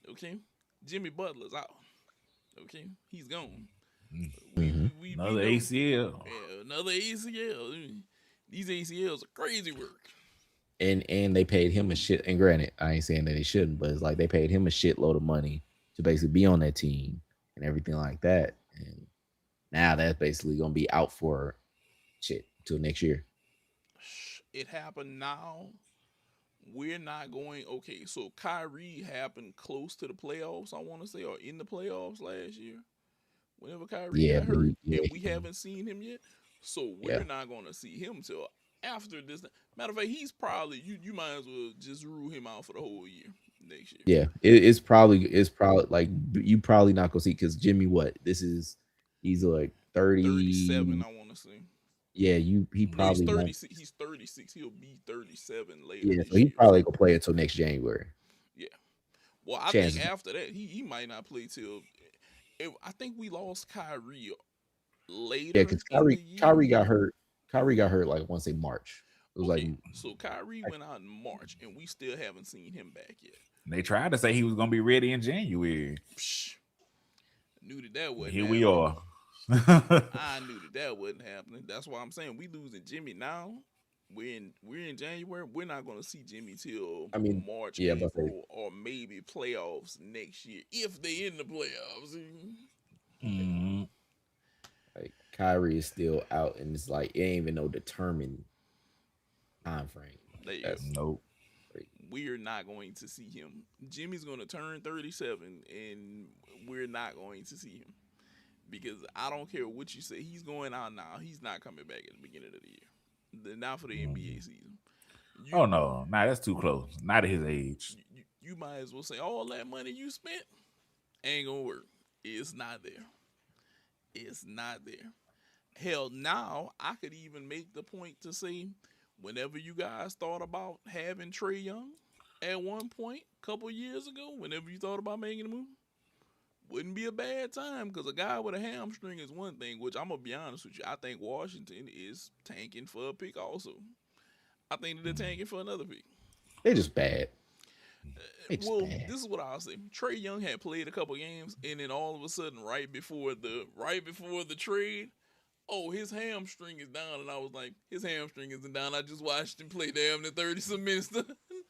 [SPEAKER 1] Okay, Jimmy Butler's out. Okay, he's gone.
[SPEAKER 3] Another ACL.
[SPEAKER 1] Yeah, another ACL. These ACLs are crazy work.
[SPEAKER 2] And they paid him a shit. And granted, I ain't saying that they shouldn't, but it's like they paid him a shitload of money to basically be on that team and everything like that. And now that's basically gonna be out for shit till next year.
[SPEAKER 1] It happened now. We're not going. Okay, so Kyrie happened close to the playoffs, I want to say, or in the playoffs last year. Whenever Kyrie got hurt, and we haven't seen him yet. So we're not going to see him till after this. Matter of fact, he's probably you might as well just rule him out for the whole year next year.
[SPEAKER 2] Yeah, it's probably like you probably not gonna see because Jimmy, he's like
[SPEAKER 1] 37, I want to say.
[SPEAKER 2] Yeah, he probably
[SPEAKER 1] he's 36. He's 36. He'll be 37 later.
[SPEAKER 2] Yeah, so he probably gonna play until next January.
[SPEAKER 1] Yeah. Well, I think after that he might not play till. I think we lost Kyrie later.
[SPEAKER 2] Yeah, because Kyrie got hurt. Kyrie got hurt like once in March. It was
[SPEAKER 1] so Kyrie went out in March, and we still haven't seen him back yet.
[SPEAKER 3] They tried to say he was gonna be ready in January.
[SPEAKER 1] I knew that wasn't.
[SPEAKER 3] Here we are.
[SPEAKER 1] I knew that wasn't happening. That's why I'm saying we losing Jimmy now. We're in January. We're not going to see Jimmy till March, April, or maybe playoffs next year if they in the playoffs.
[SPEAKER 2] Mm-hmm. Like Kyrie is still out, and it's like it ain't even no determined time frame.
[SPEAKER 3] Nope.
[SPEAKER 1] We're not going to see him. Jimmy's going to turn 37, and we're not going to see him. Because I don't care what you say. He's going out now. He's not coming back at the beginning of the year. Not for the NBA season.
[SPEAKER 3] No. That's too close. Not at his age.
[SPEAKER 1] You might as well say all that money you spent ain't going to work. It's not there. It's not there. Hell, now I could even make the point to say whenever you guys thought about having Trae Young at one point, a couple years ago, whenever you thought about making a move, wouldn't be a bad time because a guy with a hamstring is one thing, which I'm going to be honest with you. I think Washington is tanking for a pick also. I think they're tanking for another pick.
[SPEAKER 2] They're just bad.
[SPEAKER 1] This is what I'll say. Trae Young had played a couple games, and then all of a sudden, right before the trade, his hamstring is down. And I was like, his hamstring isn't down. I just watched him play damn near 30-some minutes.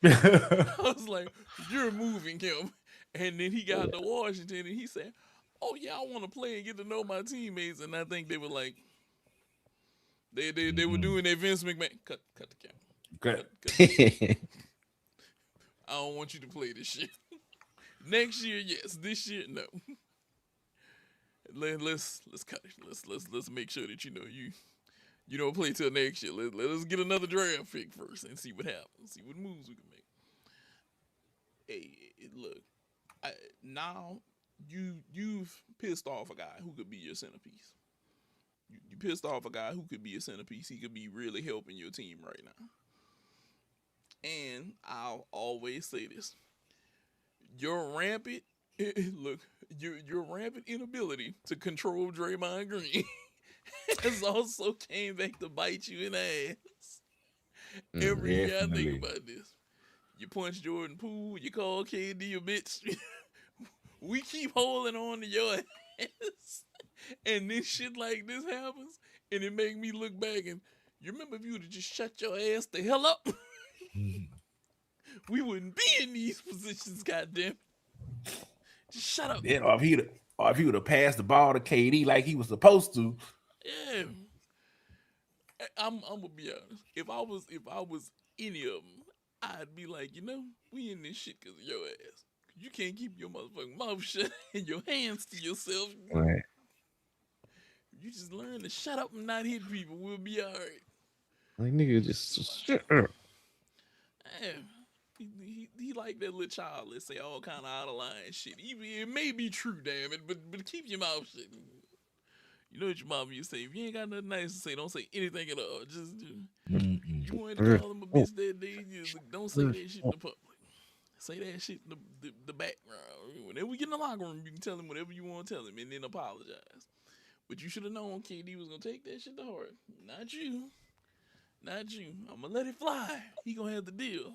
[SPEAKER 1] I was like, you're moving him. And then he got to Washington, and he said, "Oh yeah, I want to play and get to know my teammates." And I think they were like, they were doing their Vince McMahon. Cut the camera. Cut. I don't want you to play this shit. Next year, yes. This year, no. Let's cut it. Let's make sure that you don't play till next year. Let us get another draft pick first and see what happens. See what moves we can make. Hey, look. Now you've pissed off a guy who could be your centerpiece. You pissed off a guy who could be a centerpiece. He could be really helping your team right now. And I'll always say this: your rampant inability to control Draymond Green has also came back to bite you in the ass. Every year I think about this. You punch Jordan Poole, you call KD a bitch. We keep holding on to your ass. And then shit like this happens, and it make me look back and you remember if you would have just shut your ass the hell up, we wouldn't be in these positions, goddamn. Just shut up.
[SPEAKER 3] Yeah, or if he would have passed the ball to KD like he was supposed to.
[SPEAKER 1] Yeah. I'm gonna be honest. If I was any of them, I'd be like, we in this shit because of your ass. You can't keep your motherfucking mouth shut and your hands to yourself.
[SPEAKER 2] Right.
[SPEAKER 1] You just learn to shut up and not hit people. We'll be all right.
[SPEAKER 2] Like, nigga, just shut up.
[SPEAKER 1] He like that little child that say all kind of out of line shit. It may be true, damn it, but keep your mouth shut. You know what your mama used to say? If you ain't got nothing nice to say, don't say anything at all. Just you wanted to call him a bitch that day, just don't say that shit in the public. Say that shit in the background. Whenever we get in the locker room, you can tell him whatever you want to tell him and then apologize. But you should have known KD was going to take that shit to heart. Not you. Not you. I'm going to let it fly. He going to have the deal.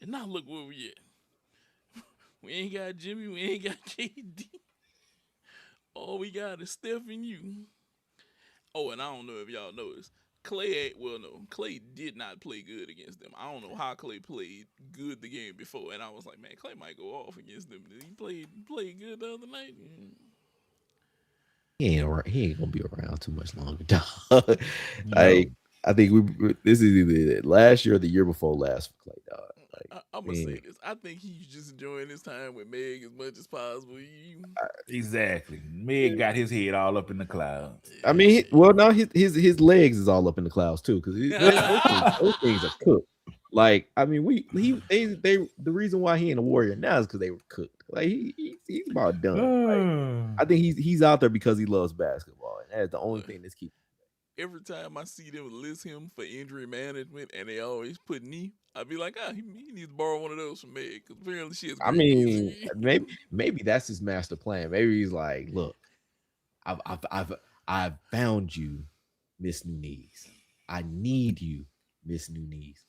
[SPEAKER 1] And now look where we at. We ain't got Jimmy. We ain't got KD. All we got is Steph and you. Oh, and I don't know if y'all noticed. Clay did not play good against them. I don't know how Clay played good the game before, and I was like, man, Clay might go off against them. Did he played good the other night?
[SPEAKER 2] He ain't gonna be around too much longer, dog. Like, I think this is either last year or the year before last for Clay, dog. Like,
[SPEAKER 1] I'm gonna say this. I think he's just enjoying his time with Meg as much as possible.
[SPEAKER 3] Exactly. Meg got his head all up in the clouds.
[SPEAKER 2] I mean, now his legs is all up in the clouds too, because those things are cooked. Like, I mean, the reason why he ain't a Warrior now is because they were cooked. Like he's about done. Like, I think he's out there because he loves basketball, and that's the only thing that's keeping.
[SPEAKER 1] Every time I see them list him for injury management, and they always put knee, I'd be like, he needs to borrow one of those from Meg, because apparently she has.
[SPEAKER 2] I mean, maybe that's his master plan. Maybe he's like, look, I've found you, Miss New Knees. I need you, Miss New Knees.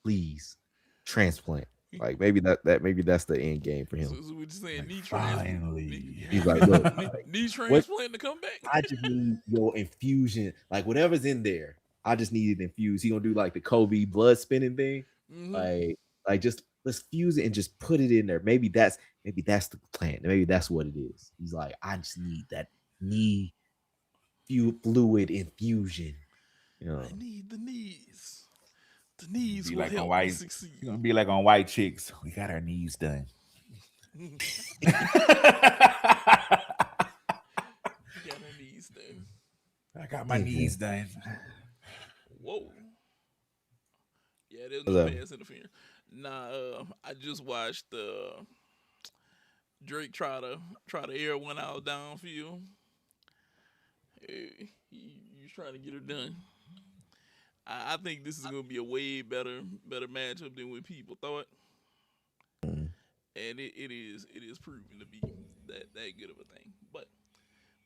[SPEAKER 2] Please transplant. Like maybe that's the end game for him.
[SPEAKER 1] So we're just saying
[SPEAKER 3] like,
[SPEAKER 1] knee
[SPEAKER 3] finally.
[SPEAKER 2] He's like, look,
[SPEAKER 1] knee transplant to come back.
[SPEAKER 2] I just need your infusion, like whatever's in there. I just need it infused. He gonna do like the Kobe blood spinning thing, like just let's fuse it and just put it in there. Maybe that's the plan. Maybe that's what it is. He's like, I just need that knee fluid infusion.
[SPEAKER 1] I need the knees. The knees will
[SPEAKER 3] like
[SPEAKER 1] help me succeed.
[SPEAKER 3] You're gonna be like on White Chicks. We got our knees done.
[SPEAKER 1] We got our knees done.
[SPEAKER 3] I got my knees done.
[SPEAKER 1] Whoa. Yeah, there's no pass interference. Nah, I just watched Drake try to air one out downfield. He's trying to get her done. I think this is gonna be a way better matchup than what people thought, and it is proven to be that good of a thing. But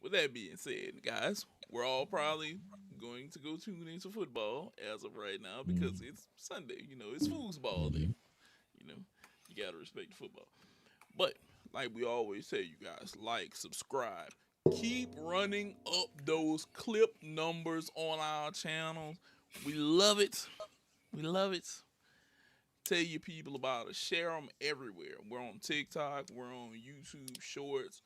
[SPEAKER 1] with that being said, guys, we're all probably going to go tune into football as of right now because it's Sunday. It's foosball day. You gotta respect football. But like we always say, you guys, like, subscribe, keep running up those clip numbers on our channel. We love it. We love it. Tell your people about it. Share them everywhere. We're on TikTok. We're on YouTube Shorts.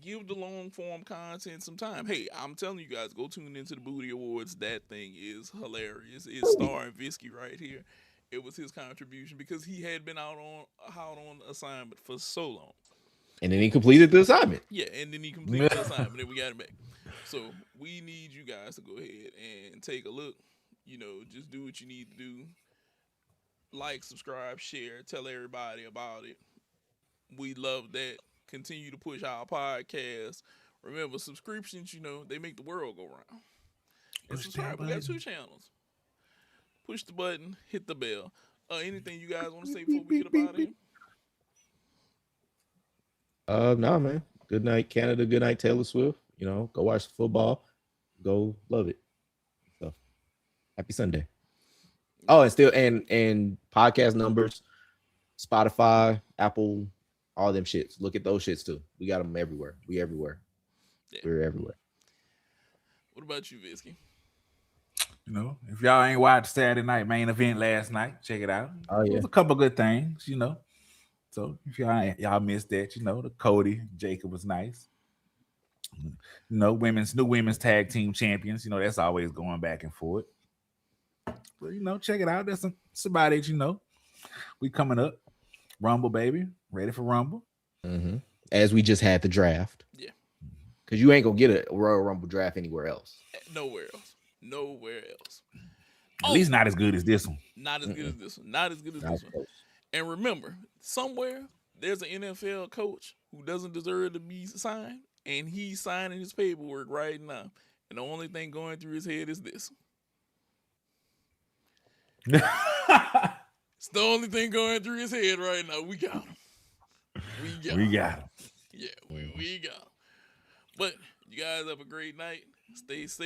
[SPEAKER 1] Give the long form content some time. Hey, I'm telling you guys, go tune into the Booty Awards. That thing is hilarious. It's starring Visky right here. It was his contribution because he had been out on assignment for so long.
[SPEAKER 2] And then he completed the assignment.
[SPEAKER 1] Yeah, and then he completed the assignment and we got him back. So we need you guys to go ahead and take a look. Just do what you need to do. Like, subscribe, share, tell everybody about it. We love that. Continue to push our podcast. Remember, subscriptions, they make the world go round. And subscribe. We got 2 channels. Push the button, hit the bell. Anything you guys want to say before we get up out of here?
[SPEAKER 2] No, man. Good night, Canada. Good night, Taylor Swift. Go watch the football. Go love it. So, happy Sunday. Oh, and still and podcast numbers, Spotify, Apple, all them shits. Look at those shits too. We got them everywhere. We everywhere. Yeah. We're everywhere.
[SPEAKER 1] What about you, Visky?
[SPEAKER 3] If y'all ain't watched Saturday Night Main Event last night, check it out.
[SPEAKER 2] Oh, yeah.
[SPEAKER 3] There's a couple good things, So if y'all missed that, the Cody Jacob was nice. New women's tag team champions. That's always going back and forth. But check it out. That's about it. We coming up. Rumble, baby. Ready for Rumble.
[SPEAKER 2] Mm-hmm. As we just had the draft.
[SPEAKER 1] Yeah.
[SPEAKER 2] Because you ain't gonna get a Royal Rumble draft anywhere else.
[SPEAKER 1] Nowhere else.
[SPEAKER 3] At least not as good as this one.
[SPEAKER 1] Not as good as this one. Not as good as this one. And remember, somewhere there's an NFL coach who doesn't deserve to be signed, and he's signing his paperwork right now. And the only thing going through his head is this. It's the only thing going through his head right now. We got him.
[SPEAKER 3] We got him.
[SPEAKER 1] Yeah, we got him. But you guys have a great night. Stay safe.